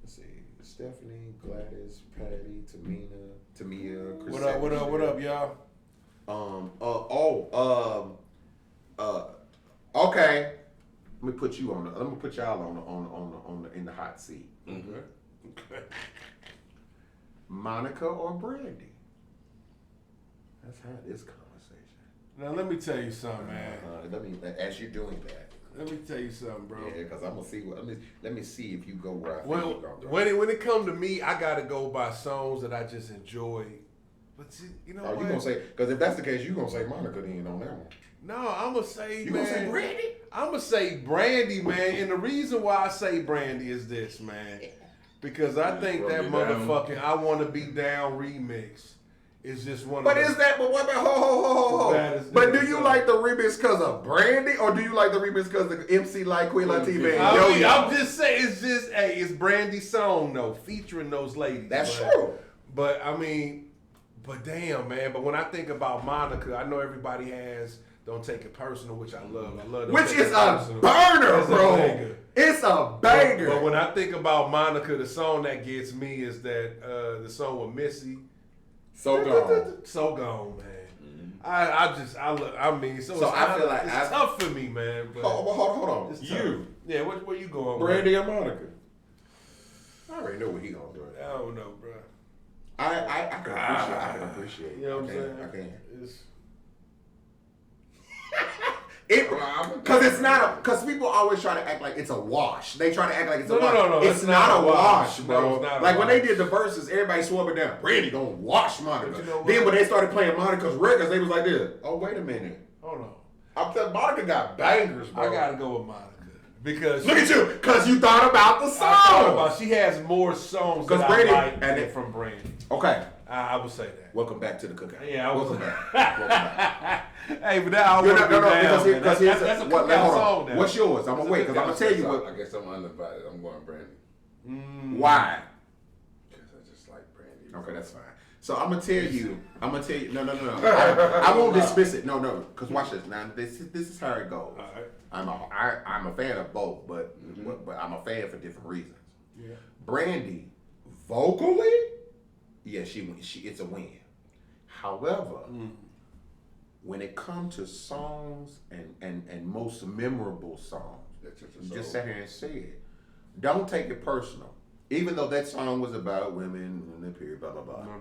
A: see, Stephanie, Gladys, Patty, Tamia, Chrisette.
B: What up, y'all?
A: Okay. Let me put you on. Let me put y'all on in the hot seat.
D: Mm-hmm.
A: Okay. Monica or Brandy? Let's have this conversation.
B: Now let me tell you something, man.
A: As you're doing that.
B: Let me tell you something, bro.
A: Yeah, because I'm gonna see what. Let me see if you go where I think
B: you're
A: going.
B: When it comes to me, I gotta go by songs that I just enjoy. But you know what?
A: You gonna say? Because if that's the case, you gonna say Monica then on that one.
B: No, I'm gonna say.
A: You gonna say Brandy?
B: I'm gonna say Brandy, man. And the reason why I say Brandy is this, man, because I think that motherfucking "I Wanna Be Down" remix. It's just one.
A: But is that? But what about ho? But do you like the remix because of Brandy, or do you like the remix because of MC Light, Queen Latifah, and
B: I'm just saying, it's Brandy's song though, featuring those ladies.
A: That's true.
B: But I mean, damn, man. But when I think about Monica, I know everybody has "Don't Take It Personal," which I love.
A: Which is a burner, bro. It's a banger.
B: But when I think about Monica, the song that gets me is that the song with Missy.
A: So
B: gone, man.
A: Mm-hmm.
B: I mean,
A: so I feel like
B: it's tough for me, man. But
A: hold on.
B: Yeah, where you going?
A: Brandy or Monica? I already know what he gonna do.
B: I don't know, bro.
A: I can appreciate.
B: You know what I'm saying?
A: I can. Because it's not because people always try to act like it's a wash. They try to act like it's a wash.
B: No,
A: it's not a wash, bro.
B: No, it's not
A: like
B: a
A: when
B: wash.
A: they did the verses, everybody swore it down. Brandy gonna wash Monica.
B: You know what?
A: Then when they started playing Monica's records, they was like this. Oh, wait a minute.
B: Hold on.
A: I'm telling Monica got bangers, bro.
B: I gotta go with Monica because
A: Look at you, because you thought about the song.
B: I thought about she has more songs that
A: Brandy-
B: I like
A: and
B: than
A: it-
B: from Brandy.
A: Okay.
B: I would say that.
A: Welcome back to the cookout.
B: Yeah, I
A: Welcome
B: was.
A: back. Welcome back.
B: Hey, but now I
A: You're
B: want
A: not,
B: to
A: no,
B: be down.
A: because
B: Man.
A: that's
B: That's a
A: what,
B: cookout
A: hold on.
B: song now.
A: What's yours? I'm gonna wait because I'm gonna tell you what.
D: I guess I'm uninvited. I'm going Brandy.
A: Why?
D: Because I just like Brandy.
A: Okay, that's fine. So I'm gonna tell you. No. I won't dismiss it. No. Because watch this. Now this is how it goes.
B: All right.
A: I'm a fan of both, but I'm a fan for different reasons.
B: Yeah.
A: Brandy, vocally, yeah, she it's a win. However, when it comes to songs and most memorable songs, you just sat here and said, don't take it personal. Even though that song was about women and the period, blah blah blah.
B: No.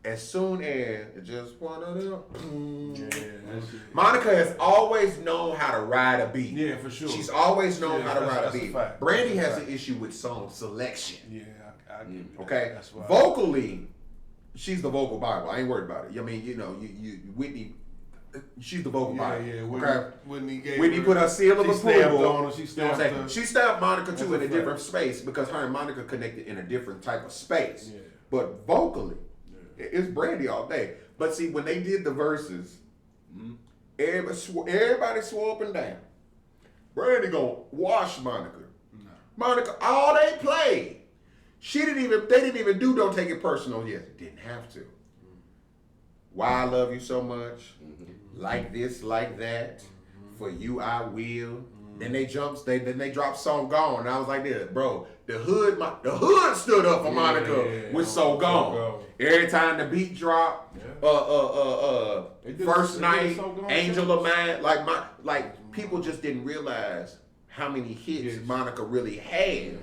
A: As soon as it just one of them,
B: Yeah, that's it.
A: Monica has always known how to ride a beat.
B: Yeah, for sure.
A: She's always known how to ride a
B: that's a
A: beat.
B: fact.
A: Brandy
B: That's a
A: has
B: fact.
A: an issue with song selection.
B: Yeah, I give you that.
A: Okay,
B: That's why.
A: vocally, she's the vocal Bible. I ain't worried about it. I mean, you Whitney, she's the vocal Bible.
B: Yeah.
A: Okay,
B: Whitney
A: Whitney put her seal of
B: she stamped
A: approval.
B: on her. She
A: You know what I'm
B: stamped
A: saying?
B: her.
A: She stamped Monica
B: That's
A: too in
B: a
A: a
B: fact.
A: different space because her and Monica connected in a different type of space.
B: Yeah.
A: But vocally, it's Brandy all day. But see, when they did the verses, everybody swore up and down. Brandy gonna wash Monica. Monica, all they played. They didn't even do Don't Take It Personal yet. Didn't have to. Why I Love You So Much. Like This, Like That. For You I Will. Then they dropped Song Gone. And I was like this, bro, the hood stood up for Monica with So Gone. Every time the beat dropped, First Night,
B: So Gone
A: Angel of Mine, like people just didn't realize how many hits Monica really had.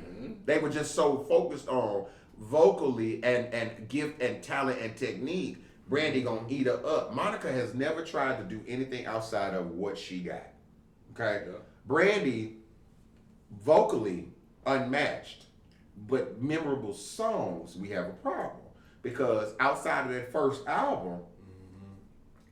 A: They were just so focused on vocally and gift and talent and technique. Brandy gonna eat her up. Monica has never tried to do anything outside of what she got. Okay?
D: Yeah.
A: Brandy, vocally unmatched, but memorable songs, we have a problem. Because outside of that first album,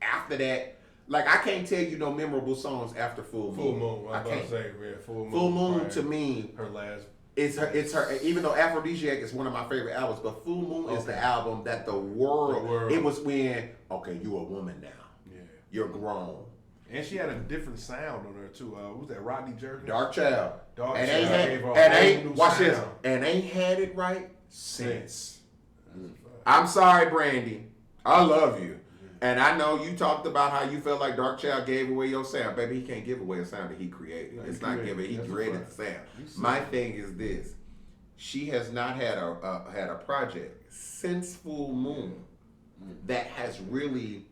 A: after that, like I can't tell you no memorable songs after Full Moon.
B: Full Moon.
A: I
B: I was about
A: can't.
B: to say, yeah, Full Moon.
A: Full Moon
B: right.
A: to me,
B: Her last.
A: it's her. Even though Aphrodisiac is one of my favorite albums, but Full Moon is the album that the world. It was when you're a woman now.
B: Yeah.
A: You're grown.
B: And she had a different sound on her too. What was that? Rodney Jerkins?
A: Dark Child.
B: Dark
A: and
B: Child
A: ain't
B: gave her a
A: had, and
B: whole
A: ain't
B: new
A: watch this.
B: sound.
A: And ain't had it right since. I'm sorry, Brandy. I love you. And I know you talked about how you felt like Dark Child gave away your sound. Baby, he can't give away a sound that he created.
B: No,
A: It's
B: he
A: not
B: created.
A: giving. He
B: That's a
A: created
B: fact.
A: the sound.
B: You see
A: My
B: it.
A: thing is this: she has not had a project since Full Moon that has really.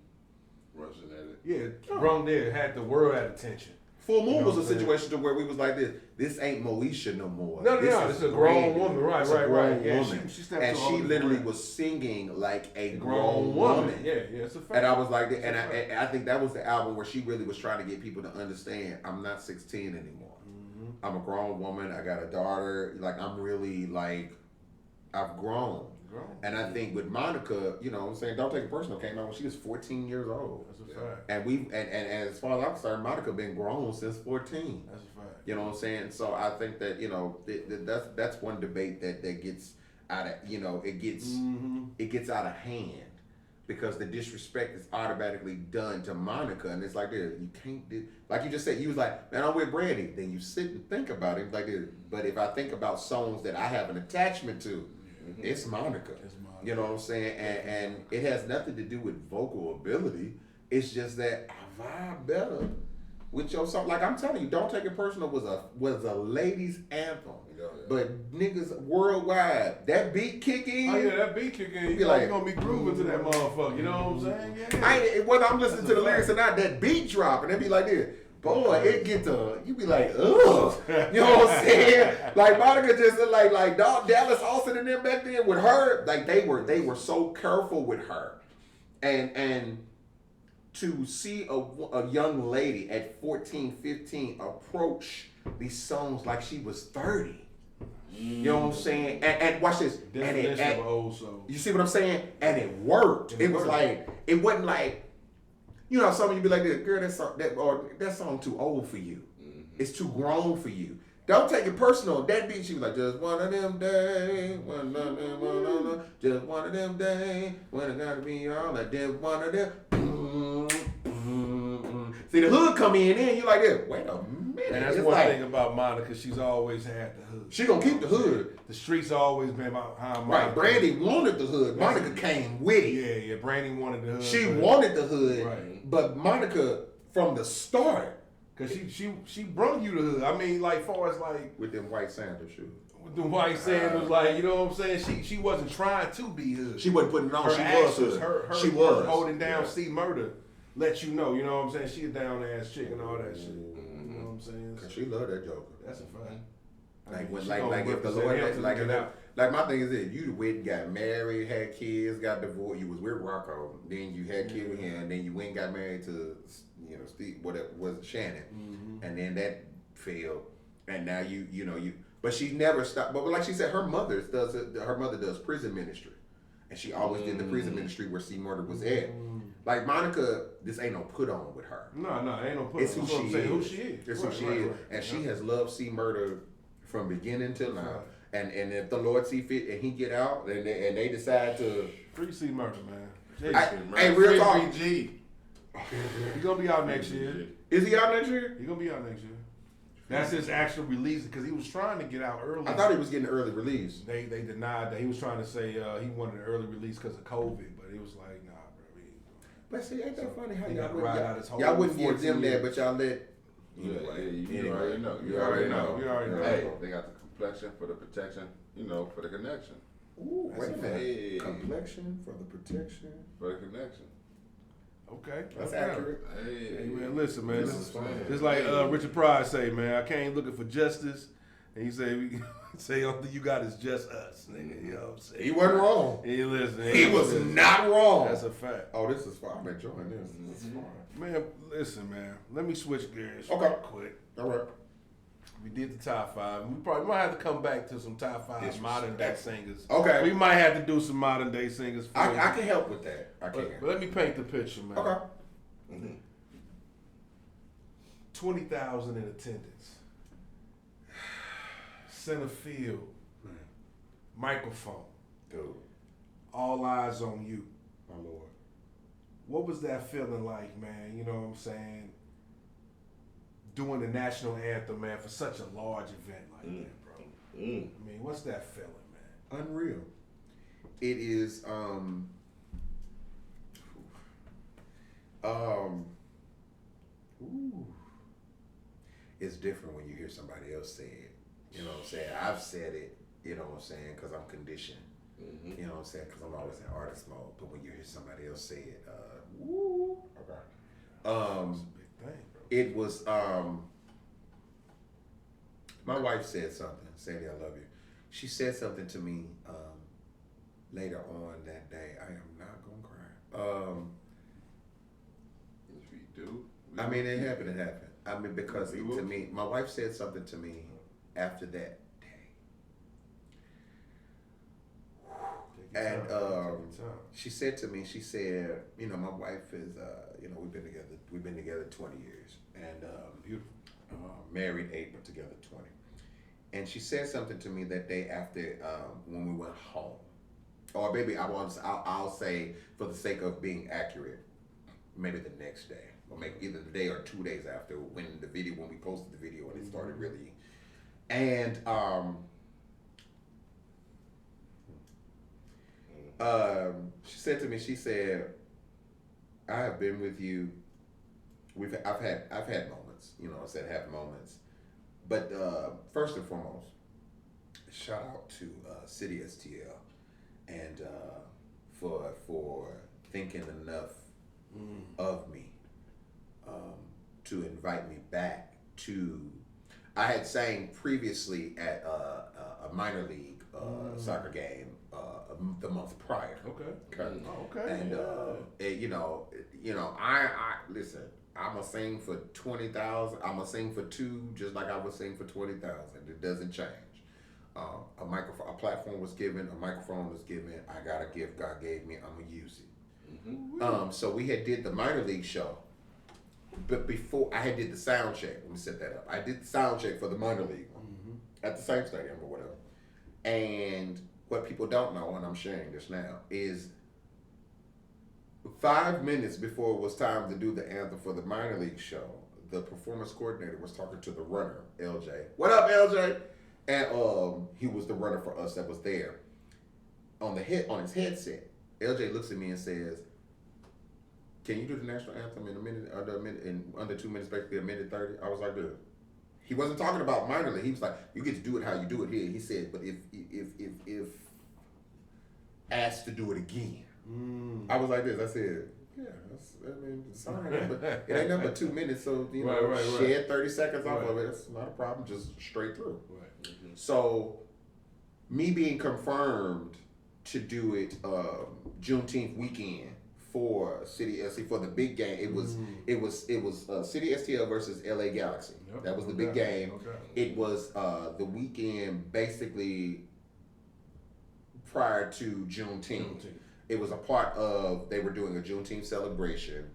D: Rushing at it.
B: Yeah, Brung there had the world at attention.
A: Full Moon
B: You know
A: was a
B: what I'm saying?
A: situation to where we was like this. This ain't Moesha no more.
B: No,
A: this
B: it's a grown
A: Brandy.
B: woman. Right,
A: It's a
B: right.
A: grown
B: Yeah,
A: woman.
B: she stepped
A: and
B: to all
A: she
B: the
A: literally
B: ground.
A: was singing like a
B: Grown woman. Yeah, it's a fact.
A: And I was like, and
B: It's a
A: I think that was the album where she really was trying to get people to understand I'm not 16 anymore. I'm a grown woman. I got a daughter. Like I'm really like, I've grown. And I think with Monica, you know what I'm saying, Don't Take It Personal came out when she was 14 years old.
B: That's a fact.
A: And as far as I'm concerned, Monica been grown since 14.
B: That's a fact.
A: You know what I'm saying? So I think that, you know, that's one debate that gets out of, you know, it gets out of hand because the disrespect is automatically done to Monica. And it's like, this, you can't do, like you just said, you was like, man, I'm with Brandy. Then you sit and think about it like this. But if I think about songs that I have an attachment to, it's Monica. You know what I'm saying? And it has nothing to do with vocal ability. It's just that I vibe better with your song. Like I'm telling you, Don't Take It Personal was a ladies' anthem.
D: Yeah.
A: But niggas worldwide, that beat kick in.
B: Oh yeah, that beat kick in.
A: Be
B: You're
A: like,
B: gonna be grooving to that motherfucker. You know what I'm saying? Yeah.
A: I ain't, whether I'm listening
B: That's
A: to the
B: a
A: lyrics or
B: fact.
A: not, that beat drop and it be like this. Boy, it get to you be like, ugh. You know what I'm saying? Like Monica just like Dallas Austin and them back then with her, like they were so careful with her. And to see a young lady at 14, 15 approach these songs like she was 30. You know what I'm saying? And watch this.
B: Definition of an old soul.
A: You see what I'm saying? And it worked. It was like, it wasn't like, you know, some of you be like, girl, that song too old for you. It's too grown for you. Don't take it personal. That beat, she was like, just one of them days, just one of them days, when it gotta be all like that, one of them. See, the hood come in, and you like this. Wait a minute.
B: And that's
A: it's
B: one
A: like,
B: thing about Monica. She's always had the hood.
A: She gonna keep the hood.
B: The streets always been behind Monica.
A: Right. Brandy wanted the hood. Monica came with it.
B: Yeah. Brandy wanted the hood.
A: She wanted the hood.
B: Right.
A: But Monica, from the start,
B: cause she brought you the hood. I mean, like far as like
A: with them white sandal shoes.
B: with the white sandals, like you know what I'm saying. She wasn't trying to be hood.
A: She wasn't putting it on.
B: Her
A: She
B: actions,
A: was hood.
B: her
A: She was
B: holding down C Murder. Let you know what I'm saying. She a down ass chick and all that shit. You know what I'm saying?
A: Cause she loved that Joker.
B: That's a fact.
A: Like when, like if the Lord, like my thing is this: you went and got married, had kids, got divorced. You was with Rocco, then you had kids with him, and then you went and got married to Steve, whatever was Shannon, and then that failed, and now you. But she never stopped. But like she said, her mother does prison ministry, and she always did the prison ministry where C Murder was at. Like Monica, this ain't no put on with her.
B: No, ain't no put
A: It's
B: on.
A: who she is.
B: It's
A: who she is, and she has loved C Murder from beginning till now. And if the Lord see fit and he get out and they decide to
B: free C Murder, man.
A: Hey, real talk.
D: G.
B: He's gonna be out next year.
A: Is he out next year?
B: He's gonna be out next year. That's his actual release because he was trying to get out early.
A: I thought he was getting an early release.
B: They denied that. He was trying to say he wanted an early release because of COVID, but it was like, nah, bro.
A: But see, ain't that funny how
B: y'all
A: wouldn't give them that, but y'all let.
D: You already know.
B: You already know.
D: Hey, they got the complexion for the protection, for the connection.
A: Ooh, wait a minute.
D: Hey.
A: Complexion for the protection.
D: For the connection.
B: Okay.
A: That's accurate.
B: Hey, man, listen, man.
D: This is fun.
B: Just like Richard Pryor say, man, I came looking for justice. And he say, only you got is just us, nigga. You know what I'm saying?
A: He wasn't wrong.
B: He
A: He was not wrong.
B: That's a fact.
A: Oh, this is fun. I'm enjoying this. This is fun.
B: Man, listen, man. Let me switch gears
A: Okay.
B: real quick.
A: All right.
B: We did the top five. We might have to come back to some top five modern day singers.
A: Okay.
B: We might have to do some modern day singers.
A: I can help with that. I can.
B: But let me paint the picture, man.
A: Okay.
B: 20,000 in attendance. Center field. Microphone.
A: Dude.
B: All eyes on you.
A: My Lord.
B: What was that feeling like, man? You know what I'm saying? Doing the national anthem, man, for such a large event like that, bro. I mean, what's that feeling, man?
A: Unreal. It is it's different when you hear somebody else say it. You know what I'm saying? I've said it, you know what I'm saying, because I'm conditioned. You know what I'm saying? Because I'm always in artist mode. But when you hear somebody else say it, okay.
B: It's a big thing, bro.
A: It was my wife said something. Sandy, I love you. She said something to me later on that day. I am not gonna cry.
D: If we do,
A: I mean, it happened. I mean, because to me, my wife said something to me after that day, and she said to me, she said, my wife is, we've been together 20 years, and
B: Beautiful.
A: Married 8, but together 20. And she said something to me that day after when we went home, or maybe I'll say for the sake of being accurate, maybe the next day, or maybe either the day or 2 days after when we posted the video and it started really, and she said to me, she said, I have been with you. I've had moments, I said have moments. But first and foremost, shout out to City STL and for thinking enough of me to invite me back to. I had sang previously at a minor league
C: soccer game the month prior.
B: Okay. Okay.
C: And I listen. I'ma sing for 20,000. I'ma sing for 2, just like I would sing for 20,000. It doesn't change. A microphone, a platform was given, a microphone was given. I got a gift God gave me. I'm gonna use it. Mm-hmm. So we had did the minor league show, but before I had did the sound check. Let me set that up. I did the sound check for the minor league one at the same stadium or whatever. And what people don't know, and I'm sharing this now, is 5 minutes before it was time to do the anthem for the minor league show, the performance coordinator was talking to the runner, LJ. What up, LJ? And he was the runner for us that was there. On his headset, LJ looks at me and says, "Can you do the national anthem in under 2 minutes, basically a minute 30?" I was like, "Good." He wasn't talking about minor league. He was like, "You get to do it how you do it here." He said, "But if asked to do it again." I was like this. I said, "Yeah, it's all right, but it ain't nothing but 2 minutes, so shed 30 seconds off of it. It's not a problem. Just straight through." Right. Mm-hmm. So, me being confirmed to do it Juneteenth weekend for City SC for the big game. It was City STL versus LA Galaxy. Yep. That was the big game. Okay. It was the weekend basically prior to Juneteenth. It was a part of, they were doing a Juneteenth celebration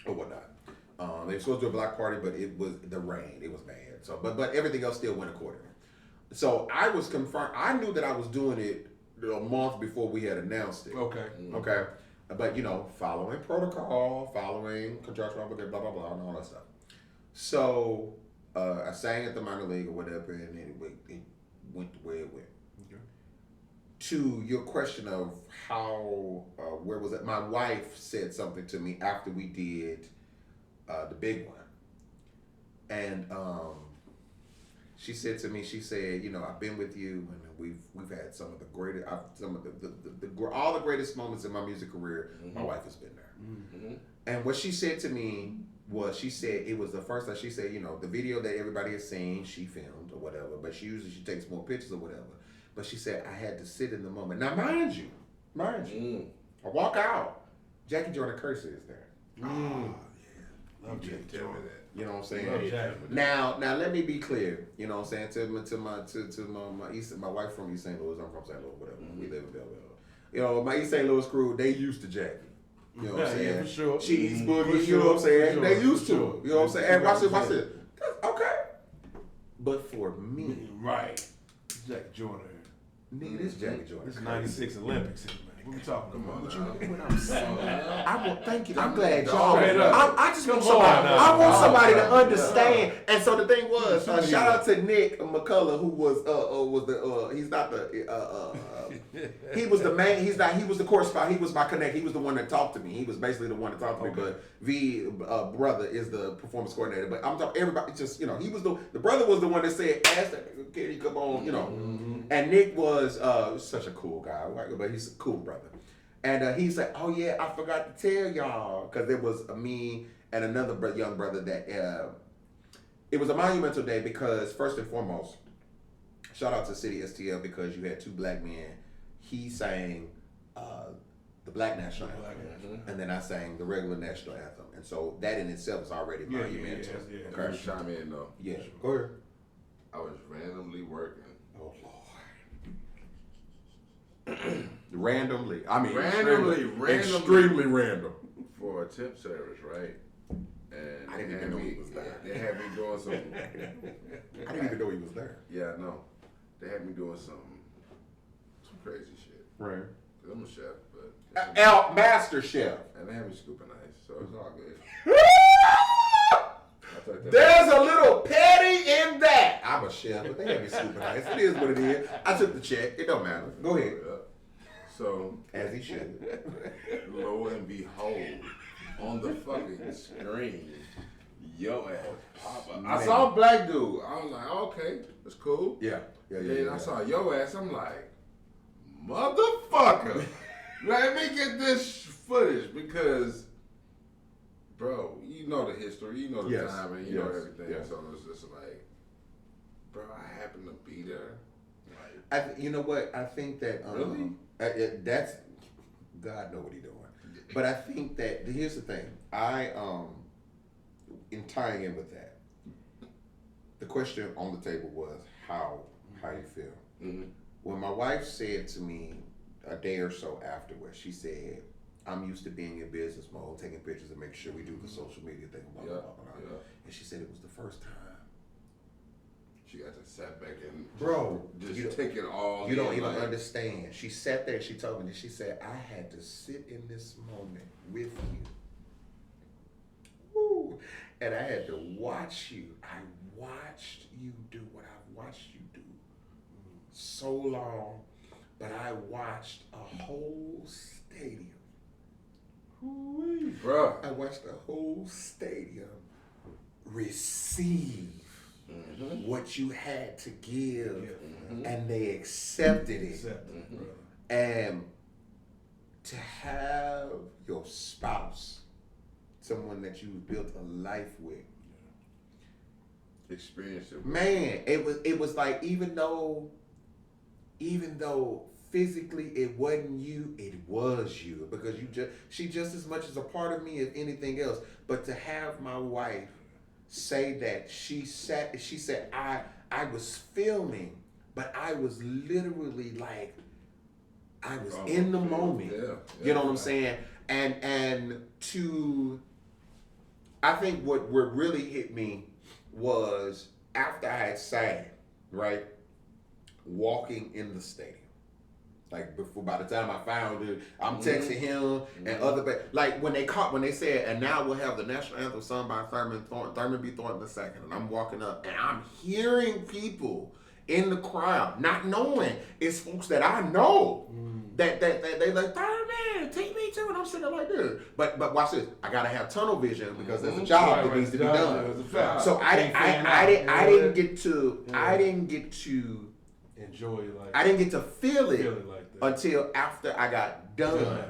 C: or whatnot. They were supposed to do a block party, but it was the rain. It was bad. So, but everything else still went accordingly. So I was confirmed. I knew that I was doing it a month before we had announced it. Okay. Okay. But following protocol, following contractual obligation, blah blah blah, and all that stuff. So I sang at the minor league or whatever, and it went the way it went. To your question of how, where was it? My wife said something to me after we did the big one, and she said to me, I've been with you, and we've had some of the greatest, all the greatest moments in my music career. Mm-hmm. My wife has been there, mm-hmm. And what she said to me was, she said it was the first time. She said, the video that everybody has seen, she filmed or whatever, but she takes more pictures or whatever. But she said, I had to sit in the moment. Now, mind you, I walk out. Jackie Jordan Kersey is there. Oh, yeah. Love Jackie Jordan. You know what I'm saying? Now, let me be clear. You know what I'm saying? To my wife from East St. Louis. I'm from St. Louis, whatever. Mm-hmm. We live in Belleville. My East St. Louis crew, they used to Jackie. You know what I'm saying? Yeah, for sure. She eats boogie. You know what I'm saying? Sure, they used to. You know what I'm saying? And watch it. Okay. But for me,
B: right, Jackie Jordan.
C: Nigga, this Jackie Jordan.
B: This is 96 Olympics, man. What we talking about?
C: What I'm saying. Thank you. I'm glad y'all. I just want somebody. I want somebody to understand. And so the thing was, shout out to Nick McCullough, who was the he's not the he was the main. He's not. He was the correspondent. He was my connect. He was the one that talked to me. He was basically the one that talked to me. But V brother is the performance coordinator. But I'm talking everybody. Just he was the brother was the one that said, "Ask that kid, he come on," Mm-hmm. And Nick was such a cool guy, but he's a cool brother. And he said, "Oh yeah, I forgot to tell y'all," because there was me and another young brother that it was a monumental day because first and foremost, shout out to City STL because you had two black men. He sang the black national anthem, and then I sang the regular national anthem, and so that in itself is already monumental.
D: Yeah. Okay. Chime in though.
C: Yeah, go ahead.
D: I was randomly working.
C: Oh Lord. Randomly. I mean, extremely random.
D: For a tip service, right? And
C: I didn't even know he was there.
D: They had me doing something.
C: I didn't even know he was there.
D: Yeah, I know. They had me doing some crazy shit.
C: Right.
D: I'm a chef, but
C: master chef.
D: And they had me scooping ice, so it's all good.
C: There's a little petty in that. I'm a chef, but they had me scooping ice. It is what it is. I took the check. It don't matter. Go ahead.
D: So,
C: as he should.
D: Lo and behold, on the fucking screen, yo ass pop up. I saw a black dude. I was like, okay, that's cool.
C: Yeah.
D: Then I saw yo ass. I'm like, motherfucker. Let me get this footage because, bro, you know the history, you know the time, and you know everything. Yes. So it's just like, bro, I happen to be there.
A: You know what? I think that
D: Really?
A: that's God know what He doing. But I think that here's the thing. In tying in with that, the question on the table was how you feel.
D: Mm-hmm.
A: When my wife said to me a day or so afterwards, she said, "I'm used to being in business mode, taking pictures and making sure we do the social media thing." Blah, blah, blah, blah.
D: Yeah.
A: And she said it was the first time.
D: She got to sat back and
A: Bro,
D: just take it all.
A: You don't
D: in,
A: even
D: like,
A: understand. She sat there. She told me this. She said, "I had to sit in this moment with you, woo, and I had to watch you. I watched you do what I've watched you do so long, but I watched a whole stadium.
D: Bro.
A: I watched a whole stadium receive."
D: Mm-hmm.
A: What you had to give,
D: Mm-hmm.
A: and they accepted it.
B: Brother.
A: And to have your spouse, someone that you built a life with,
D: Experience it.
A: man, it was like even though physically it wasn't you, it was you, because she just as much as a part of me as anything else. But to have my wife say that she said I was filming, but I was literally like I was in the moment.
D: Yeah.
A: You know what I'm saying? And to I think what really hit me was after I had sang, right? Walking in the stadium. Like by the time I found it, I'm texting him and other like when they said, and now we'll have the national anthem sung by Thurman B. Thornton II, and I'm walking up and I'm hearing people in the crowd, not knowing it's folks that I know that they like Thurman, TB2, and I'm sitting there like this. But watch this, I gotta have tunnel vision because there's a job that needs to be done. So I didn't get to
B: enjoy it like
A: I didn't get to feel it
B: like that
A: until after I got done.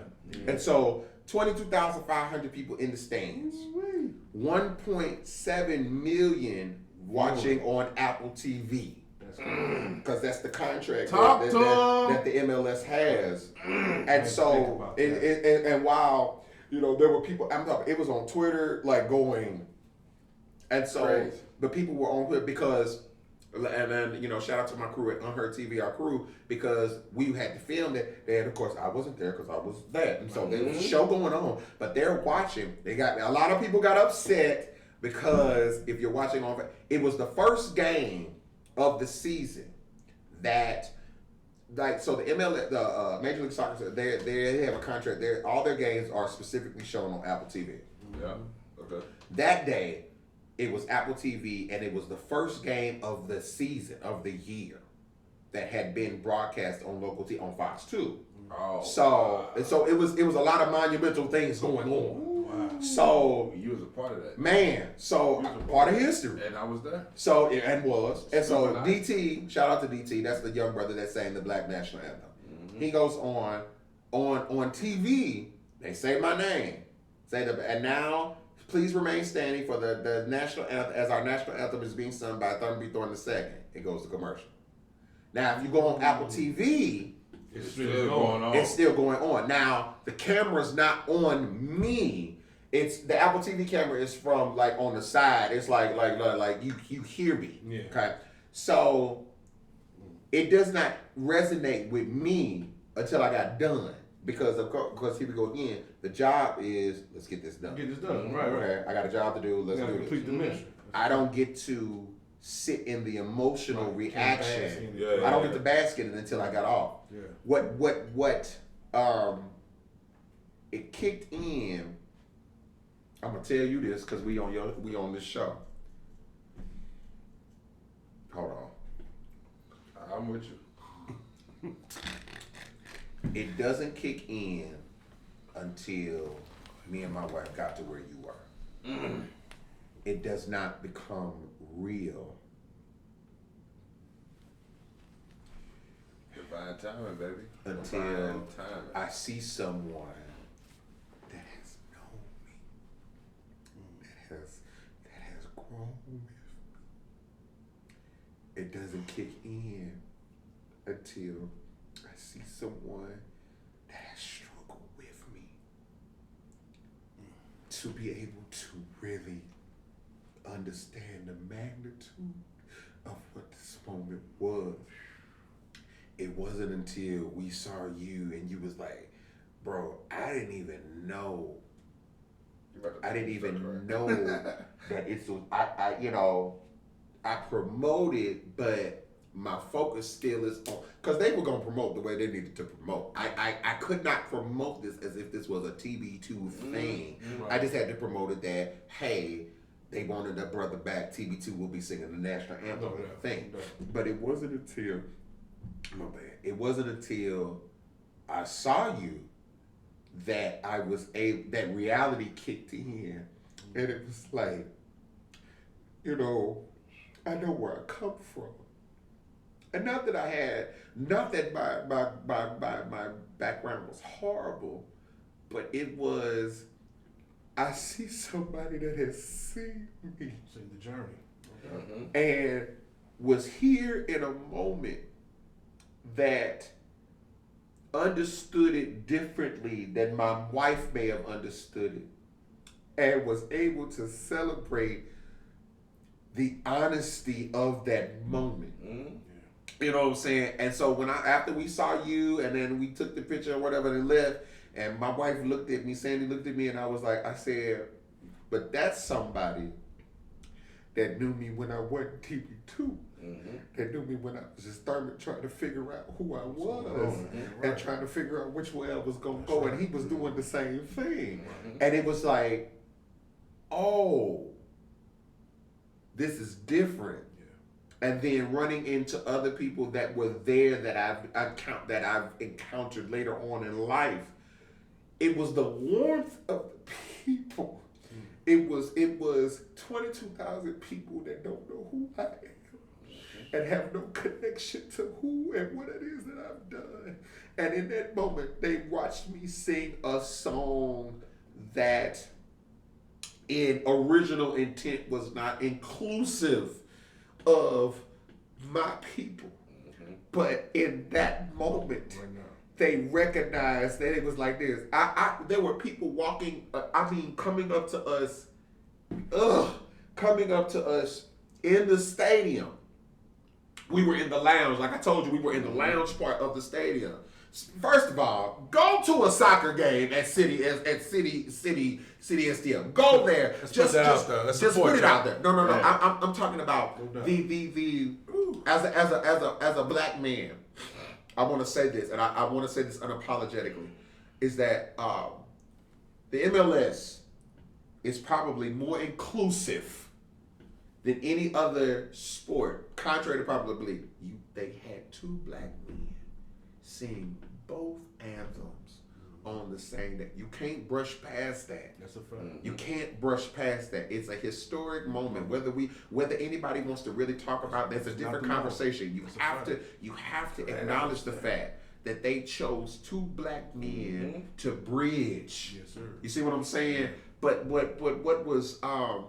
A: And so 22,500 people in the stands, 1.7 million watching on Apple TV. Because that's the contract that the MLS has. And so, and while, there were people, it was on Twitter, like going, and so,
D: Crazy.
A: but people were on Twitter because, and then, shout out to my crew at Unheard TV, our crew, because we had to film it. And of course, I wasn't there because I was there. And so there was a show going on, but they're watching. A lot of people got upset because if you're watching on, it was the first game of the season that, so the MLS, the Major League Soccer, they have a contract. All their games are specifically shown on Apple TV.
D: Yeah. Okay.
A: That day, it was Apple TV, and it was the first game of the season of the year that had been broadcast on local TV on Fox 2.
D: Oh.
A: So it was a lot of monumental things going on.
B: wow.
A: So
D: You was a part of that.
A: man, so part of history.
D: And I was there.
A: So and so
D: Super nice.
A: DT, shout out to DT. That's the young brother that sang the Black National Anthem. He goes on TV. They say my name, and now please remain standing for the national anthem as our national anthem is being sung by Thurman B. Thornton II. It goes to commercial. Now, if you go on Apple TV,
D: It's still going on.
A: it's still going on. Now, the camera's not on me. It's the Apple TV camera is from like on the side. It's like you hear me.
B: Yeah.
A: Okay. So it does not resonate with me until I got done. Because here we go again. The job is let's get this done.
B: Get this done. Right.
A: Okay, I got a job to do. Let's
B: You gotta
A: do
B: complete
A: this.
B: the mission.
A: I don't get to sit in the emotional
B: Right.
A: reaction.
B: Can't bask in it.
D: Yeah.
A: I don't get to bask in it until I got off.
B: Yeah.
A: What it kicked in. I'm gonna tell you this because we on this show. Hold on.
D: I'm with you.
A: It doesn't kick in until me and my wife got to where you were. It does not become real.
D: Divine timing, baby.
A: Until
D: Divine timing.
A: I see someone that has known me, that has grown with me. It doesn't kick in until I see someone that has struggled with me to be able to really understand the magnitude of what this moment was. It wasn't until we saw you and you was like, bro, I didn't even know that it's I promoted, but my focus still is on, because they were gonna promote the way they needed to promote. I could not promote this as if this was a TB2 thing. Right. I just had to promote it that, hey, they wanted their brother back. TB2 will be singing the national anthem thing. But it wasn't until, it wasn't until I saw you that that reality kicked in. And it was like, I know where I come from. And not that my background was horrible, but it was, I see somebody that has seen me.
B: Seen the journey. Okay.
A: And was here in a moment that understood it differently than my wife may have understood it, and was able to celebrate the honesty of that moment. Mm-hmm. You know what I'm saying? And so after we saw you and then we took the picture or whatever and left, and my wife looked at me, Sandy looked at me, and I said, but that's somebody that knew me when I wasn't TB2. Mm-hmm. That knew me when I was just Thurman trying to figure out who I was and trying to figure out which way I was going to go. And he was doing the same thing. Mm-hmm. And it was like, oh, this is different. Yeah. And then running into other people that were there that I've encountered later on in life. It was the warmth of the people. It was 22,000 people that don't know who I am and have no connection to who and what it is that I've done. And in that moment, they watched me sing a song that in original intent was not inclusive of my people. Mm-hmm. But in that moment, they recognized that it was like this. There were people walking, coming up to us in the stadium. We were in the lounge. Like I told you, we were in the lounge part of the stadium. First of all, go to a soccer game at City STL. Go there. Just put it out there. No. Yeah. I'm talking about as a black man. I want to say this, and I want to say this unapologetically, is that the MLS is probably more inclusive than any other sport, contrary to probably they had two black men sing both anthems on the same day. You can't brush past that. That's a fact. You can't brush past that. It's a historic moment. Whether anybody wants to really talk about that's a different conversation. You have to acknowledge the fact that they chose two black men to bridge. Yes, sir. You see what I'm saying? But what was I'm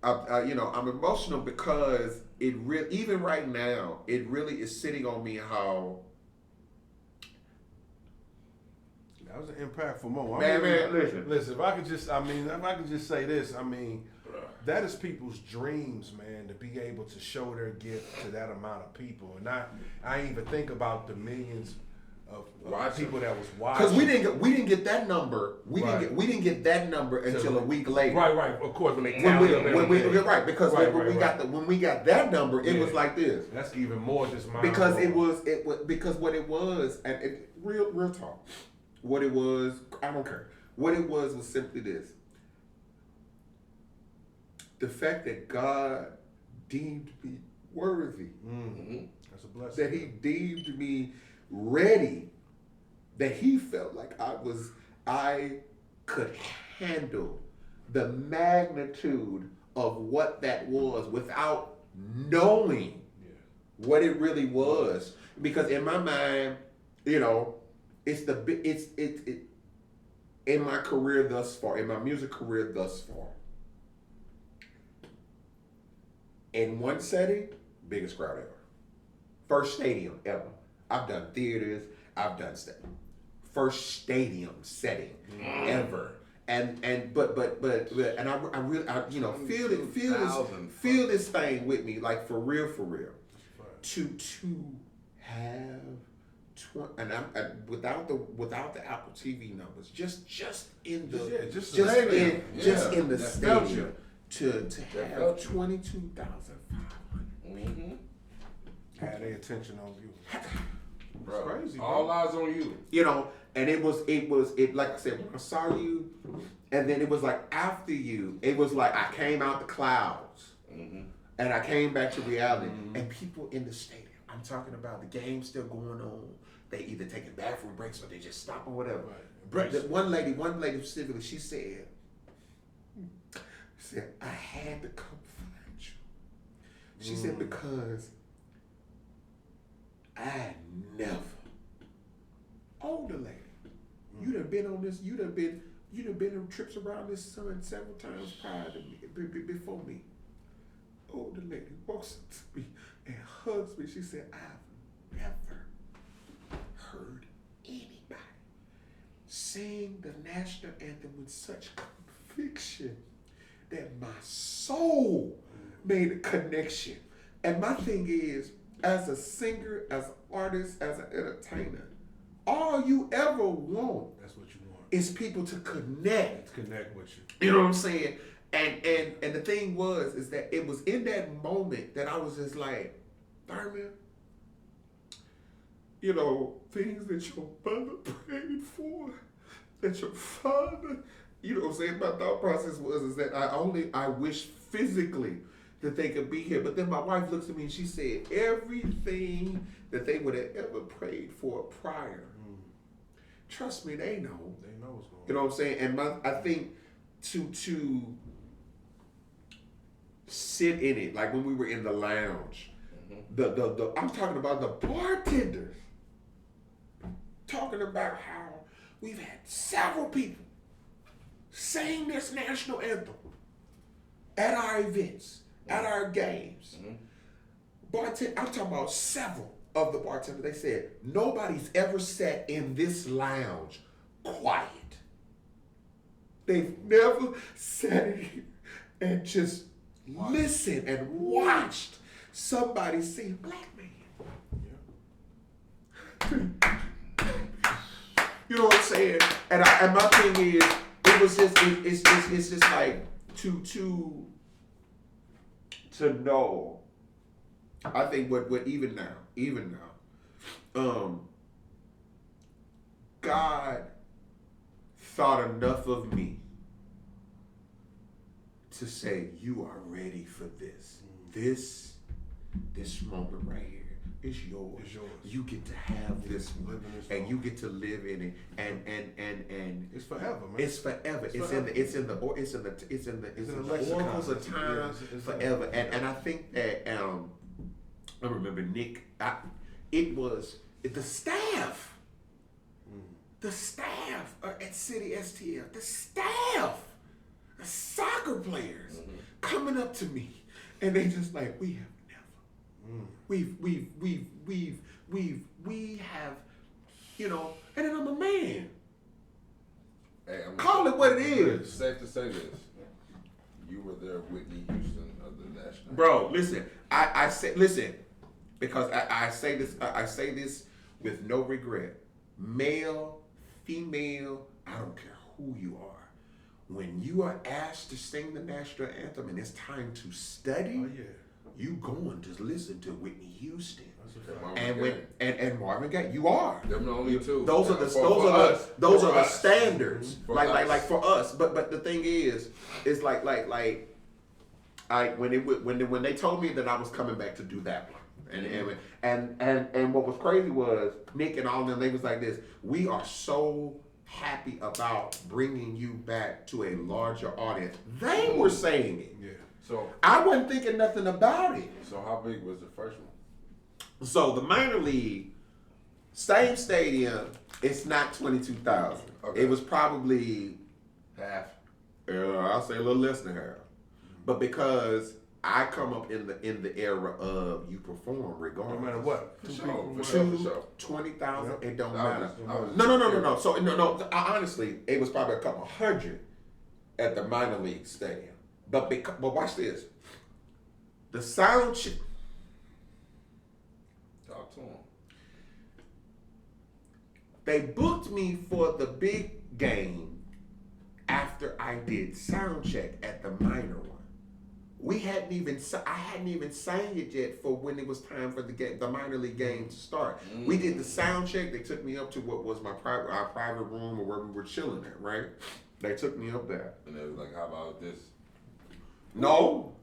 A: emotional because it even right now it really is sitting on me how.
B: That was an impactful moment.
A: Man,
B: listen. If I could just say this, that is people's dreams, man, to be able to show their gift to that amount of people, and I ain't even think about the millions of people that was watching.
A: Because we didn't get that number. We didn't get that number until a week later.
B: Right. Of course, when they
A: because when we got that number, it was like this.
B: That's even more just mind.
A: Because it was because what it was, and real talk. What it was, I don't care. What it was simply this. The fact that God deemed me worthy. Mm-hmm. That's a blessing. That he deemed me ready. That he felt like I could handle the magnitude of what that was without knowing what it really was. Because in my mind, it's in my career thus far, in my music career thus far. In one setting, biggest crowd ever. First stadium ever. I've done theaters. I've done stuff. First stadium setting ever. And but and I really you know feel this thing with me, like for real. To have and I'm without the Apple TV numbers, just in the in the stadium to have 22,500.
B: Had their attention on you.
D: Bro,
B: crazy, bro.
D: all eyes on you.
A: You know, and it like I said, when I saw you, and then it was like after you, it was like I came out the clouds, and I came back to reality, and people in the stadium, I'm talking about the game still going on. They either taking bathroom breaks or they just stop or whatever. Right. One lady specifically, she said, I had to come find you. She said, because I never, older lady, you done been on this, you done been on trips around this sun several times prior to me, before me. Older lady walks up to me and hugs me. She said, I've never heard anybody sing the national anthem with such conviction that my soul made a connection. And my thing is, as a singer, as an artist, as an entertainer, all you ever want,
B: that's what you want,
A: is people to connect.
B: Connect with you.
A: You know what I'm saying? And the thing is that it was in that moment that I was just like, Thurman, you know, things that your mother prayed for, that your father, you know what I'm saying? My thought process is that I wish physically that they could be here. But then my wife looks at me and she said, everything that they would have ever prayed for prior, trust me, they know.
B: They know what's going on.
A: You know what I'm saying? And I think to sit in it, like when we were in the lounge, the I'm talking about the bartenders talking about how we've had several people sing this national anthem at our events, at our games. I'm talking about several of the bartenders. They said nobody's ever sat in this lounge quiet. They've never sat in here and just listened and watched somebody sing Black Man. You know what I'm saying? And my thing is, it was just it's just like to know. I think what even now, God thought enough of me to say, you are ready for this. This moment right here is yours.
B: It's yours.
A: You get to have this one, and you get to live in it, and
B: it's forever, man.
A: It's forever. It's in the oracles of time, forever. And I think that I remember Nick. It was the staff. The staff at City STL. The staff. The soccer players coming up to me, and they just like, we have never, we have, you know, and then I'm a man.
D: Hey,
A: Call it what it is.
D: It's safe to say this. You were there, Whitney Houston of the national.
A: Bro, listen, I say, listen, because I say this with no regret. Male, female, I don't care who you are. When you are asked to sing the national anthem and it's time to study, you going to listen to Whitney Houston. And Marvin Gaye. You are.
D: Them the only two.
A: Those are the standards. Like for us. But the thing is like when they told me that I was coming back to do that one. And what was crazy was Nick and all of them, they was like this, we are so happy about bringing you back to a larger audience. They were saying it.
D: Yeah. So
A: I wasn't thinking nothing about it.
D: So how big was the first one?
A: So the minor league, same stadium, it's not 22,000.
D: Okay.
A: It was probably
D: half.
A: I'll say a little less than half. But because
C: I come up in the era of you perform regardless.
B: No matter what.
D: For sure.
C: 20,000,
B: Yep.
C: it don't
D: I
C: matter.
D: was
C: No. So honestly, it was probably a couple hundred at the minor league stadium. But watch this. The sound check.
D: Talk to him.
C: They booked me for the big game after I did sound check at the minor one. I hadn't even sang it yet for when it was time for the minor league game to start. We did the sound check. They took me up to what was our private room or where we were chilling at, right? They took me up there.
D: And they was like, how about this?
C: No.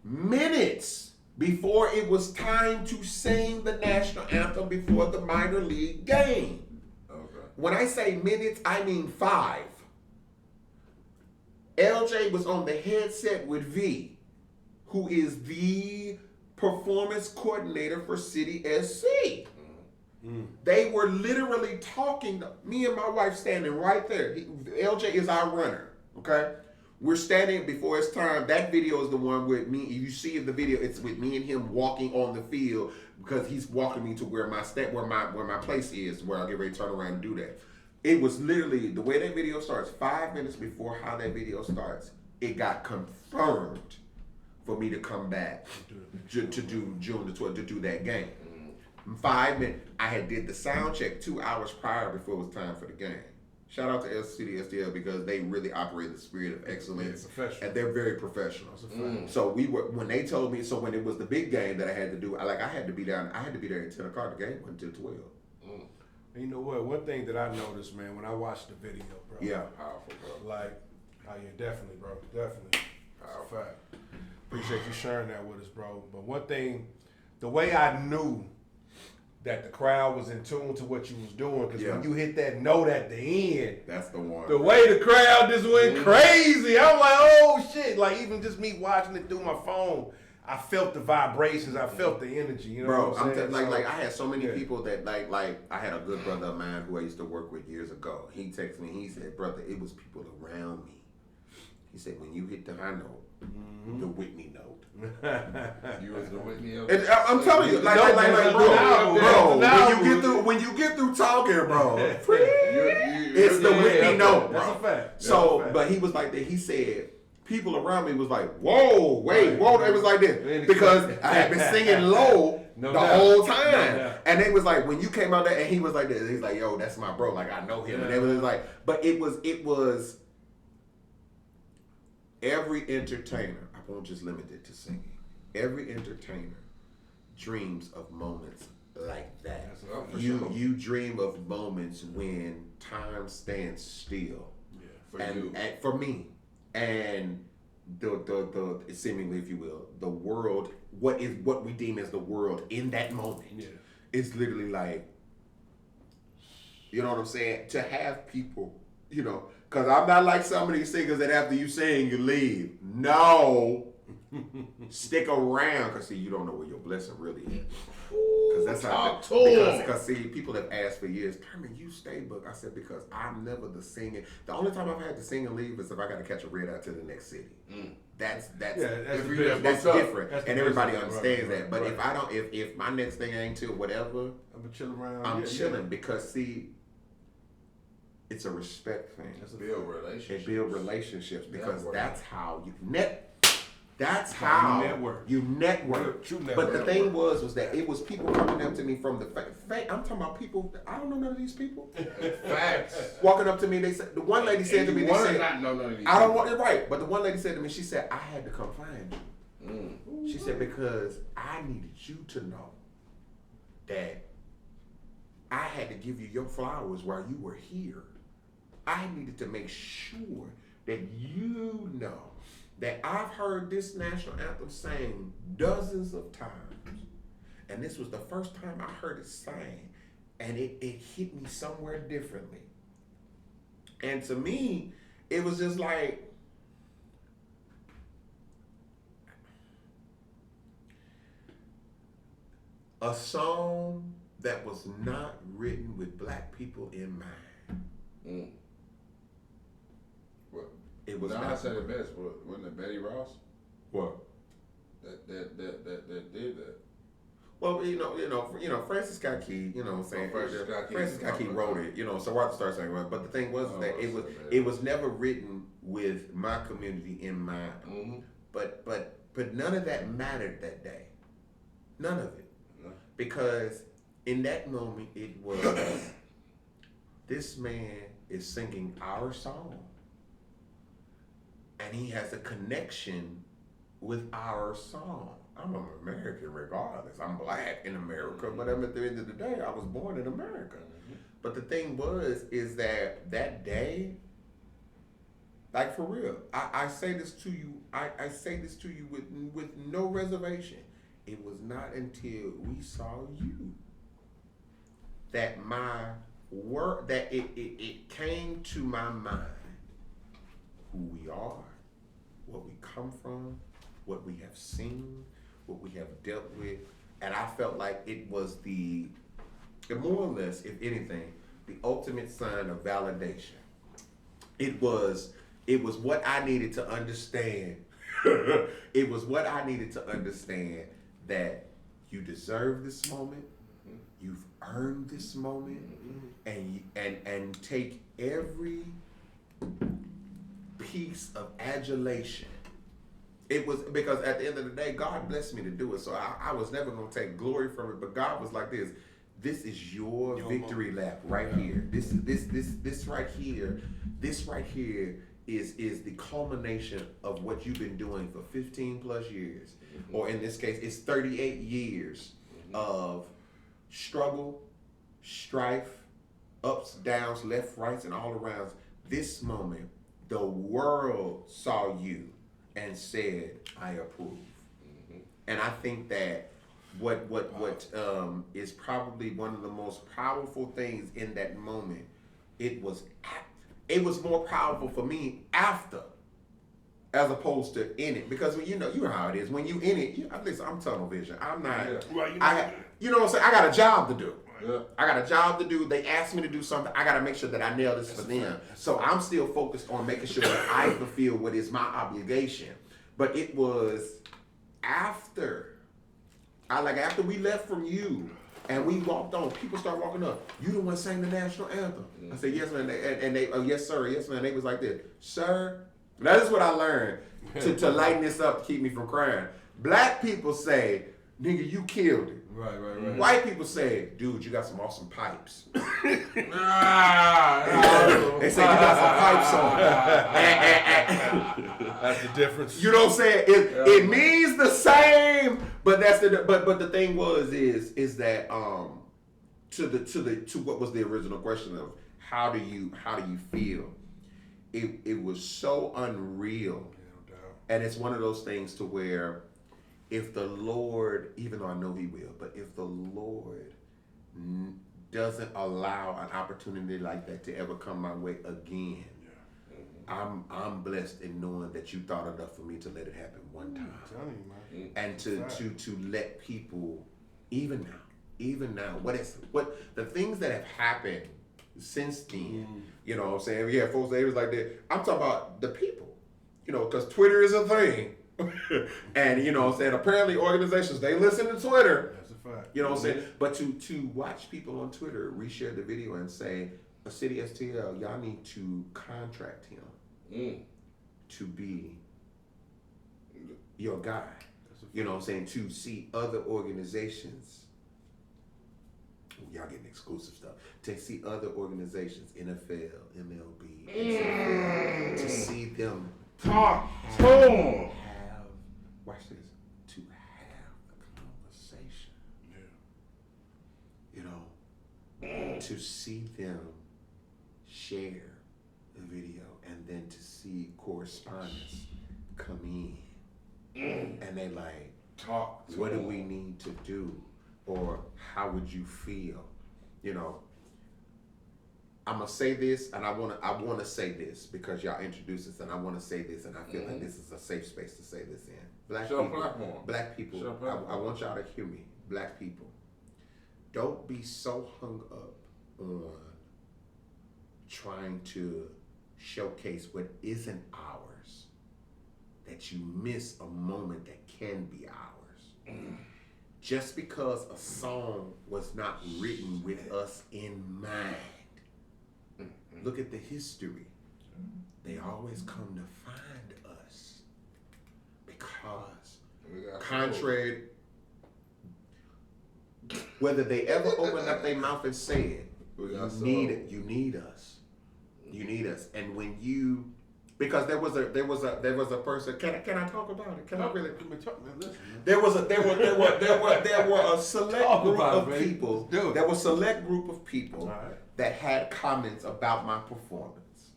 C: Minutes before it was time to sing the national anthem before the minor league game.
D: Okay.
C: When I say minutes, I mean 5. LJ was on the headset with V, who is the performance coordinator for City SC. They were literally talking, me and my wife standing right there. LJ is our runner, okay? We're standing before it's time. That video is the one with me. You see in the video, it's with me and him walking on the field because he's walking me to where my place is, where I'll get ready to turn around and do that. It was literally, the way that video starts, 5 minutes before how that video starts, it got confirmed for me to come back to do June the 12th, to do that game. 5 minutes, I had did the sound check 2 hours prior before it was time for the game. Shout out to City STL because they really operate the spirit of excellence, and they're very professional. So when they told me, so when it was the big game that I had to do, I had to be there at 10 o'clock. The game went until 12.
B: And you know what? One thing that I noticed, man, when I watched the video, bro.
C: Yeah.
D: Powerful, bro.
B: Like, oh yeah, definitely, bro. Definitely. That's a fact. Appreciate you sharing that with us, bro. But one thing, the way I knew that the crowd was in tune to what you was doing, because when you hit that note at the end,
C: that's the one.
B: The way the crowd just went crazy. I'm like, oh shit. Like, even just me watching it through my phone, I felt the vibrations. I felt the energy. You know
C: bro,
B: what I'm saying?
C: Like I had so many people that like I had a good brother of mine who I used to work with years ago. He texted me. He said, "Brother, it was people around me." He said, "When you hit the high note, the Whitney note."
D: You was the Whitney note.
C: I'm telling you, bro. When you get through talking, bro, it's the Whitney note, bro.
B: That's a fact.
C: So, but he was like that. He said, people around me was like, whoa, wait, whoa. It was like this because I had been singing low whole time, and they was like, when you came out there, and he was like this. He's like, yo, that's my bro. Like I know him, and they was like, but it was every entertainer. I won't just limit it to singing. Every entertainer dreams of moments like that. You dream of moments when time stands still. And for me, and the seemingly, if you will, the world, what we deem as the world in that moment, is literally like, you know what I'm saying? To have people, you know, because I'm not like some of these singers that after you sing, you leave. No. Stick around, because see, you don't know where your blessing really is. Because that's how. Because see, people have asked for years, Thurman, you stay, but I said, because I'm never the singer. The only time I've had to sing and leave is if I got to catch a red eye to the next city. That's different, and everybody understands that. But if I don't, if my next thing ain't till whatever,
B: I'm chill around.
C: I'm chilling because see, it's a respect thing.
D: It's build relationships.
C: It build relationships because that's how you That's how you network.
B: True network.
C: But the thing was that it was people coming up to me from the I'm talking about people. I don't know none of these people.
D: Facts.
C: Walking up to me, they said the one lady said to me, they said,
D: not know none of these
C: I don't want it right. But the one lady said to me, she said, I had to come find you. She said because I needed you to know that I had to give you your flowers while you were here. I needed to make sure that you know that I've heard this national anthem sang dozens of times. And this was the first time I heard it sang. And it hit me somewhere differently. And to me, it was just like, a song that was not written with black people in mind.
D: What?
C: It was
D: I
C: not.
D: said it best. Wasn't it Betty Ross?
C: What?
D: that did that.
C: Well, Francis Scott Key, you know what I'm saying? Francis Scott Key wrote it, so Arthur started saying, well, but the thing was that it was never written with my community in mind.
D: Mm-hmm.
C: But none of that mattered that day. None of it. No. Because in that moment it was this man is singing our song. And he has a connection with our song. I'm an American regardless. I'm black in America, but at the end of the day, I was born in America. Mm-hmm. But the thing is that day, like for real, I say this to you. I say this to you with no reservation. It was not until we saw you that it came to my mind who we are, what we come from, what we have seen, what we have dealt with, and I felt like it was more or less, if anything, the ultimate sign of validation. It was what I needed to understand. It was what I needed to understand that you deserve this moment, you've earned this moment, and take every piece of adulation. It was because at the end of the day, God blessed me to do it. So I was never going to take glory from it. But God was like this. This is your victory lap right here. This right here. This right here is the culmination of what you've been doing for 15 plus years. Mm-hmm. Or in this case, it's 38 years of struggle, strife, ups, downs, left, rights, and all arounds. This moment, the world saw you and said, I approve. Mm-hmm. And I think that what is probably one of the most powerful things in that moment, it was more powerful for me after, as opposed to in it. Because when you know how it is. When you in it, listen, I'm tunnel vision. I'm not. Yeah. You know what I'm saying? I got a job to do. Yeah. I got a job to do. They asked me to do something. I got to make sure that I nail this for them. So I'm still focused on making sure that I fulfill what is my obligation. But it was after we left from you and we walked on, people started walking up. You the one sang the national anthem. I said, yes, man. And they, oh, yes, sir. Yes, man. They was like this, sir. That is what I learned to lighten this up to keep me from crying. Black people say, nigga, you killed it.
D: Right.
C: White people say, dude, you got some awesome pipes. They say you got some pipes on.
B: That's the difference.
C: You know what I'm saying? It means the same, but that's but the thing is that to what was the original question of how do you feel? It was so unreal.
B: No doubt.
C: And it's one of those things to where if the Lord, even though I know He will, but if the Lord doesn't allow an opportunity like that to ever come my way again, I'm blessed in knowing that you thought enough for me to let it happen one time.
B: I'm telling you, man.
C: And to let people, even now, what the things that have happened since then, you know what I'm saying? Yeah, folks, they was like that. I'm talking about the people, because Twitter is a thing. And you know what I'm saying, apparently organizations, they listen to Twitter.
B: That's a fact.
C: You know what I'm saying? But to watch people on Twitter reshare the video and say, a city STL, y'all need to contract him to be your guy. You know what I'm saying? To see other organizations, y'all getting exclusive stuff, to see other organizations, NFL, MLB, XFL, to see them
D: talk to them.
C: Watch this. To have the conversation. Yeah. To see them share the video and then to see correspondence come in. And they like,
D: talk.
C: What do we need to do? Or how would you feel? I'm gonna say this, and I wanna say this because y'all introduced us, and I wanna say this, and I feel like this is a safe space to say this in. Black people, I want y'all to hear me. Black people, don't be so hung up on trying to showcase what isn't ours that you miss a moment that can be ours. just because a song was not written with us in mind. Look at the history. They always come to find us because, contrary, whether they ever open up their mouth and say it, you need it. You need us. You need us. And when you, because there was a person. Can I talk about it? Can I really? There were a select group of people. There was a select group of people that had comments about my performance,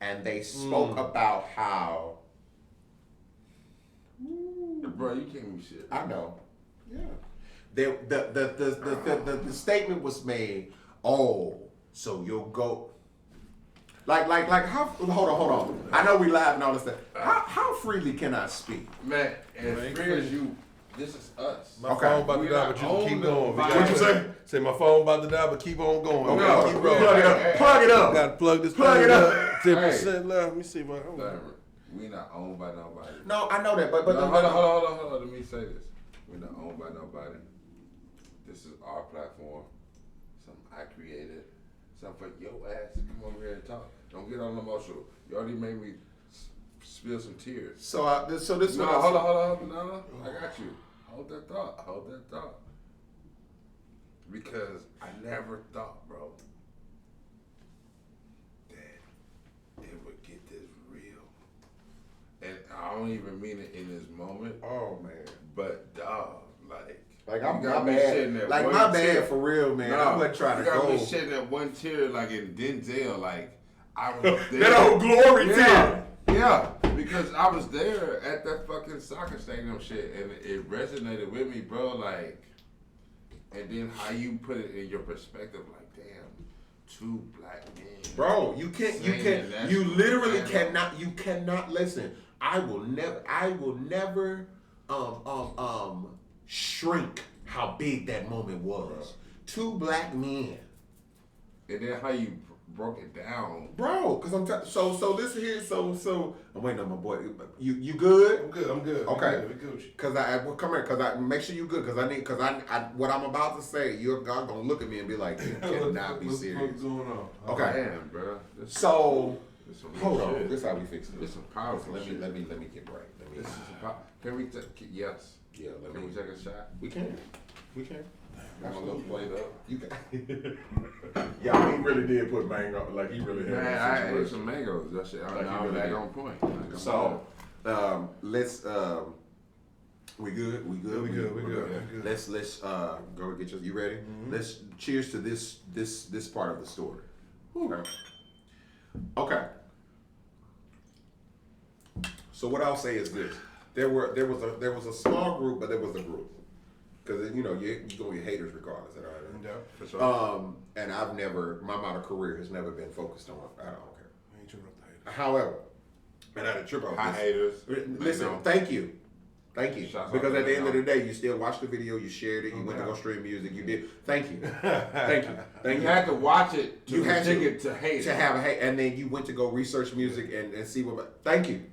C: and they spoke about how.
D: Bro, you can't do shit.
C: I know. Yeah. The statement was made. Oh, so you'll go. Like how? Hold on. I know we live and all this stuff. How freely can I speak?
D: Man, as free as you. This is us.
B: My phone about to die, but you can keep going.
C: What you say?
B: Say my phone about to die, but keep on going.
C: Okay,
B: keep
C: rolling. Plug it up.
B: Got to plug this.
C: Plug it up.
B: 10% left. Let me see my.
D: We not owned by nobody.
C: No, I know that, but
D: hold on. Let me say this. We're not owned by nobody. This is our platform. Something I created. Something for your ass to come over here and talk. Don't get all emotional. You already made me spill some tears.
C: So this.
D: No, hold on. No, I got you. Hold that thought. Because I never thought, bro, that it would get this real. And I don't even mean it in this moment.
C: Oh man.
D: But dog,
C: like I'm bad. Like my bad for real, man. No, I wasn't trying to go.
D: You got me shedding that one tear like in Denzel, like I was there.
C: That old glory tear.
D: Yeah, because I was there at that fucking soccer stadium shit, and it resonated with me, bro. Like, and then how you put it in your perspective, like, damn, 2 black men.
C: Bro, you literally cannot listen. I will never shrink how big that moment was. Bro. 2 black men.
D: And then how you broke it down,
C: bro. Because so this here. So I'm waiting on my boy. You good?
B: I'm good.
C: Okay.
B: We good.
C: Cause come here. Cause I make sure you good. Cause I what I'm about to say, you're gonna look at me and be like, you cannot be serious.
B: What's going on?
C: Okay.
D: Damn, bro.
C: So hold on. This is how we fix it.
D: This is powerful.
C: Let me get right.
D: Can we yes?
C: Yeah.
D: Can we take a shot?
C: We can.
D: I'm a little played up.
C: You can. Yeah, he really did put mango. Like he really had.
D: Man, I ate some mangoes. That shit. I'm back on point.
C: So, let's. We good. Let's go get you ready. Mm-hmm. Let's cheers to this part of the story. Okay. So what I'll say is this: there was a small group, but there was a group. Because you're gonna get haters regardless.
D: Yeah, for sure.
C: And my model career has never been focused on. I don't care.
B: I ain't tripping off the haters.
C: However, and I had a trip off this.
D: Haters.
C: Listen, thank you. Because at the end of the day, you still watched the video, you shared it, you went to go stream music, you did. Thank you.
D: You had to watch it to hate it.
C: To have a hate, and then you went to go research music and see what. Thank you.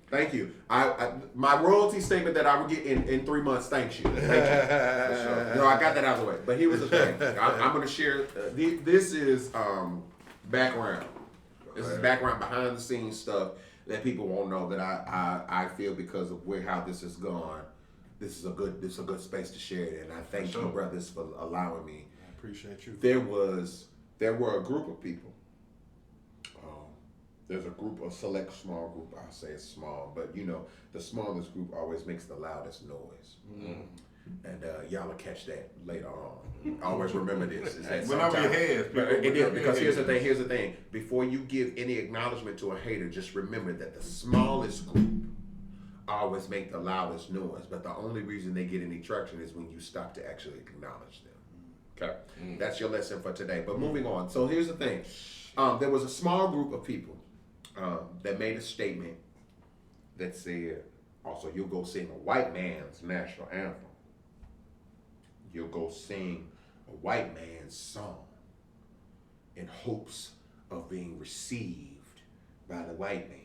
C: I my royalty statement that I would get in 3 months. Thank you. I got that out of the way. But here was the thing. I'm going to share. This is background. This is background behind the scenes stuff that people won't know that I feel because of how this has gone. This is a good space to share it, and I thank you brothers for allowing me.
B: I appreciate you.
C: There were a group of people. There's a select small group. I say it's small, but the smallest group always makes the loudest noise. Mm-hmm. And y'all will catch that later on. Always remember this. Because here's the thing. Before you give any acknowledgement to a hater, just remember that the smallest group always make the loudest noise. But the only reason they get any traction is when you stop to actually acknowledge them. Okay? Mm-hmm. That's your lesson for today. But moving on. So here's the thing. There was a small group of people that made a statement that said, also, you'll go sing a white man's national anthem. You'll go sing a white man's song in hopes of being received by the white man.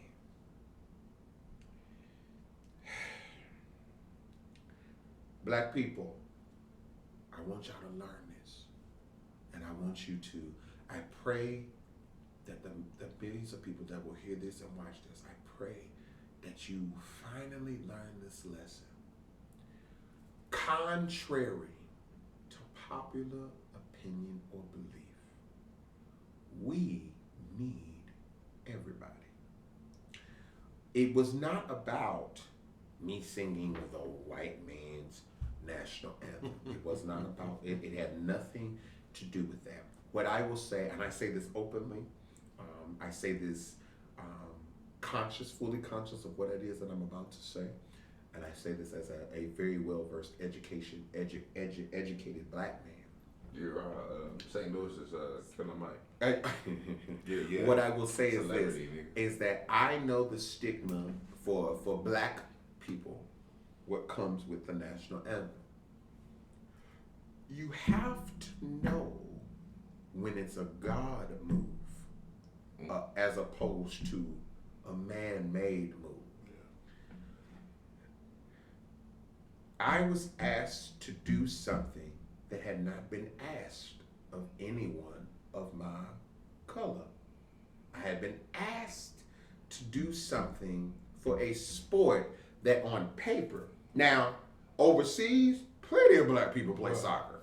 C: Black people, I want y'all to learn this. And I want you to, I pray that the billions of people that will hear this and watch this, I pray that you finally learn this lesson. Contrary to popular opinion or belief, we need everybody. It was not about me singing the white man's national anthem. It was not about it. It had nothing to do with that. What I will say, and I say this openly, I say this fully conscious of what it is that I'm about to say, and I say this as a very well-versed educated black man.
D: You're St. Louis is Killer Mike. Yeah.
C: What I will say is this,
D: Celebrity,
C: is that I know the stigma for black people, what comes with the national anthem. You have to know when it's a God move as opposed to a man-made move. I was asked to do something that had not been asked of anyone of my color. I had been asked to do something for a sport that on paper, now overseas, plenty of black people play soccer.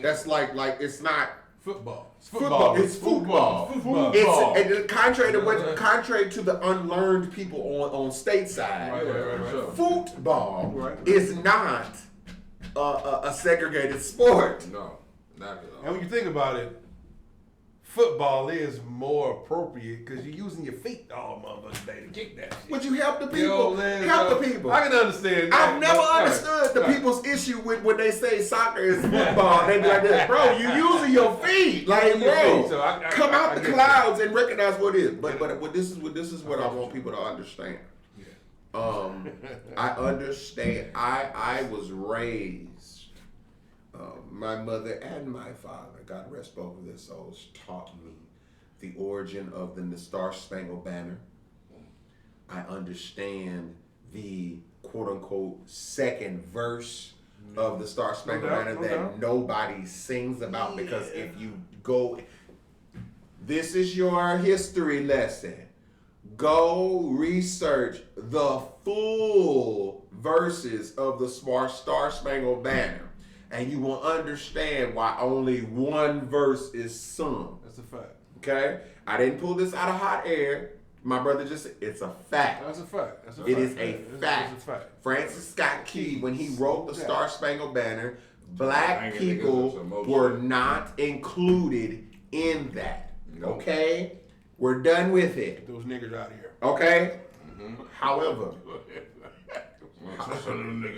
C: That's like it's not
B: Football.
C: football. It's football. It's contrary to the unlearned people on stateside.
B: Right.
C: Football is not a segregated sport.
D: No, not at all.
B: And when you think about it, football is more appropriate because you're using your feet all motherfucking day to kick that shit.
C: Would you help the people? Help the people.
B: I can understand that.
C: I've never understood the people's issue with when they say soccer is football. They be like this, bro, you using your feet. Like, bro,
B: So I
C: come out the
B: get
C: clouds and recognize what it is. But this is what I want people to understand. I understand. I was raised. My mother and my father, God rest both of their souls, taught me the origin of the Star Spangled Banner. I understand the quote unquote second verse of the Star Spangled Banner that nobody sings about because if you go, this is your history lesson. Go research the full verses of the Star Spangled Banner. And you will understand why only one verse is sung.
B: That's a fact.
C: Okay? I didn't pull this out of hot air. My brother just said, it's a fact.
B: That's a fact.
C: It is a fact.
B: It's a fact.
C: Francis Scott Key, when he wrote the Star Spangled Banner, black people were not included in that. Okay? We're done with it.
B: Get those niggas out of here.
C: Okay? However,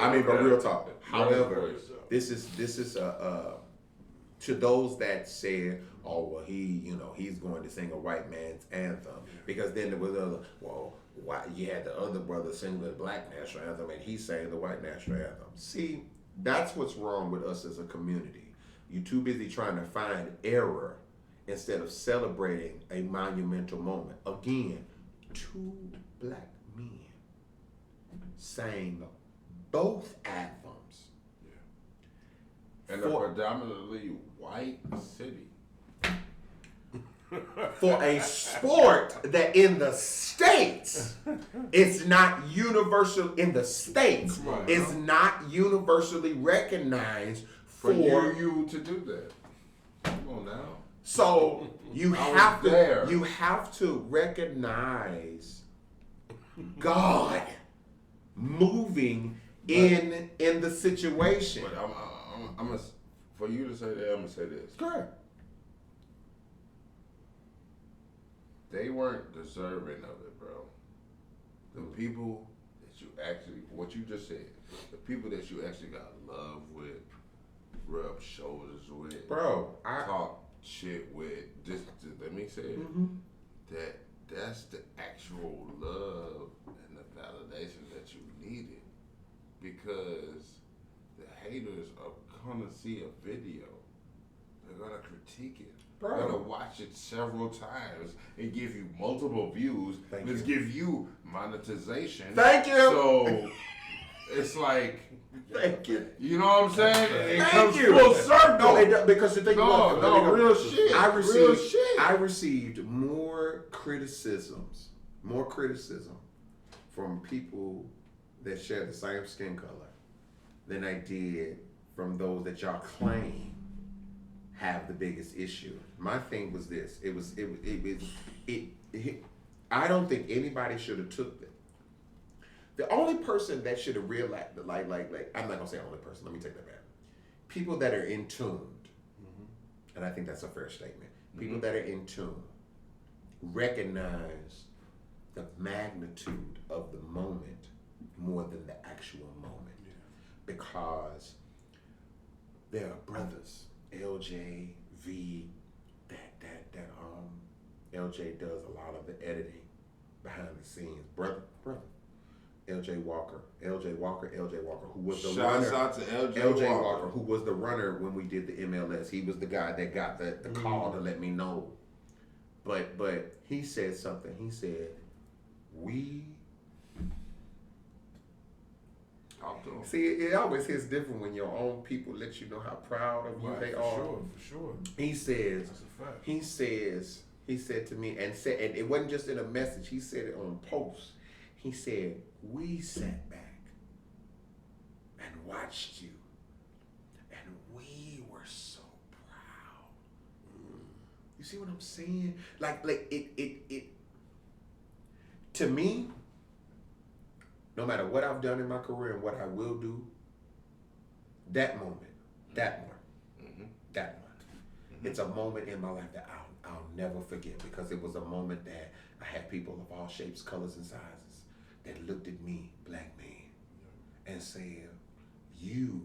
C: I mean, but real talk. However, this is to those that said, oh well, he's going to sing a white man's anthem because then there was why you had the other brother sing the black national anthem and he sang the white national anthem. See, that's what's wrong with us as a community. You're too busy trying to find error instead of celebrating a monumental moment. Again, two black men sang both anthems.
D: And a predominantly white city.
C: For a sport that in the States, it's not universal in the States, it's not universally recognized for
D: you to do that. Come on now.
C: So you have to recognize God moving in the situation.
D: But I'm for you to say that, I'm gonna say this.
C: Correct.
D: They weren't deserving of it, bro. The people that you actually, what you just said, the people that you actually got love with, rub shoulders with,
C: bro,
D: talk shit with. Just let me say it. That's the actual love and the validation that you needed, because the haters are gonna see a video, they're gonna critique it.
C: Bro.
D: They're gonna watch it several times and give you multiple views.
C: Thank
D: Let's
C: you.
D: give you monetization.
C: Thank you.
D: So it's like,
A: Thank you.
D: you know what I'm saying? It
A: Thank
D: comes
A: you.
D: full circle.
A: No, because you think
D: No, real shit. Real shit.
A: I received more criticism from people that share the same skin color than I did from those that y'all claim have the biggest issue. My thing was this. I don't think anybody should have took it. The only person that should have realized, like, I'm not gonna say only person. Let me take that back. People that are in tune, and I think that's a fair statement. People that are in tune recognize the magnitude of the moment more than the actual moment, because there are brothers, LJ, V, that LJ does a lot of the editing behind the scenes. Brother. LJ Walker, who was the runner.
D: Shouts out to
A: LJ Walker, who was the runner when we did the MLS. He was the guy that got the call to let me know. But he said something. He said, see, it always hits different when your own people let you know how proud of you they are.
B: For sure.
A: He says,
B: That's a fact.
A: he said to me, and it wasn't just in a message, he said it on post. He said, we sat back and watched you, and we were so proud. You see what I'm saying? Like it to me, no matter what I've done in my career and what I will do, that moment, it's a moment in my life that I'll never forget, because it was a moment that I had people of all shapes, colors, and sizes that looked at me, black man, and said, you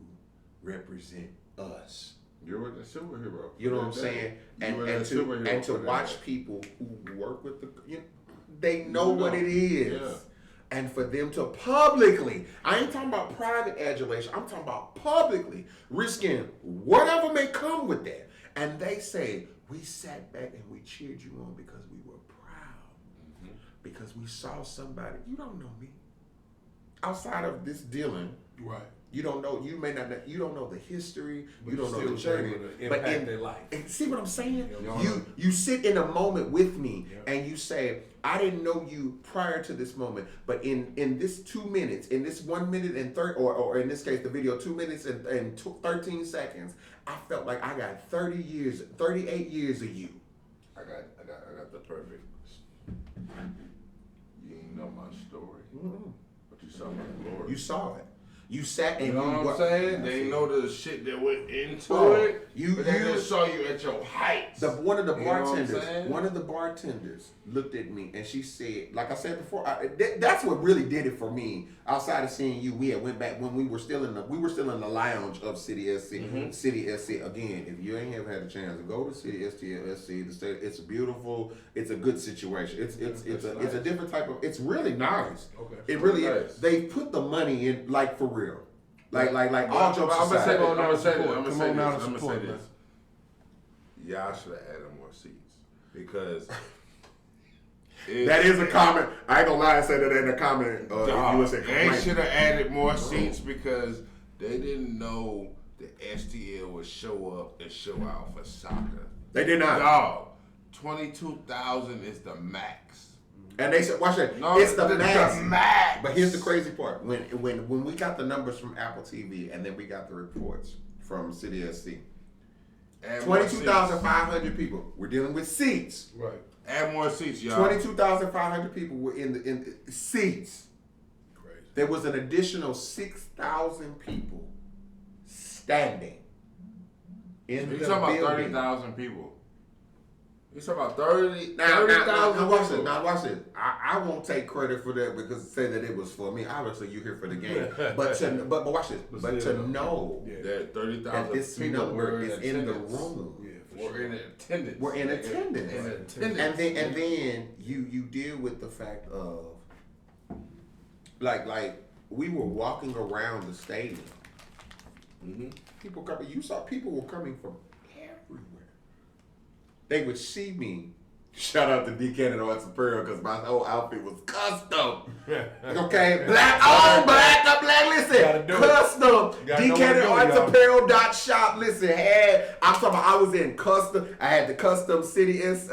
A: represent us.
D: You're the superhero.
A: You know what I'm saying? And to watch people who work with they know what it is.
D: Yeah.
A: And for them to publicly, I ain't talking about private adulation, I'm talking about publicly risking whatever may come with that. And they say, we sat back and we cheered you on because we were proud. Because we saw somebody, you don't know me. Outside of this dealing,
B: Right.
A: you don't know, you may not know, you don't know the history,
B: But
A: you don't know
B: still
A: the journey.
B: able to
A: But
B: impact their life.
A: and see what I'm saying?
B: Yeah.
A: You sit in a moment with me,
B: Yeah.
A: and you say, I didn't know you prior to this moment, but in this 2 minutes, in this 1 minute and 30, or in this case the video 2 minutes and 13 seconds, I felt like I got 38 years of you.
D: I got the perfect. You ain't know my story, but you saw my glory.
A: You saw it. You sat and
D: You know what I'm saying? They ain't know the shit that went into it. But they just saw you at your heights.
A: One of the
D: You know what I'm
A: bartenders,
D: saying?
A: one of the bartenders looked at me and she said, like I said before, that's what really did it for me. Outside of seeing you, we had went back when we were still in the lounge of City SC. City SC again. If you ain't ever had a chance to go to City STL SC, the state, it's beautiful. It's a good situation. It's a different type of. It's really nice.
B: Okay.
A: It really
D: Nice.
A: is. They put the money in, like, for real. Like all jokes
D: I'm
A: aside.
D: gonna say
B: Support,
D: this. Y'all should have added more seats, because
A: that is a comment. I ain't gonna lie and say that ain't a comment. If you would say
D: they
A: complaint.
D: should have added more seats, because they didn't know the STL would show up and show out for soccer.
A: They did not.
D: Dog, 22,000 is the max.
A: And they said, watch that.
D: No,
A: It's the max.
D: The max.
A: But here's the crazy part. When we got the numbers from Apple TV and then we got the reports from City SC,
D: Add more
A: 22,500 people. We're dealing with seats.
B: Right.
D: Add more seats, y'all.
A: 22,500 people were in the seats.
B: Crazy.
A: There was an additional 6,000 people standing in the
D: You talking about
A: building.
D: 30,000 people? You talking about 30,000?
A: Now watch it. Now watch it. I won't take credit for that because say that it was for me. Obviously, you're here for the game. But watch this. But to know
D: That 30,000
A: that this
D: people
A: number
D: were
A: is in the
D: attendance.
A: room.
B: Yeah, for
D: We're
B: sure.
D: in attendance.
A: We're in attendance.
B: In attendance.
A: And then you deal with the fact of like we were walking around the stadium. People coming. You saw people were coming from everywhere. They would see me
C: Shout out to D. Cannon Arts Apparel because my whole outfit was custom. Okay, black on black on black. Listen, custom. D. Cannon Arts Apparel.shop. Listen, I'm talking about I was in custom. I had the custom City SC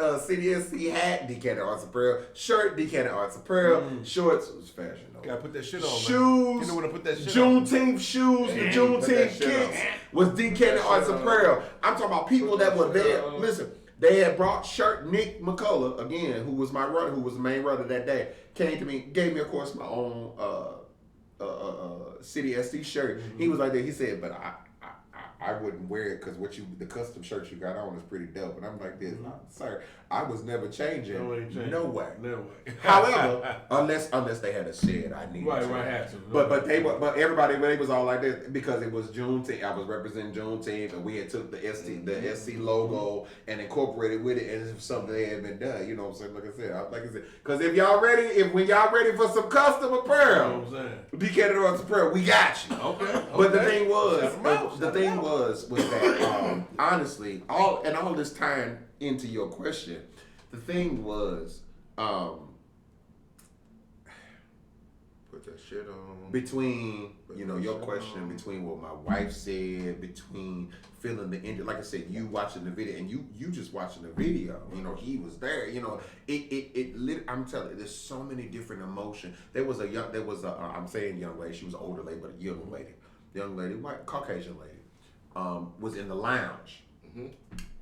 C: hat, D. Cannon Arts Apparel shirt, D. Cannon Arts Apparel shorts. It was fashion.
B: Gotta put that shit on.
C: Shoes.
B: Man. You know when to put that shit
C: Juneteenth shoes. The Juneteenth kicks was D. Cannon Arts Apparel. I'm talking about people that were there. Listen. They had brought shirt. Nick McCullough, again, who was my runner, who was the main runner that day, came to me, gave me, of course, my own City SC shirt. Mm-hmm. He was like that. He said, but I wouldn't wear it because the custom shirt you got on is pretty dope. And I'm like this, sir, I was never changing. No way. However, unless they had a shed, I needed to.
B: Had to.
C: But everybody was all like this because it was Juneteenth. I was representing Juneteenth, and we had took the SC logo and incorporated with it, and it was something that had been done. You know what I'm saying? Like I said, because when y'all ready for some custom apparel,
B: you know what I'm saying?
C: D. Cannon Arts Apparel, we got you.
B: Okay.
C: But the thing was that honestly, all this time into your question, the thing was
D: put that shit on
C: between your question, between what my wife said, between feeling the end. Like I said, you watching the video and you just watching the video. He was there. I'm telling you, there's so many different emotions. There was I'm saying young lady. She was an older lady, but a young lady, white Caucasian lady. Was in the lounge. Mm-hmm.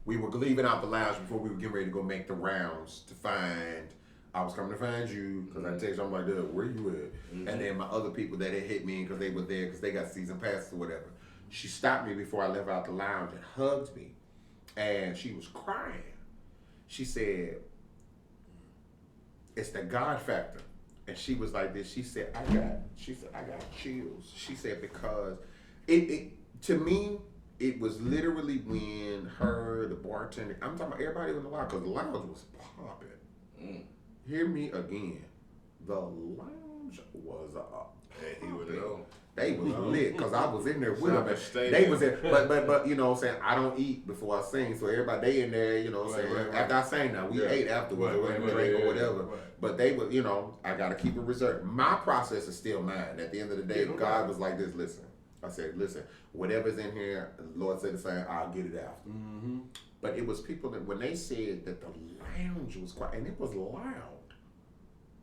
C: We were leaving out the lounge before we were getting ready to go make the rounds to find. I was coming to find you because I text you. I'm like, "Dude, where you at?" Mm-hmm. And then my other people that had hit me because they were there because they got season passes or whatever. She stopped me before I left out the lounge and hugged me, and she was crying. She said, "It's the God factor," and she was like this. She said, "I got chills." She said because it to me. It was literally when the bartender, I'm talking about everybody in the lounge, because the lounge was popping. Mm. Hear me again. The lounge was up.
D: He would know.
C: They was lit, because I was in there with them. They was in, but you know what I'm saying, I don't eat before I sing, so everybody, they in there, you know what I'm saying, after I sang now, we ate afterwards, or drink or whatever. But they was, I got to keep it reserved. My process is still mine. At the end of the day, God was like this, listen. I said, listen, whatever's in here, the Lord said the same, I'll get it after. Mm-hmm. But it was people that, when they said that the lounge was quiet, and it was loud.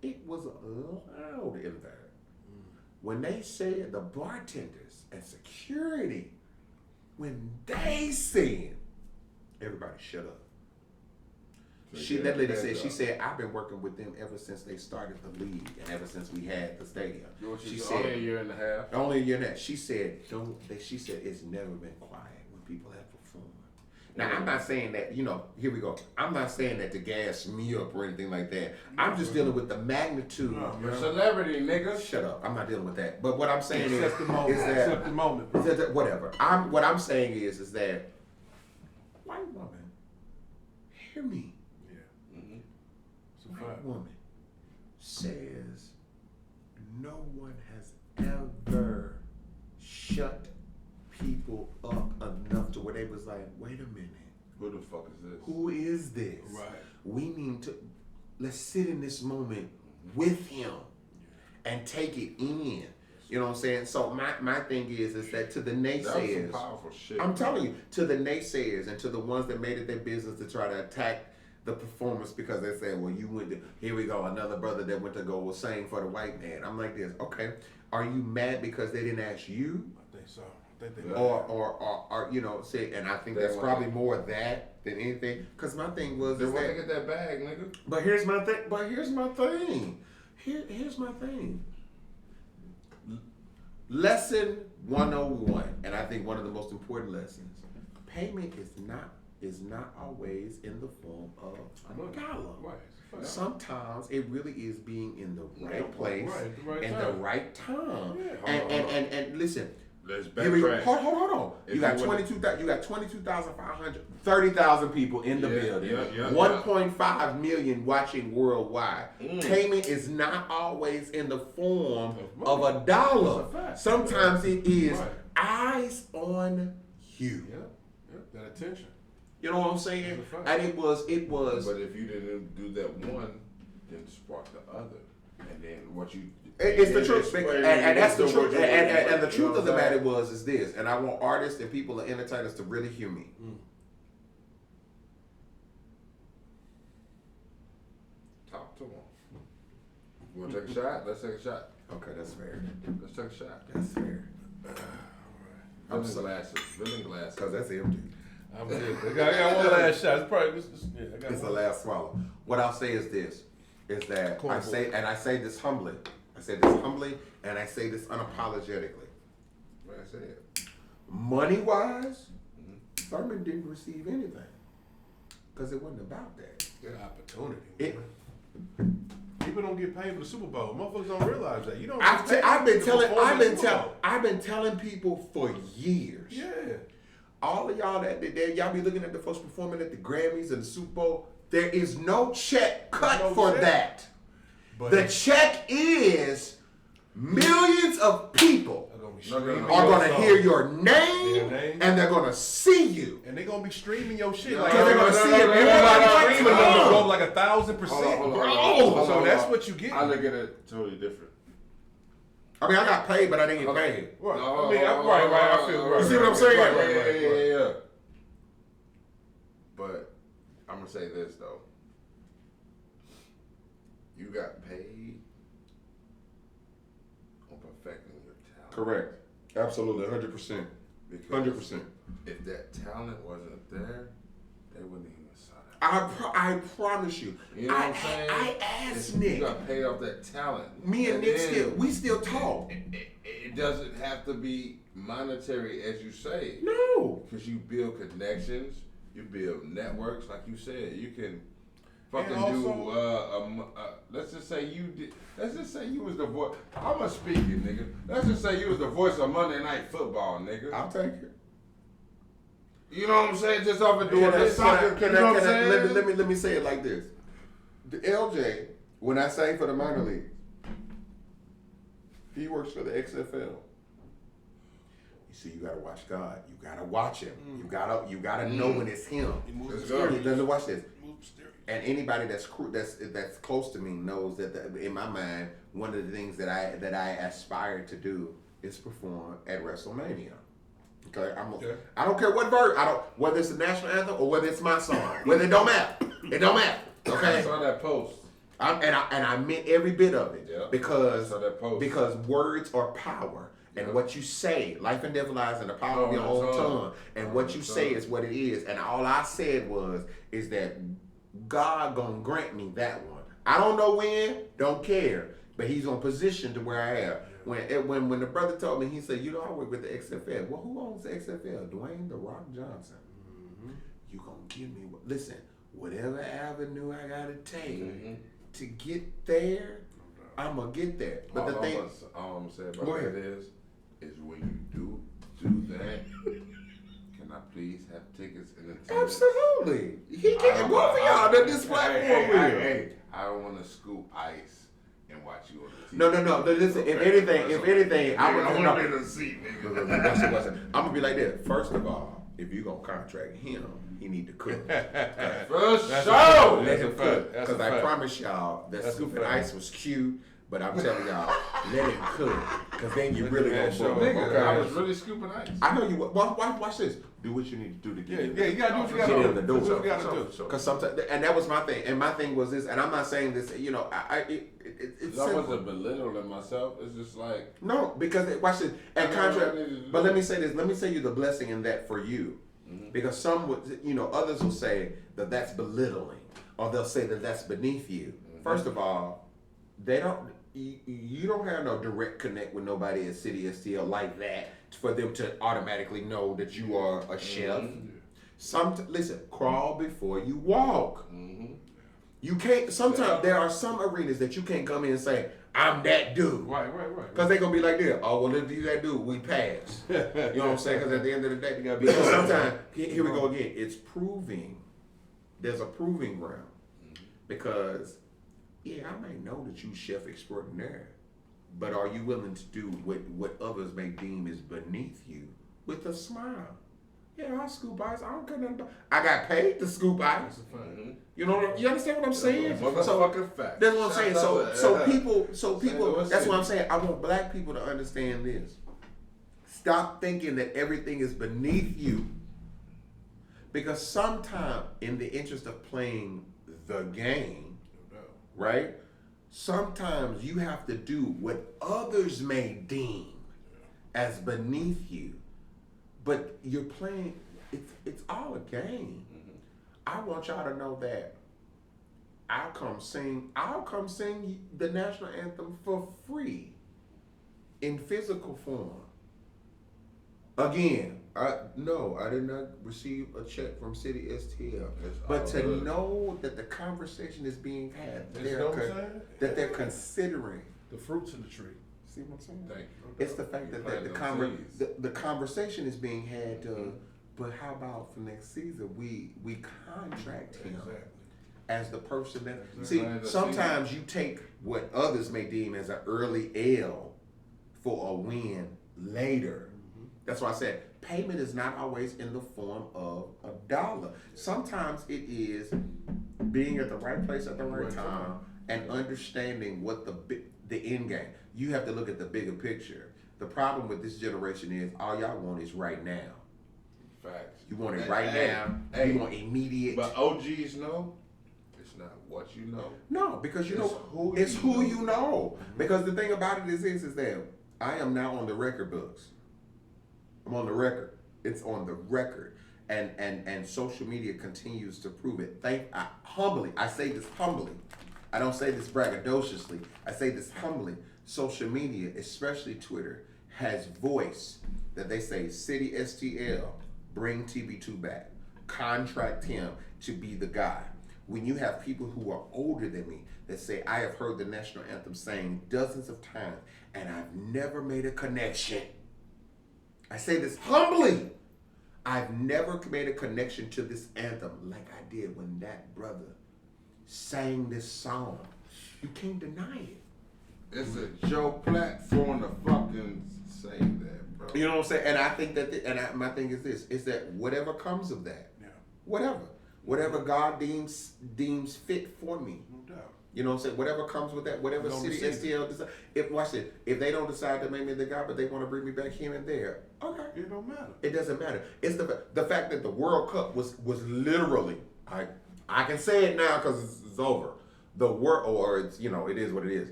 C: It was loud in there. Mm. When they said the bartenders and security, when they said, everybody shut up. That lady said, she said, I've been working with them ever since they started the league and ever since we had the stadium. She said,
D: only a year and a half.
C: Only a year and a half. She said, she said, it's never been quiet when people have performed. Now, I'm not saying that, here we go. I'm not saying that to gas me up or anything like that. I'm just dealing with the magnitude.
D: You're a celebrity, nigga.
C: Shut up. I'm not dealing with that. But what I'm saying is
B: Accept the moment.
C: Whatever. What I'm saying is that white woman, hear me. White woman says no one has ever shut people up enough to where they was like, wait a minute.
D: Who the fuck is this?
C: Who is this?
B: Right.
C: We need to, let's sit in this moment with him and take it in. You know what I'm saying? So my thing is that to the naysayers,
D: that was some powerful shit.
C: I'm telling you, to the naysayers and to the ones that made it their business to try to attack the performance because they said, well, you went to, here we go, another brother that went to go was sing for the white man. I'm like this, okay, are you mad because they didn't ask you?
B: I think so. I think they
C: or say, and I think that's probably more that than anything. Because my thing was,
D: they want to get that bag, nigga.
C: But here's my thing. Here's my thing. Lesson 101, and I think one of the most important lessons, payment is not always in the form of a dollar. Right. Sometimes it really is being in the right place and the right time. Yeah. And listen.
D: Let's backtrack.
C: Hold on. You got 22,500, 30,000 people in the building. 1.5 million watching worldwide. Payment is not always in the form of a dollar. Sometimes it is eyes on you.
B: That attention.
C: You know what I'm saying? And it was.
D: But if you didn't do that one, then spark the other, and then what you.
C: It's the truth, and that's the truth. And the truth of the matter is this, and I want artists and people and entertainers to really hear me.
D: Talk to them. You want to take a shot? Let's take a shot.
C: Okay, that's fair.
D: Let's take a shot.
C: That's fair.
D: Villain glasses. Villain glasses.
C: Because that's empty.
B: I'm good. I got one last shot. It's probably
C: It's the last swallow. What I'll say is this: is that I say this humbly. I say this humbly, and I say this unapologetically.
D: What I said.
C: Money-wise, Thurman didn't receive anything because it wasn't about that.
B: Good opportunity. People don't get paid for the Super Bowl. Motherfuckers don't realize that. You don't.
C: I've been telling people for years.
B: Yeah.
C: All of y'all that y'all be looking at the folks performing at the Grammys and the Super Bowl. There is no check cut for that. But the check is millions of people are going to hear your name and they're going to see you.
B: And they're going to be streaming your shit.
C: Because they're going to see everybody
B: streaming numbers go up like 1,000%. So that's what you get.
D: I look at it totally different.
C: I mean, I got paid, but I didn't get paid.
B: Right. I feel right.
C: You see what I'm saying?
D: Yeah. But I'm going to say this, though. You got paid on perfecting your talent.
C: Correct. Absolutely, 100%. 100%.
D: If that talent wasn't there, they wouldn't even saw that.
C: I promise you.
D: You know what I'm saying?
C: I asked Nick.
D: You got paid off that talent.
C: Me and Nick still talk.
D: It doesn't have to be monetary, as you say.
C: No.
D: Because you build connections, you build networks, like you said. You can fucking do. Let's just say you did. Let's just say you was the voice. I'm a speaker, nigga. Let's just say you was the voice of Monday Night Football, nigga.
C: I'll take it.
D: You know what I'm saying? Just off of doing this soccer. You know what I'm saying?
C: Let me say it like this. The LJ, when I sang for the minor league, he works for the XFL. You see, you gotta watch God. You gotta watch him. You gotta know when it's him. Watch this. And anybody that's close to me knows that in my mind, one of the things that I aspire to do is perform at WrestleMania. Okay, I don't care what verse. Whether it's the national anthem or whether it's my song. Whether it don't matter. It don't matter. Okay.
D: I saw that post.
C: I meant every bit of it.
D: Yeah.
C: Because words are power. And what you say, life and death lies in the power of your own tongue. And what you say is what it is. And all I said is that God gonna grant me that one. I don't know when, don't care, but He's gonna position to where I am. When the brother told me, he said, you know, I work with the XFL. Well, who owns the XFL? Dwayne "The Rock" Johnson. You gonna give me listen, whatever avenue I gotta take to get there, I'm gonna get there. But
D: all I'm gonna say about that is when you do that, can I please have tickets in attendance?
C: Absolutely. He can't. Both of y'all that this platform with.
D: I don't want to scoop ice and watch you on the TV.
C: No. Listen, if anything, I
D: want to be in the seat, nigga.
C: That's the question. I'm gonna be like this. First of all, if you gonna contract him, he need to cook.
D: For sure.
C: Let him cook. Because I promise y'all that scooping ice was cute. But I'm telling y'all, let it cook, because then you really gonna book.
D: Nigga, I was really scooping ice.
C: I know you. Watch this. Do what you need to do to get in.
B: Yeah, you gotta do what you gotta do.
C: In the door.
B: That's what you gotta do.
C: Because sometimes, and that was my thing. And my thing was this. And I'm not saying this. You know, it's.
D: I wasn't belittling myself. It's just like
C: no, because watch this. And contract. But let me say this. Let me say you the blessing in that for you, because some would, others will say that that's belittling, or they'll say that that's beneath you. First of all, they don't. You don't have no direct connect with nobody at City STL like that for them to automatically know that you are a chef. Listen, crawl before you walk. You can't. Sometimes there are some arenas that you can't come in and say, "I'm that dude."
B: Right.
C: Because they're gonna be like this. Oh well, if you that dude, we pass. You know what I'm saying? Because at the end of the day, because sometimes here we go again. It's proving. There's a proving ground because. Yeah, I may know that you chef extraordinaire, but are you willing to do what others may deem is beneath you with a smile? Yeah, I scoop ice. I don't care nothing about. I got paid to scoop ice.
B: That's a fact.
C: You know, you understand what I'm saying?
D: Motherfucking fact.
C: That's what I'm saying. So people. That's what I'm
D: saying.
C: saying. I want black people to understand this. Stop thinking that everything is beneath you. Because sometimes, in the interest of playing the game, right? Sometimes you have to do what others may deem as beneath you. But you're playing, it's all a game. I want y'all to know that I'll come sing the national anthem for free in physical form. Again, I did not receive a check from City STL. But to know that the conversation is being had, that they're considering
B: the fruits of the tree.
C: See what I'm saying?
D: Thank you.
C: It's the fact that the conversation is being had. But how about for next season we contract him as the person that see. Sometimes you take what others may deem as an early L for a win later. That's why I said payment is not always in the form of $1. Sometimes it is being at the right place at the right time and understanding what the end game. You have to look at the bigger picture. The problem with this generation is all y'all want is right now.
D: Facts.
C: You want it right now. You want immediate.
D: But OGs know it's not what you know.
C: No, because it's who you know. Because the thing about it is that I am now on the record books. I'm on the record. It's on the record. And social media continues to prove it. I say this humbly. I don't say this braggadociously. I say this humbly. Social media, especially Twitter, has voice that they say, City STL, bring TB2 back. Contract him to be the guy. When you have people who are older than me that say, I have heard the national anthem sang dozens of times and I've never made a connection. I say this humbly. I've never made a connection to this anthem like I did when that brother sang this song. You can't deny it.
D: It's a Joe platform to fucking say that, bro.
C: You know what I'm saying? And I think that, my thing is this, is that whatever comes of that, whatever God deems fit for me.
B: No doubt.
C: You know what I'm saying? Whatever comes with that, whatever City STL decides. If they don't decide to make me the guy, but they want to bring me back here and there, okay.
B: It don't matter.
C: It doesn't matter. It's the fact that the World Cup was literally, I can say it now because it's over. The world, or it's, it is what it is.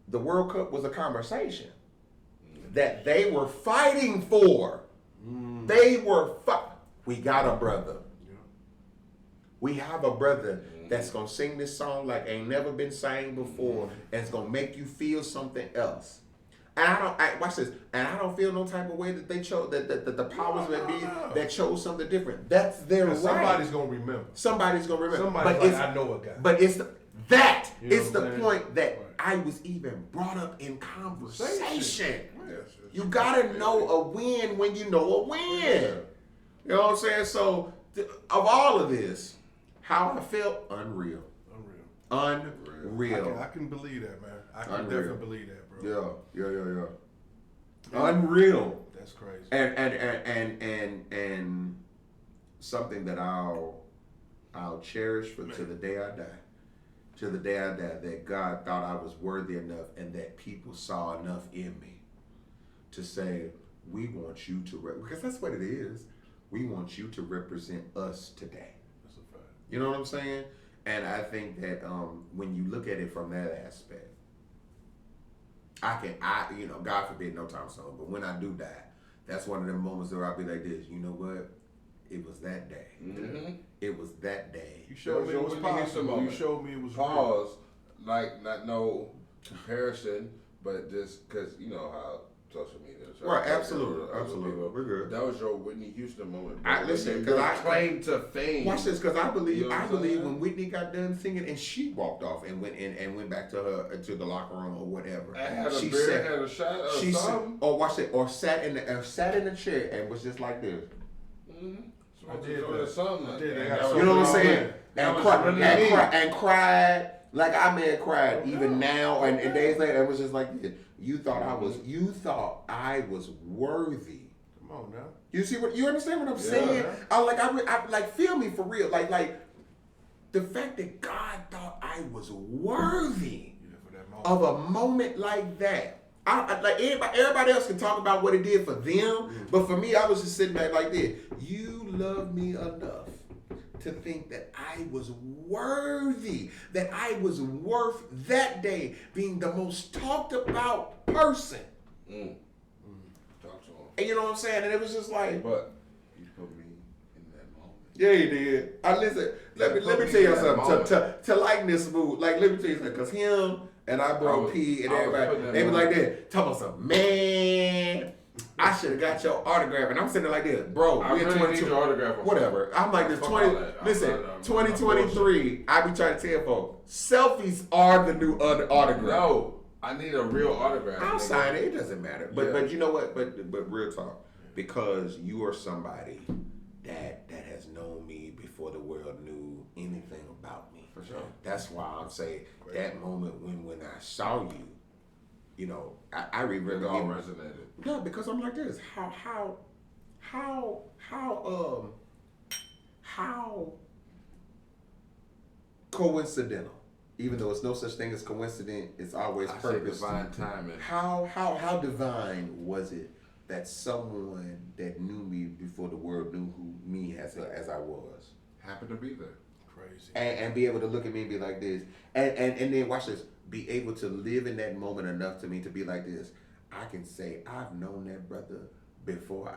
C: The World Cup was a conversation that they were fighting for. They were we got a brother.
B: Yeah.
C: We have a brother that's gonna sing this song like ain't never been sang before, and it's gonna make you feel something else. And watch this. And I don't feel no type of way that they chose that the powers that be that chose something different. That's their right.
B: Somebody's gonna remember.
C: Somebody's gonna remember.
B: Somebody's I know a guy.
C: But it's the point that I was even brought up in conversation. You gotta know a win when you know a win. You know what I'm saying? So of all of this, how I felt, unreal.
B: I can believe that, man. I can definitely believe that, bro.
C: Yeah. Unreal.
B: That's crazy.
C: And something that I'll cherish to the day I die. To the day I die, that God thought I was worthy enough and that people saw enough in me to say, we want you to, because that's what it is. We want you to represent us today.
B: That's a fact.
C: You know what I'm saying? And I think that when you look at it from that aspect, God forbid no time soon, but when I do die, that's one of them moments where I'll be like this, you know what? It was that day.
D: Mm-hmm.
C: It was that day.
B: You showed me it was possible. You showed me it was
D: pause, like not no comparison, but just because you know how social media is.
C: Right, absolutely. We're good.
D: That was your Whitney Houston moment.
C: Listen, because I
D: claim to fame.
C: Watch this, because I believe when Whitney got done singing and she walked off and went back to the locker room or whatever.
D: Had a shot or something.
C: Watch it, or sat in the chair and was just like this.
D: Mm-hmm.
B: I did
D: something.
C: You know what I'm saying? And cried like I may have cried even now and days later. It was just like this. You thought I was worthy
B: Come on now.
A: You see what you understand what I'm saying? I like feel me for real. Like the fact that God thought I was worthy of a moment like that. I like everybody else can talk about what it did for them, but for me, I was just sitting back like this. You love me enough to think that I was worthy, that I was worth that day being the most talked about person.
D: Talk to him.
A: And you know what I'm saying? And it was just like,
D: But he put me in that moment.
A: yeah, he did. I listen. Let me tell you something. To lighten this mood, like let me tell you something, because him and I bro P and everybody, they was like that. Talking about something, man. I should have got your autograph, and I'm sitting there like this, bro.
D: I really need your autograph.
A: Whatever. I'm like this 2023. I be trying to tell folks, selfies are the new autograph.
D: No, I need a real autograph.
A: I'll sign it. It doesn't matter. But you know what? But real talk, because you are somebody that has known me before the world knew anything about me.
D: For sure.
A: That's why I'm saying that moment when I saw you, you know, I remember
D: It all resonated.
A: Yeah, because I'm like this. How coincidental. Even though it's no such thing as coincident, it's always purpose.
D: Divine timing.
A: How divine was it that someone that knew me before the world knew who me as I was
D: Happened to be there.
B: Crazy.
A: and be able to look at me and be like this, and then watch this, be able to live in that moment enough to me to be like this. I can say I've known that brother before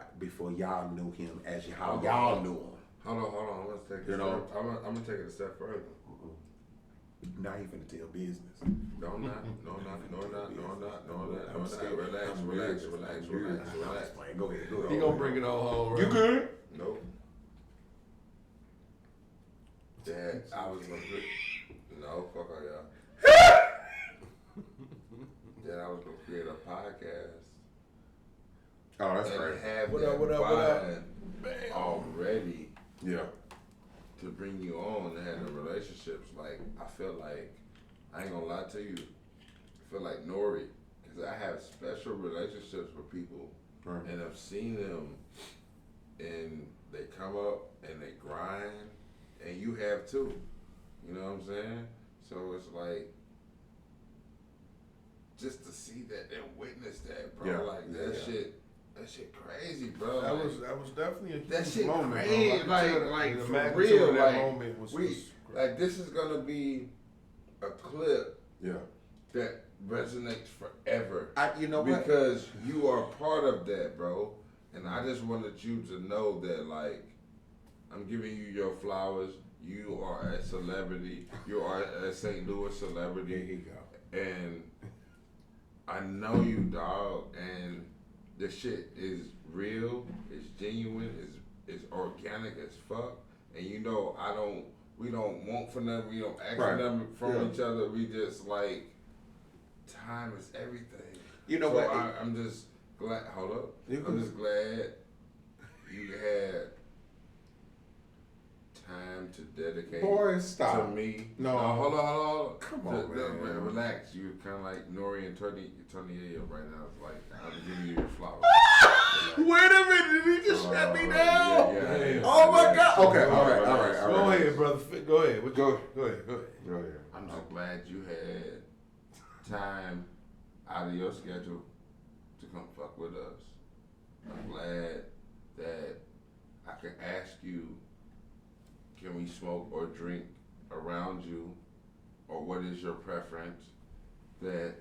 A: y'all knew him as how y'all knew him.
D: Hold on. Let's take it. I'm gonna take it a step further.
A: Now you finna tell business.
D: No, I'm not. Relax.
A: Go ahead.
B: He gonna bring it on home, right?
A: You good?
D: Nope. Dad, I was gonna no, fuck all y'all. Then I was gonna create a podcast.
A: Oh, that's
D: and
A: right.
D: have
B: What
D: that
B: up?
D: vibe
B: Bam.
D: already
A: Yeah.
D: to bring you on and have the relationships. Like, I feel like, I ain't gonna lie to you, I feel like Nori, because I have special relationships with people,
A: Right.
D: and I've seen them, and they come up and they grind, and you have too. You know what I'm saying? So it's like, just to see that and witness that, bro,
A: Yeah.
D: like that shit crazy, bro.
B: That
D: like,
B: was definitely a huge
D: that shit
B: moment, bro.
D: crazy,
B: I can tell
D: like
B: the
D: for
B: magnitude
D: real,
B: of that
D: like
B: moment was great.
D: like this is gonna be a clip
A: Yeah.
D: that resonates forever.
A: You know what?
D: Because you are part of that, bro. And I just wanted you to know that, like, I'm giving you your flowers. You are a celebrity. You are a St. Louis celebrity.
A: There you go.
D: And I know you, dog. And the shit is real. It's genuine. It's organic as fuck. And you know, we don't want for nothing. We don't ask for nothing from each other. We just like, time is everything.
A: You know
D: so
A: what?
D: I'm just glad. Hold up. I'm just glad you had time to dedicate
A: Boy, stop.
D: to me.
A: No.
D: Hold on.
A: Come on, man.
D: Relax. You're kind of like Nori and Tony Ayo right now. It's like, I'm giving you your flowers.
A: Wait a minute, did he just shut me down?
D: Yeah.
A: Oh my God. Okay, all right.
B: Go ahead, brother. Go ahead. Go ahead.
D: I'm just glad you had time out of your schedule to come fuck with us. I'm glad that I can ask you, can we smoke or drink around you, or what is your preference, that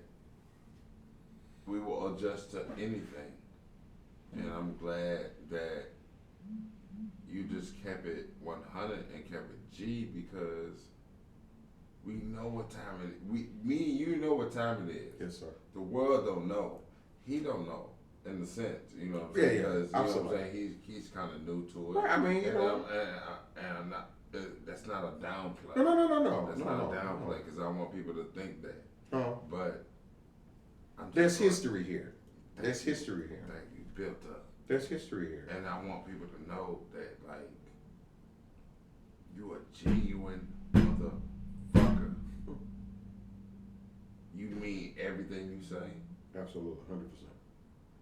D: we will adjust to anything. And I'm glad that you just kept it 100 and kept it G, because we know what time it is. Me and you know what time it is.
A: Yes, sir.
D: The world don't know. He don't know, in the sense, you know what I'm
A: Yeah,
D: saying?
A: yeah,
D: Because, you know
A: absolutely.
D: what I'm saying? He's kind of new to it.
A: Right, I mean, you know.
D: And I'm not, that's not a downplay.
A: No.
D: That's not a downplay, because I want people to think that.
A: No.
D: But I'm just
A: There's
D: gonna-
A: history here. There's history here.
D: Thank you. Built up.
A: There's history here.
D: And I want people to know that, like, you a genuine motherfucker. You mean everything you say.
A: Absolutely, 100%.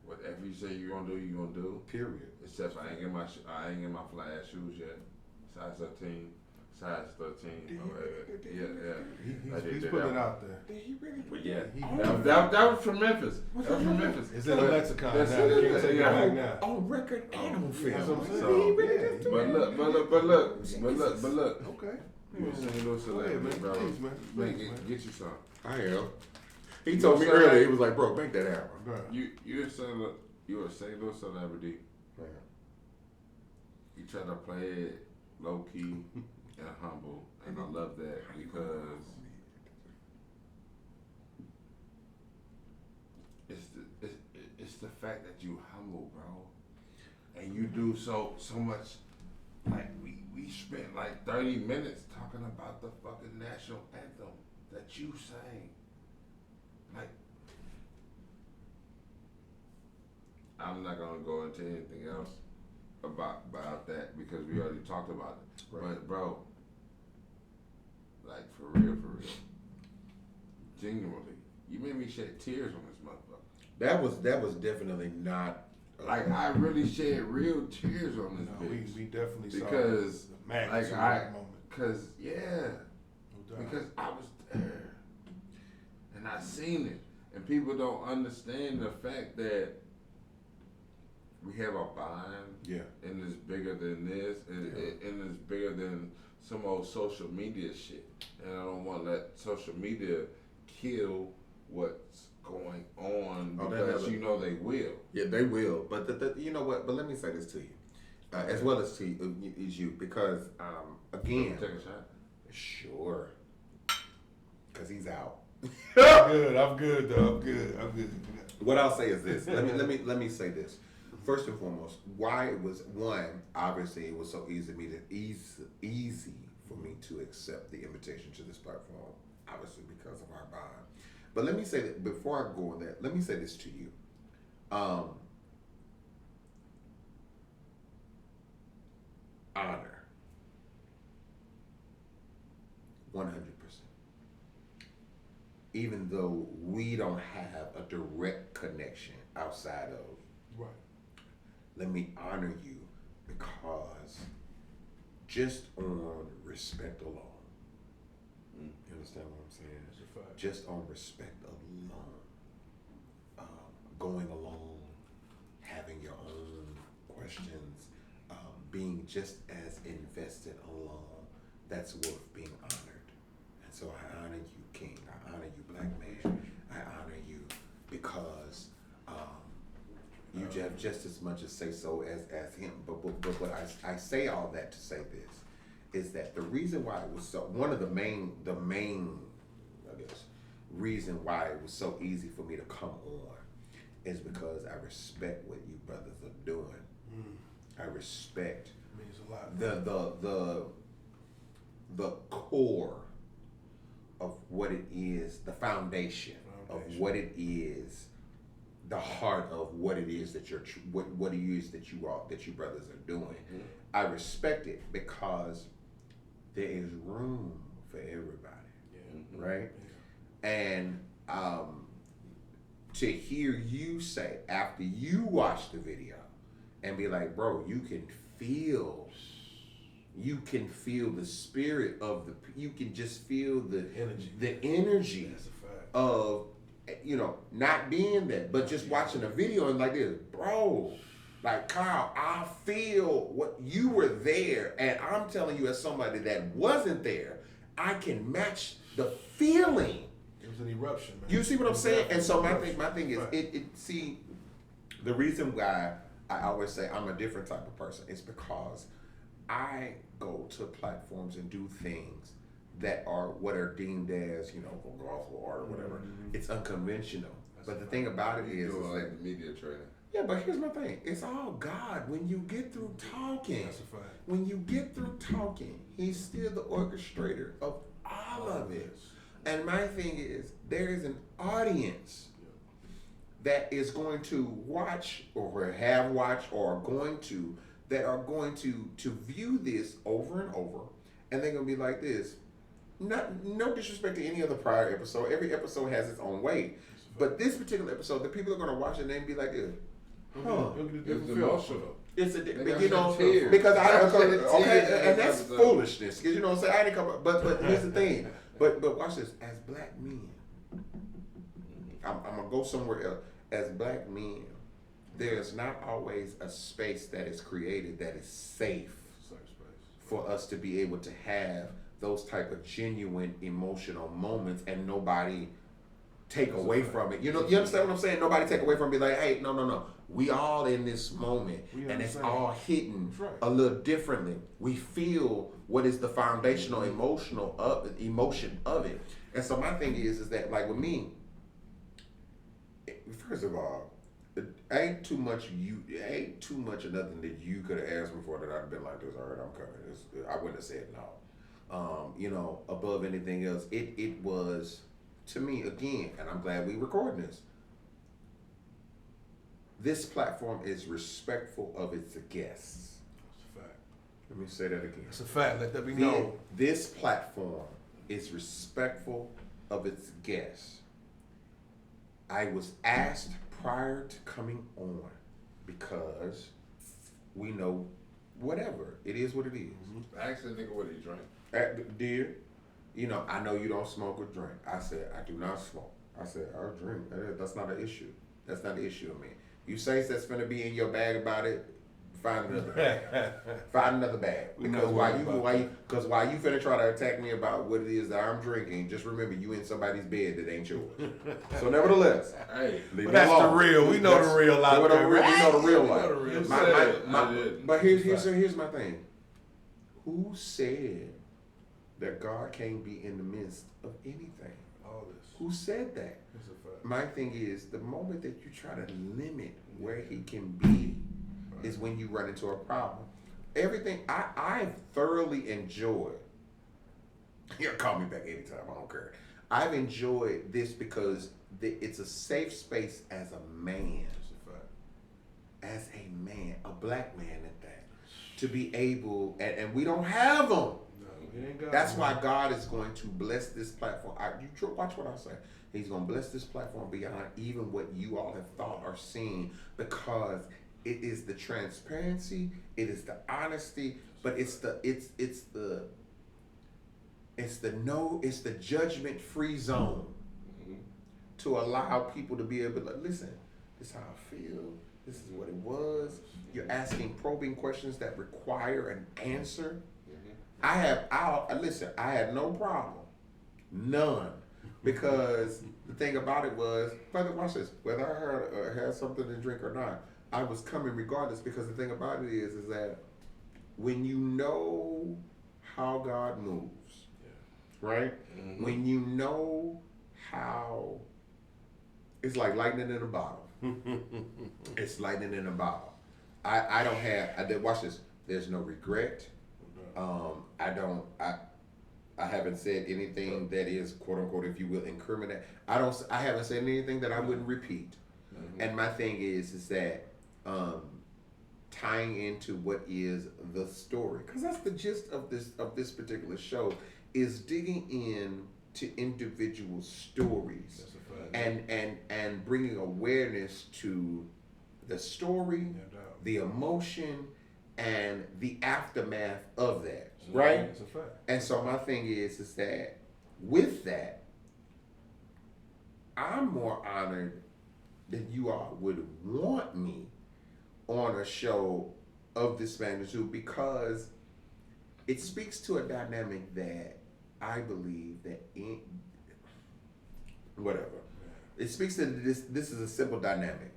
D: Whatever you say you're gonna do, you're gonna do.
A: Period.
D: Except I ain't get my flat shoes yet. Size 13, size 13.
B: He's putting it out there.
A: Did he really
C: But yeah,
D: That was from Memphis. That was from Memphis.
B: It's in the lexicon now.
D: That's
B: You
D: it.
B: can't take it back now.
A: on record and on film?
B: That's what I'm saying.
A: So, he really just do
D: But look.
B: Okay.
D: You a single celebrity,
B: man.
D: bro.
B: Please, man.
D: Man,
B: Please, man.
D: get you some.
A: I am. He told me earlier, he was like, bro, make that happen.
B: Bro.
D: You're a single celebrity.
A: Yeah.
D: You try to play it low key and humble, and I love that because it's the fact that you humble, bro, and you do so much. Like we spent like 30 minutes talking about the fucking national anthem that you sang. Like, I'm not gonna go into anything else about that because we already talked about it.
A: Right.
D: But bro, like for real, genuinely, you made me shed tears on this motherfucker.
A: That was definitely not
D: Like I really shed real tears on this bitch.
B: We definitely saw
D: because
B: the magnitude of that moment.
D: Cause yeah,
B: No doubt.
D: because I was there and I seen it, and people don't understand the fact that we have a bond, and it's bigger than this, and it's bigger than some old social media shit, and I don't want to let social media kill what's going on because you know they will.
A: Yeah, they will. But you know what? But let me say this to you, as well as to you, because again,
D: Take a shot.
A: Sure, because he's out.
B: I'm good though. I'm good.
A: What I'll say is this. Let me say this. First and foremost, why it was obviously it was so easy for me to accept the invitation to this platform, obviously because of our bond. But let me say that before I go on that, let me say this to you. Honor. 100%. Even though we don't have a direct connection outside of,
B: Right.
A: let me honor you because just on respect alone. You understand what I'm saying?
B: That's a fact.
A: Just on respect alone. Going along, having your own questions, being just as invested alone, that's worth being honored. And so I honor you, King. I honor you, Black man. I honor you because you have just as much as say so as him. But I say all that to say this, is that the reason why it was so, one of the main, I guess, reason why it was so easy for me to come on is because I respect what you brothers are doing. I respect
B: It means a lot.
A: the core of what it is, the foundation of what it is, the heart of what it is that what it is that you brothers are doing. I respect it because there is room for everybody, right? And to hear you say after you watch the video and be like, bro, you can feel the spirit of you can just feel the energy
B: That's a fact.
A: of, not being there, but just watching a video and like this, bro, like Kyle, I feel what you were there, and I'm telling you as somebody that wasn't there, I can match the feeling.
B: It was an eruption, man.
A: You see what I'm saying? And so my thing is,
B: Right.
A: see, the reason why I always say I'm a different type of person is because I go to platforms and do things that are what are deemed as, gospel art or whatever. It's unconventional. But the thing about it is
D: like
A: that,
D: the media training.
A: yeah, but here's my thing. It's all God. When you get through talking,
B: That's a fact.
A: when you get through talking, he's still the orchestrator of all of it. And my thing is, there is an audience that is going to watch or have watched or that are going to view this over and over, and they're going to be like this. No disrespect to any other prior episode. Every episode has its own weight. But this particular episode, the people are going to watch it and they be like this.
D: It's emotional.
A: It's
D: They
A: a,
D: got
A: you know,
D: some tears.
A: because I
D: Tears
A: okay, and that's
D: episode.
A: foolishness. Because you know what I'm saying, I didn't come up, but here's the thing. But watch this. As black men, I'm gonna go somewhere else. As black men, there's not always a space that is created that is safe for us to be able to have those type of genuine emotional moments and nobody take away from it. You know, you understand what I'm saying? Nobody take away from it. Be like, hey, no. We all in this moment, and it's all hitting a little differently. We feel what is the foundational emotion of it. And so my thing is that like with me, first of all, ain't too much of nothing that you could have asked me for that I'd have been like this. All right, I'm coming. I wouldn't have said no. You know, above anything else, it was to me again, and I'm glad we recording this. This platform is respectful of its guests.
B: That's a fact.
A: Let me say that again.
B: It's a fact. Let that be known.
A: This platform is respectful of its guests. I was asked prior to coming on because we know whatever. It is what it is.
D: Ask the nigga what he drank.
A: Dear, you know, I know you don't smoke or drink. I said, I do not smoke. I said, I drink. That's not an issue. That's not an issue of me. You say that's going to be in your bag about it, find another bag. Find another bag. Because while you finna try to attack me about what it is that I'm drinking, just remember you in somebody's bed that ain't yours. So nevertheless,
D: Hey,
A: leave
B: But
A: me
B: that's the
A: alone.
B: real. We know the real out there.
A: We know the real
B: We know
A: life.
B: the real
A: But here's my thing. Who said that God can't be in the midst of anything?
B: All this.
A: Who said that?
B: It's a fact.
A: My thing is, the moment that you try to limit where he can be is when you run into a problem. Everything I've thoroughly enjoyed. You can call me back anytime, I don't care. I've enjoyed this because it's a safe space as a man.
B: It's a fact.
A: As a man, a black man at that. To be able, and we don't have them.
B: No, we ain't got
A: That's
B: them.
A: why God is going to bless this platform. Watch what I say. He's going to bless this platform beyond even what you all have thought or seen, because it is the transparency, it is the honesty, but it's the judgment-free zone to allow people to be able to listen. This is how I feel. This is what it was. You're asking probing questions that require an answer. I had no problem. None. Because the thing about it was, brother, watch this. Whether I had something to drink or not, I was coming regardless, because the thing about it is that when you know how God moves, right? When you know how, it's like lightning in a bottle. It's lightning in a bottle. Watch this. There's no regret. I haven't said anything that is, quote unquote, if you will, incriminate. I haven't said anything that I wouldn't repeat. And my thing is that tying into what is the story, because that's the gist of this particular show, is digging in to individual stories and bringing awareness to the story, the emotion, and the aftermath of that. Right?
B: It's a fact.
A: And so my thing is that with that, I'm more honored that you all would want me on a show of this magnitude, because it speaks to a dynamic that I believe that it speaks to this is a simple dynamic.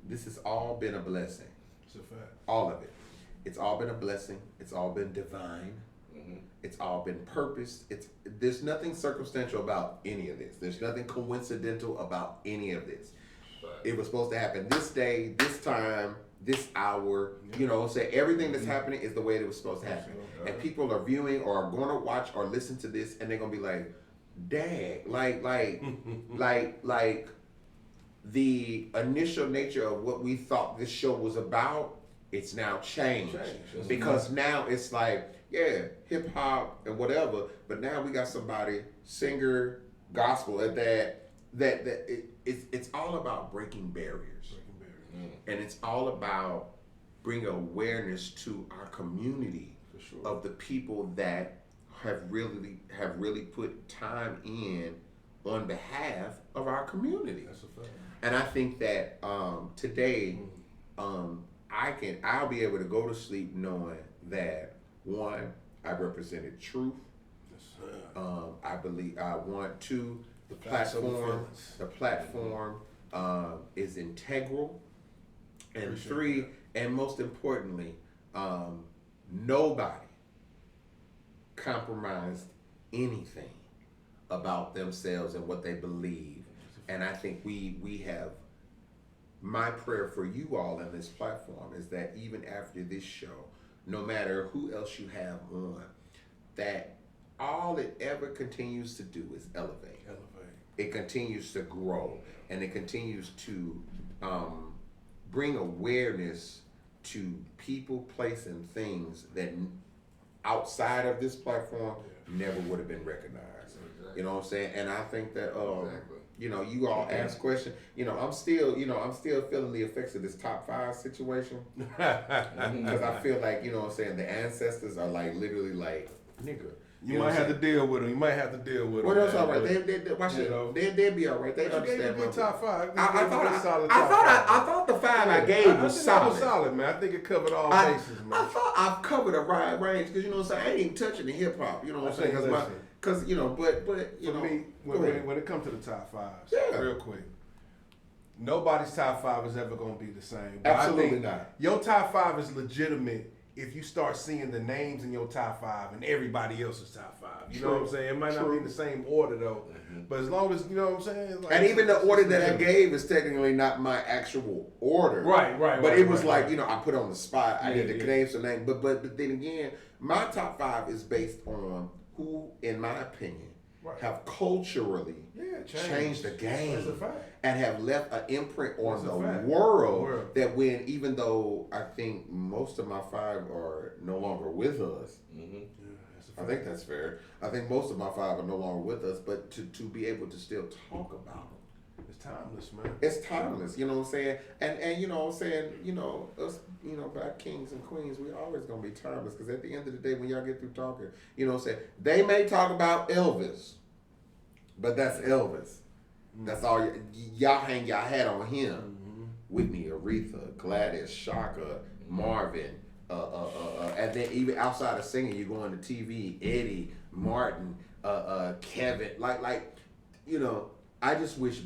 A: This has all been a blessing.
B: It's a fact.
A: All of it. It's all been a blessing. It's all been divine. It's all been purposed. There's nothing circumstantial about any of this. There's nothing coincidental about any of this. It was supposed to happen this day, this time, this hour. You know, say everything that's happening is the way it was supposed to happen. And people are viewing or are going to watch or listen to this, and they're going to be like, "Dang, like the initial nature of what we thought this show was about, it's now changed. Because now it's like, yeah, hip hop and whatever, but now we got somebody, singer, gospel at that it's all about breaking barriers.
C: and it's all about bringing awareness to our community of the people that have really put time in on behalf of our community.
B: That's a fact.
C: And I think that today, I'll be able to go to sleep knowing that one, I represented truth.
B: Yes, sir.
C: I believe two, the
B: Facts over feelings.
C: platform is integral, and
B: Appreciate
C: three, and most importantly, nobody compromised anything about themselves and what they believe. And I think we have, my prayer for you all on this platform is that even after this show, no matter who else you have on, that all it ever continues to do is elevate. It continues to grow, and it continues to bring awareness to people, place, and things that outside of this platform never would have been recognized. You know what I'm saying? And I think that you know, you all ask questions. You know, I'm still feeling the effects of this top 5 situation because I feel like, you know what I'm saying, the ancestors are like literally like, nigga.
B: You might have to deal with them. What
C: else? All right. They'll be all right. They understand.
B: Good top 5.
C: I thought the 5 I gave was solid.
B: That was solid, man. I think it covered all bases, man.
C: I thought I've covered a wide range because, you know what I'm saying, I ain't even touching the hip hop. You know what I'm saying? Because you know, but you know,
B: me, when it comes to the top 5s, real quick, nobody's top 5 is ever going to be the same. But
C: absolutely not.
B: Your top 5 is legitimate if you start seeing the names in your top 5 and everybody else's top 5. You know what I'm saying? It might not be in the same order though, but as long as, you know what I'm saying? Like,
C: and even the order that I gave is technically not my actual order.
B: Right.
C: But it was like, you know, I put on the spot. I need to name some names. But then again, my top 5 is based on who, in my opinion, have culturally changed the game and have left an imprint on the world that when, even though I think most of my 5 are no longer with us, I think that's fair. I think most of my 5 are no longer with us, but to be able to still talk about them.
B: It's timeless, man.
C: It's timeless, you know what I'm saying? And you know what I'm saying, you know, us, you know, black kings and queens, we always gonna be timeless, because at the end of the day, when y'all get through talking, you know what I'm saying, they may talk about Elvis, but that's Elvis. That's all y'all hang y'all hat on him. Whitney, Aretha, Gladys, Shaka, Marvin, and then even outside of singing, you go on the TV, Eddie, Martin, Kevin, like, you know, I just wish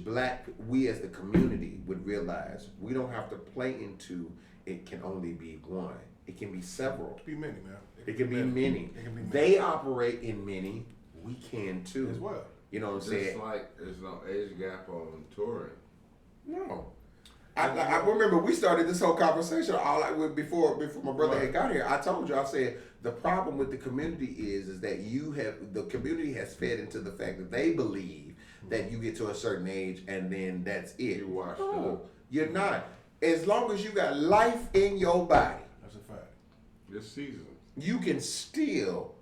C: we as the community would realize we don't have to play into it can only be one. It can be several.
B: It can be many, man.
C: It can be many. They operate in many. We can too.
B: As well.
C: You know what I'm saying?
D: Just like there's no age gap on touring.
C: No. I remember we started this whole conversation before my brother had got here. I told you, I said the problem with the community is that the community has fed into the fact that they believe that you get to a certain age and then that's it.
D: You washed
C: up. You're not. As long as you got life in your body.
B: That's a fact.
D: This season.
C: You can still.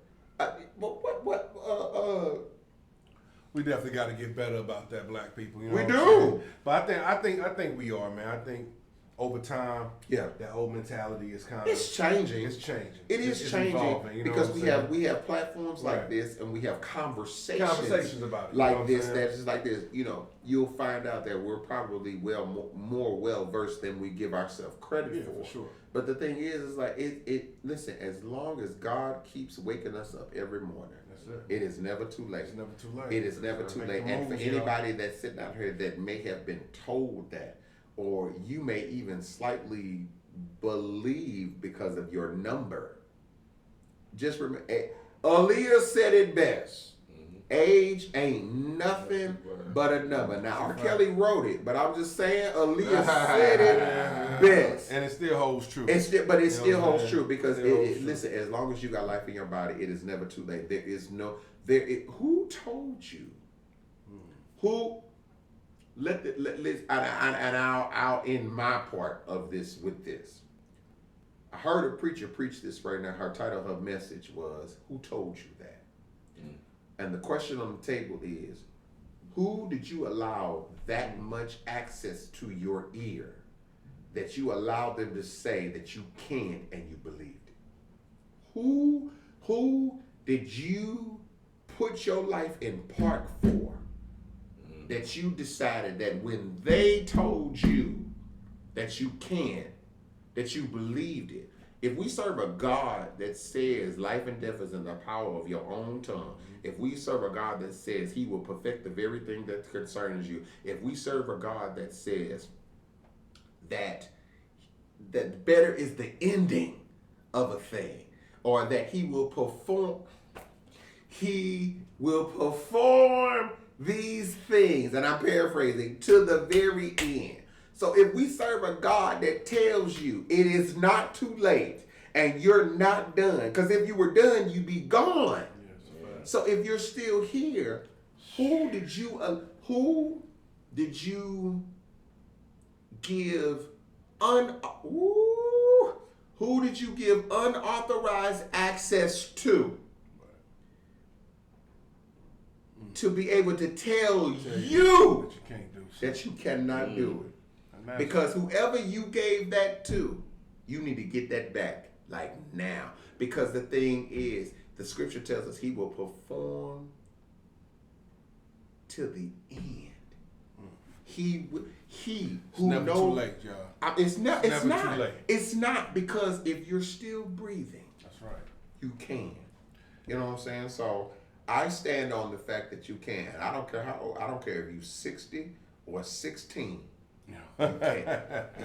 B: We definitely got to get better about that, black people. You know
C: we do.
B: Saying? But I think we are, man. I think over time, that old mentality is kind of
C: it's changing.
B: It's changing.
C: It's changing evolving, you know, because we have platforms like this, and we have conversations
B: about it,
C: like this. That's just like this. You know, you'll find out that we're probably more well versed than we give ourselves credit for.
B: For sure.
C: But the thing is like listen, as long as God keeps waking us up every morning, it is never too late.
B: It's never too late.
C: It is never too late. And for anybody that's sitting out here that may have been told that, or you may even slightly believe because of your number, just remember, Aaliyah said it best. Age ain't nothing but a number. Now, R. Kelly wrote it, but I'm just saying Aaliyah said it best.
B: And it still holds true.
C: It still holds true because, listen, as long as you got life in your body, it is never too late. There is no, who told you? Who, I'll end my part of this with this. I heard a preacher preach this right now. Her title, her message was, "Who told you that?" And the question on the table is, who did you allow that much access to your ear
A: that you allowed them to say that you can and you believed it? Who did you put your life in park for? That you decided that when they told you that you can, that you believed it. If we serve a God that says life and death is in the power of your own tongue, if we serve a God that says he will perfect the very thing that concerns you, if we serve a God that says that better is the ending of a thing, or that he will perform these things, and I'm paraphrasing, to the very end. So if we serve a God that tells you it is not too late and you're not done, because if you were done, you'd be gone. Yes, so if you're still here, who did you give unauthorized access to be able to tell you that you cannot do it? Because whoever you gave that to, you need to get that back, like now. Because the thing is, the scripture tells us he will perform to the end. He who
B: never
A: knows.
B: Too late, y'all.
A: It's not.
B: Too late.
A: It's not, because if you're still breathing,
B: that's right. You
A: can. You know what I'm saying? So I stand on the fact that you can. I don't care how old. I don't care if you're 60 or 16.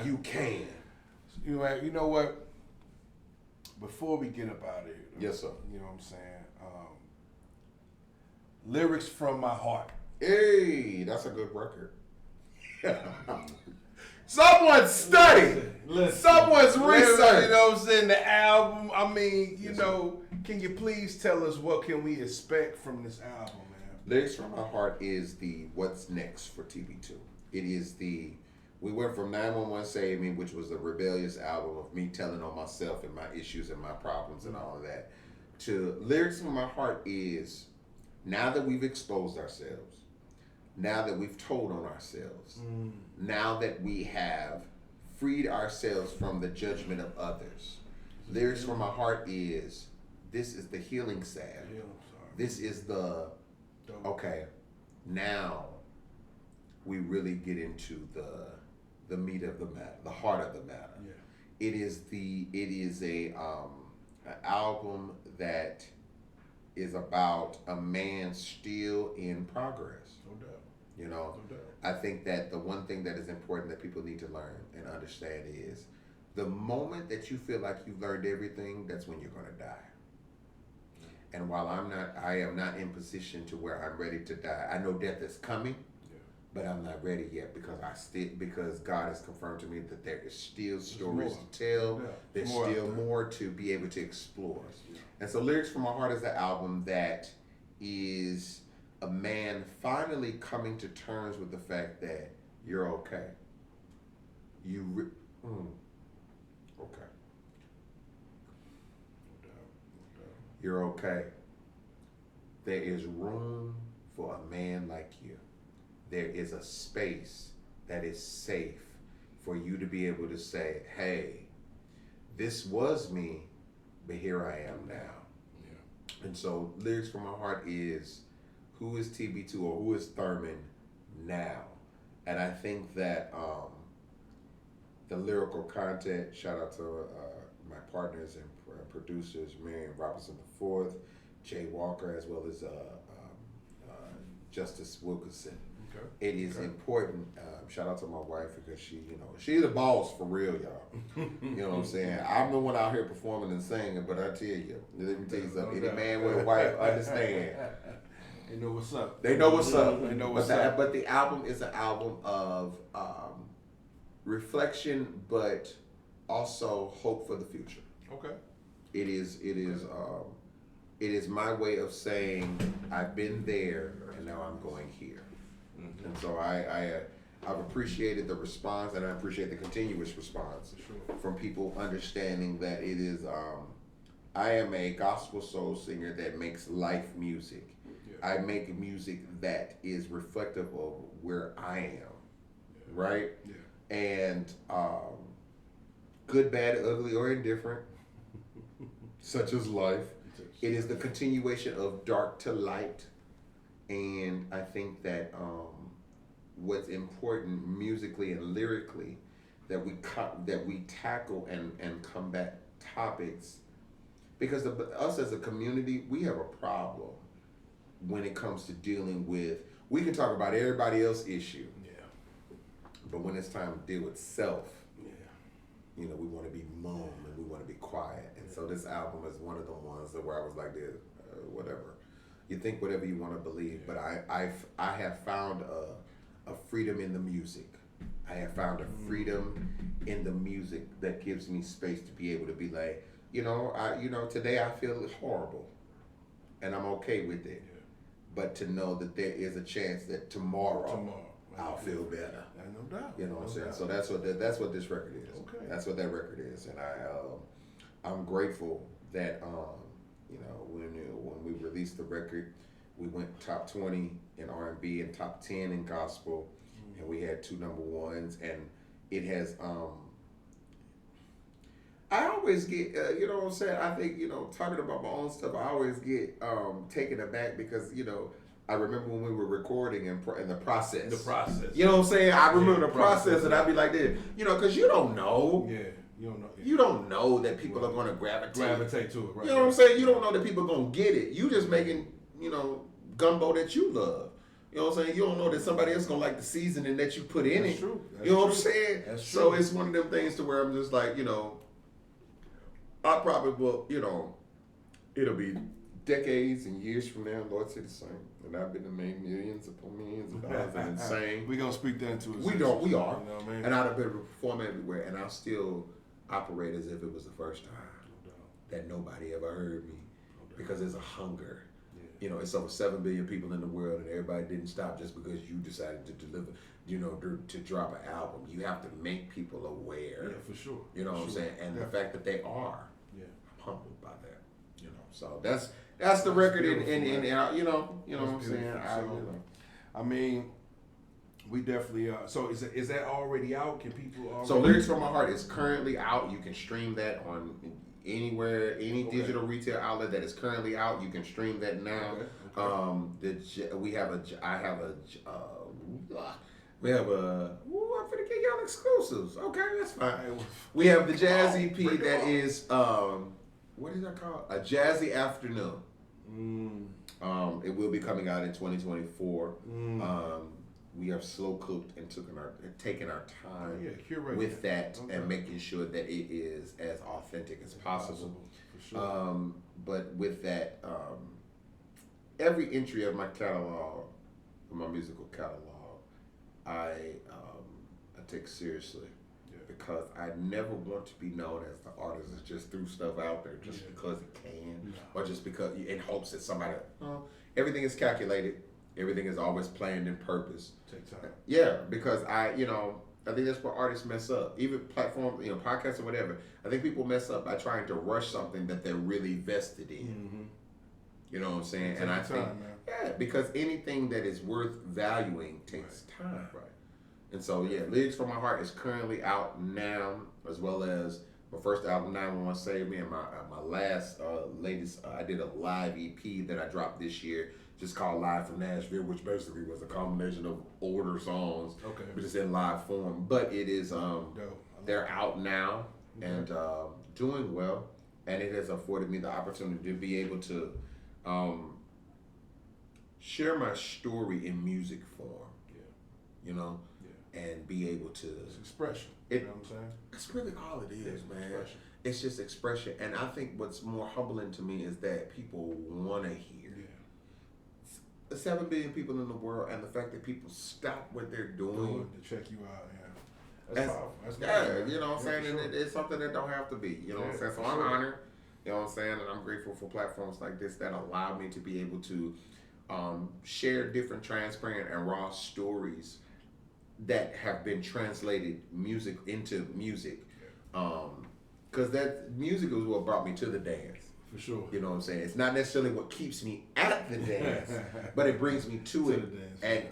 A: You can.
B: You know what? Before we get up out of here,
A: yes, sir.
B: You know what I'm saying? Lyrics from my heart.
A: Hey, that's a good record. Someone studied. Someone's research.
B: You know what I'm saying? The album. I mean, you know, can you please tell us what can we expect from this album, man?
A: Lyrics from my heart is the what's next for TB2. It is we went from 911 Save Me, which was the rebellious album of me telling on myself and my issues and my problems and all of that, to Lyrics from my heart is, now that we've exposed ourselves, now that we've told on ourselves, now that we have freed ourselves from the judgment of others, Lyrics from my heart is, this is the healing salve. This is the, okay, now we really get into the meat of the matter, the heart of the matter. Yeah. It is an album that is about a man still in progress.
B: No doubt.
A: You know, no doubt. I think that the one thing that is important that people need to learn and understand is, the moment that you feel like you've learned everything, that's when you're going to die. And while I am not in position to where I'm ready to die. I know death is coming. But I'm not ready yet, because God has confirmed to me that there is still stories to tell. Yeah. There's still more to be able to explore. Yeah. And so Lyrics from My Heart is an album that is a man finally coming to terms with the fact that you're okay. Okay. You're okay. There is room for a man like you. There is a space that is safe for you to be able to say, hey, this was me, but here I am now. Yeah. And so Lyrics from My Heart is, who is TB2 or who is Thurman now? And I think that the lyrical content, shout out to my partners and producers, Marion Robinson IV, Jay Walker, as well as Justice Wilkinson. Okay. It is important. Shout out to my wife, because she's a boss for real, y'all. You know what I'm saying? I'm the one out here performing and singing, but I tell you, let me tell you something. Any man with a wife understand.
B: They know what's up.
A: They know what's up.
B: They know what's up.
A: But the album is an album of reflection, but also hope for the future. Okay. It is my way of saying I've been there and now I'm going here. Mm-hmm. And so I've appreciated the response, and I appreciate the continuous response from people understanding that it is, I am a gospel soul singer that makes life music. Yeah. I make music that is reflective of where I am, right? Yeah. And good, bad, ugly, or indifferent, such as life. It is the continuation of dark to light. And I think that what's important musically and lyrically, that we tackle and combat topics, because us as a community, we have a problem when it comes to dealing with. We can talk about everybody else's issue, but when it's time to deal with self, you know, we want to be mum and we want to be quiet. And so this album is one of the ones that where I was like, whatever. You think whatever you want to believe, but I have found a freedom in the music. I have found a freedom in the music that gives me space to be able to be like, today I feel horrible, and I'm okay with it. But to know that there is a chance that tomorrow I'll feel better.
B: No doubt.
A: You know what I'm saying? So that's what this record is.
B: Okay.
A: That's what that record is, and I'm grateful that when we released the record, we went top 20 in R&B and top 10 in gospel, and we had 2 number ones, and it has. I always get, you know what I'm saying? I think, talking about my own stuff, I always get taken aback because, I remember when we were recording and the process.
B: The process.
A: You know what I'm saying? I remember the process, and I'd be like this, because you don't know.
B: Yeah, you don't know. Yeah.
A: You don't know that people are going to gravitate
B: to it, right?
A: You know what I'm saying? You don't know that people are going to get it. You just making, gumbo that you love. You know what I'm saying? You don't know that somebody else going to like the seasoning that you put in it.
B: True.
A: You know what I'm saying?
B: That's true.
A: So it's one of them things to where I'm just like, I probably will, it'll be decades and years from now, Lord say the same. And I've been to make millions upon millions of dollars and insane.
B: We're going to speak that into it.
A: We are.
B: You know what I mean?
A: And I'd have been able to perform everywhere, and I'll still operate as if it was the first time that nobody ever heard me, because there's a hunger. Yeah. It's over 7 billion people in the world, and everybody didn't stop just because you decided to deliver, to drop an album. You have to make people aware.
B: Yeah, for sure.
A: You know what I'm saying? And the fact that they are. I'm humbled by that. So that's the record, and you know what I'm saying.
B: I mean, we definitely so is that already out? Can people already?
A: So Lyrics from My Heart is currently out. You can stream that on anywhere, any digital retail outlet that is currently out. You can stream that now. Okay. We have a I'm finna get y'all exclusives. Okay, that's fine. We have the Jazz EP that is what is that called? A Jazzy Afternoon. It will be coming out in 2024. We have slow cooked and taken our time with that and making sure that it is as authentic as possible. For sure. But with that, every entry of my catalog, my musical catalog, I take seriously. Because I never want to be known as the artist that just threw stuff out there just because it can, or just because in hopes that somebody. Everything is calculated. Everything is always planned in purpose.
B: Take time.
A: Yeah, because I think that's where artists mess up. Even platform, podcasts or whatever. I think people mess up by trying to rush something that they're really vested in. Mm-hmm. You know what I'm saying? And I think, because anything that is worth valuing takes time. Right. And so, Lyrics from My Heart is currently out now, as well as my first album, 911 Save Me, and my latest, I did a live EP that I dropped this year, just called Live from Nashville, which basically was a combination of older songs, but just in live form. But it is, they're out now and doing well, and it has afforded me the opportunity to be able to share my story in music form, and be able to...
B: It's expression, you know what I'm saying?
A: That's really all it is, man. Expression. It's just expression. And I think what's more humbling to me is that people want to hear. Yeah. 7 billion people in the world, and the fact that people stop what they're doing
B: to check you out, That's powerful. That's
A: you know what I'm saying? Sure. And it's something that don't have to be, you know what I'm saying? So I'm honored, you know what I'm saying? And I'm grateful for platforms like this that allow me to be able to share different transparent and raw stories that have been translated into music. Because that music was what brought me to the dance.
B: For sure.
A: You know what I'm saying? It's not necessarily what keeps me at the dance, but it brings me to it.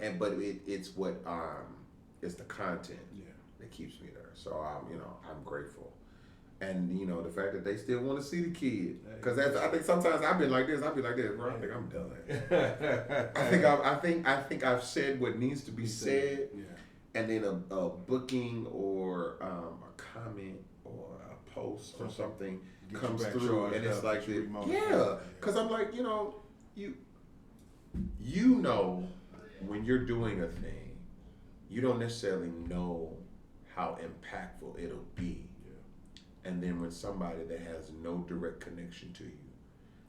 A: And but it's what it's the content that keeps me there. So I'm grateful. And you know the fact that they still want to see the kid, because I think sometimes I've been like this. Bro, I think I'm done. I think I've said what needs to be said, and then a booking or a comment or a post or something comes through, and it's like because I'm like, you know when you're doing a thing, you don't necessarily know how impactful it'll be. And then when somebody that has no direct connection to you,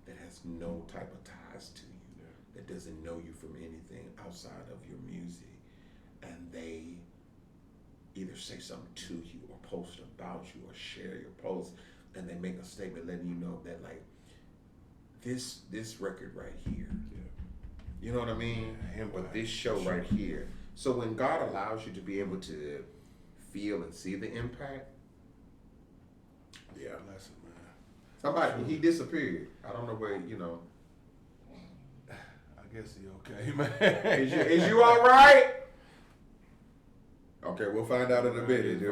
A: that has no type of ties to you, that doesn't know you from anything outside of your music, and they either say something to you or post about you or share your post, and they make a statement letting you know that like this record right here, you know what I mean? Or this show right here. So when God allows you to be able to feel and see the impact,
B: bless him, man.
A: Somebody, he disappeared. I don't know where, you know.
B: I guess he okay, man.
A: Is you all right? Okay, we'll find out in a minute.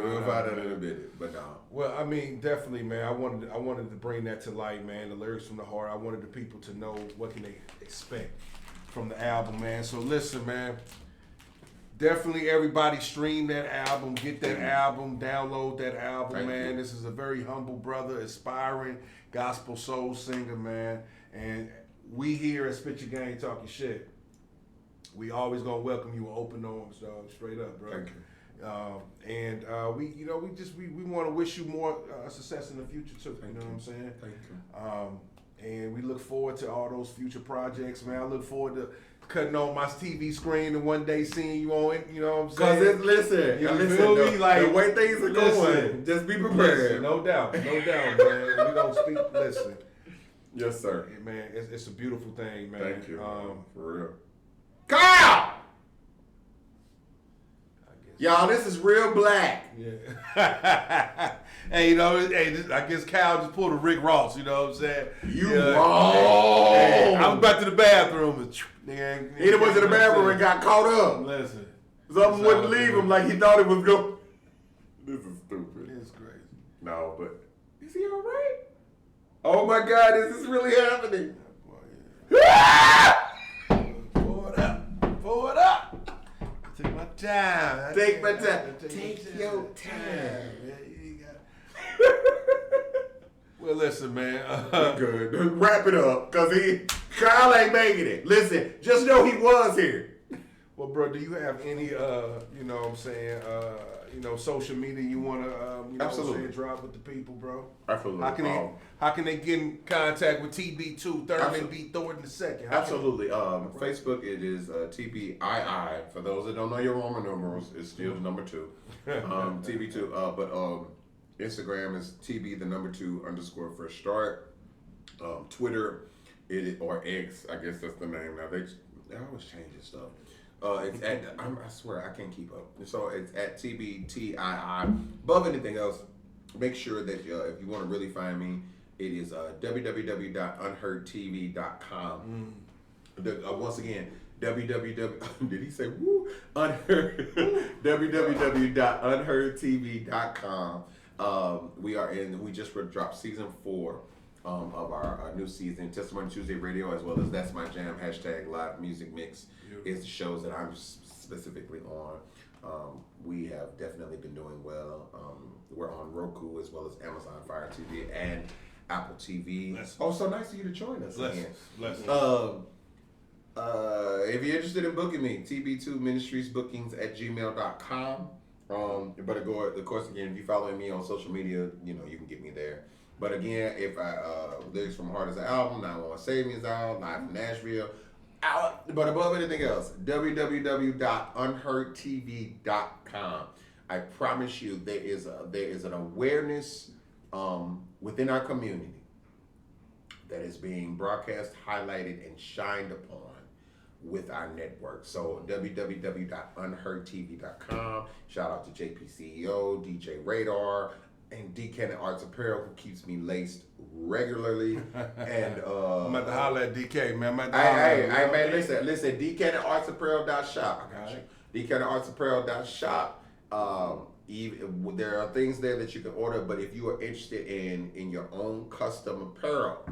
A: But no.
B: Well, I mean, definitely, man. I wanted to bring that to light, man. The lyrics from the heart. I wanted the people to know what can they expect from the album, man. So listen, man. Definitely everybody stream that album, get that album, download that album,
A: Thank
B: man.
A: you.
B: This is a very humble brother, aspiring gospel soul singer, man. And we here at Spit Your Game Talking Shit, we always gonna welcome you with open arms, dog. Straight up, bro.
A: Thank you.
B: We want to wish you more success in the future too. You know what I'm saying?
A: Thank you.
B: And we look forward to all those future projects, man. I look forward to cutting on my TV screen and one day seeing you on it. You know what I'm saying?
A: Because
B: feel me?
A: The way things are going, just be prepared.
B: Listen, no doubt, man. We don't speak. Listen,
A: Yes, sir.
B: man. It's a beautiful thing, man.
A: Thank you. For real.
B: Kyle!
A: Kyle! Y'all, this is real black.
B: Yeah. Hey, I guess Kyle just pulled a Rick Ross, you know what I'm saying?
A: You wrong.
B: Hey, I was back to the bathroom. And,
A: He went to the bathroom and got caught up.
B: Listen.
A: Something wouldn't leave him like he thought it was going. This is stupid.
B: It's crazy.
A: No, but is he all right? Oh my God, is this really happening?
B: Pull it up. Take my time.
A: Take my time. Take your time.
B: Well, listen, man.
A: Good. Wrap it up, cause Kyle ain't making it. Listen, just know he was here.
B: Well, bro, do you have any, you know what I'm saying, social media you want to,
A: Absolutely.
B: drop with the people, bro?
A: Absolutely.
B: How can they get in contact with TB2, Thurman B, Thornton II?
A: Absolutely. Facebook, it is TBII. For those that don't know your Roman numerals, it's still number 2. TB2. But Instagram is TB2_. Fresh start. Twitter, or X, I guess that's the name now. They always changing stuff. It's at, I swear I can't keep up. So it's at TBTII. Above anything else, make sure that if you want to really find me, it is www.unheardtv.com. Once again, www. Did he say woo? Unheard. www.unheardtv.com. We just dropped season 4 of our new season, Testimony Tuesday Radio, as well as That's My Jam, #live music mix is the shows that I'm specifically on. We have definitely been doing well. We're on Roku as well as Amazon Fire TV and Apple TV. Oh, so nice of you to join us again. If you're interested in booking me, tb2ministriesbookings@gmail.com. But of course, again, if you're following me on social media, you can get me there. But again, if Lyrics from Heart is an album, 911 Save Me is out, Live from Nashville. But above anything else, www.unheardtv.com. I promise you, there is an awareness within our community that is being broadcast, highlighted, and shined upon with our network. So www.unheardtv.com. Shout out to JP CEO, DJ Radar, and D Cannon Arts Apparel, who keeps me laced regularly. And
B: I'm at the holler at DK, man.
A: Hey, man, listen, DCannonArtsApparel.shop. I got you. DCannonArtsApparel.shop.
C: even there are things there that you can order, but if you are interested in your own custom apparel,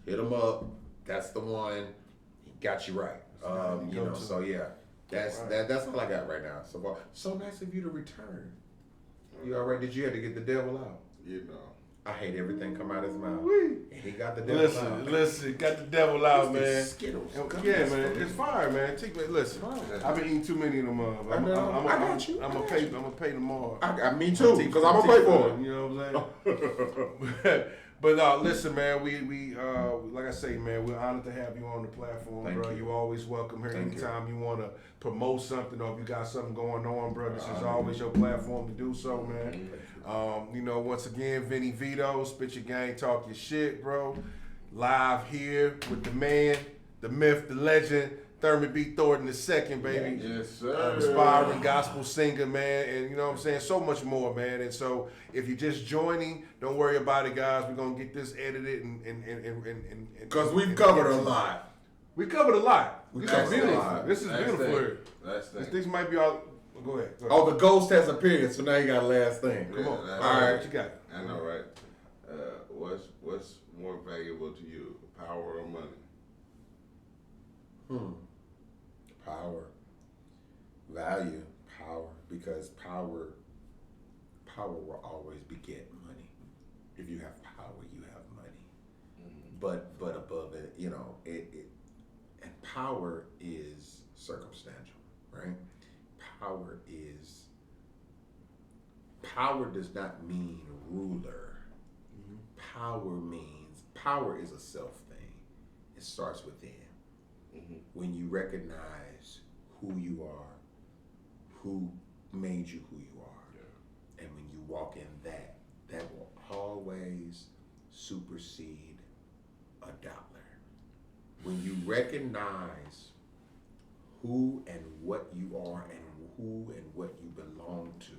C: hit them up. That's the one. He got you right. So yeah, that's all I got right now. So far, so nice of you to return. You all right? Did you have to get the devil out?
D: You know.
C: I hate everything come out his mouth. And he got the devil out.
B: Listen, got the devil out, man.
C: Skittles.
B: Yeah, man, it's fire, man. Listen, I've been eating too many of them.
C: I got you.
B: I'm gonna pay tomorrow.
C: Me too, because I'm gonna pay for it.
B: You know what I'm saying? But listen, man, we like I say, man, we're honored to have you on the platform,
C: Thank
B: bro.
C: you.
B: You're always welcome here. Anytime you want to promote something or if you got something going on, bro, this is always your platform to do so, man. Once again, Vinny Vito, spit your gang, talk your shit, bro. Live here with the man, the myth, the legend, Thurman B. Thornton II, baby.
D: Yes, sir.
B: Aspiring gospel singer, man, and you know what I'm saying, so much more, man. And so, if you're just joining, don't worry about it, guys. We're gonna get this edited and
A: because we've covered a lot.
B: We covered a lot.
A: We
B: This
A: covered
B: is
A: a
B: beautiful.
A: lot.
B: This is beautiful here. These might be all. Go ahead.
A: Oh, the ghost has appeared, so now you got a last thing.
B: Come on.
D: Yeah,
B: All right, what you got?
D: I know, right? What's more valuable to you, power or money?
C: Power, value, power, because power will always beget money. If you have power, you have money. But above it, and power is circumstantial, right? Power does not mean ruler. Power is a self thing. It starts within. When you recognize who you are, who made you who you are, and when you walk in that will always supersede $1. When you recognize who and what you are and who and what you belong to,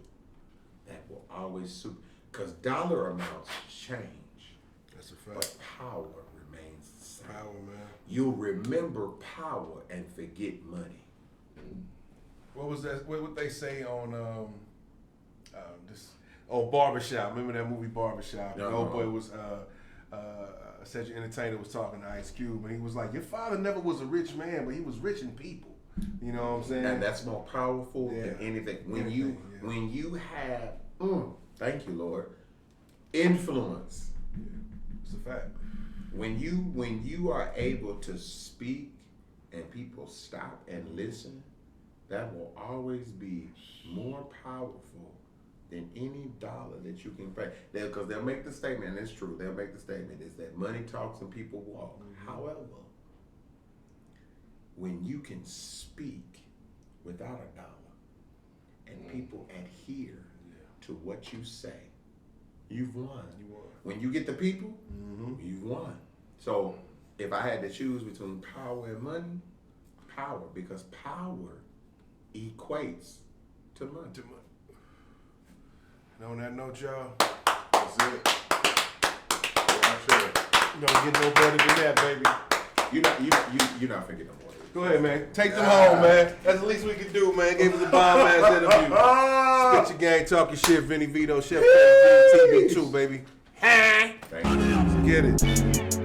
C: that will always because dollar amounts change.
B: That's a fact.
C: But power remains the same.
B: Power, man.
C: You'll remember power and forget money.
B: What was that? What they say on Barbershop? Remember that movie Barbershop? The old boy was such an entertainer was talking to Ice Cube, and he was like, "Your father never was a rich man, but he was rich in people." You know what I'm saying?
C: And that's more powerful than anything. When you have, thank you, Lord, influence.
B: It's a fact.
C: When you are able to speak and people stop and listen, that will always be more powerful than any dollar that you can pay. Because they'll make the statement, and it's true, they'll make the statement, is that money talks and people walk. However, when you can speak without $1 and people adhere to what you say, you've won. When you get the people, you've won. So if I had to choose between power and money, power, because power equates to money.
B: And on that note, y'all,
D: That's it.
B: you don't get no better than that, baby.
C: You're not thinking no more.
B: Go ahead, man. Take them home, man. That's the least we can do, man. Gave us a bomb-ass interview. Spit your gang, talk your shit. Vinny Vito, Chef TB2, baby.
C: Thank you.
B: Get it.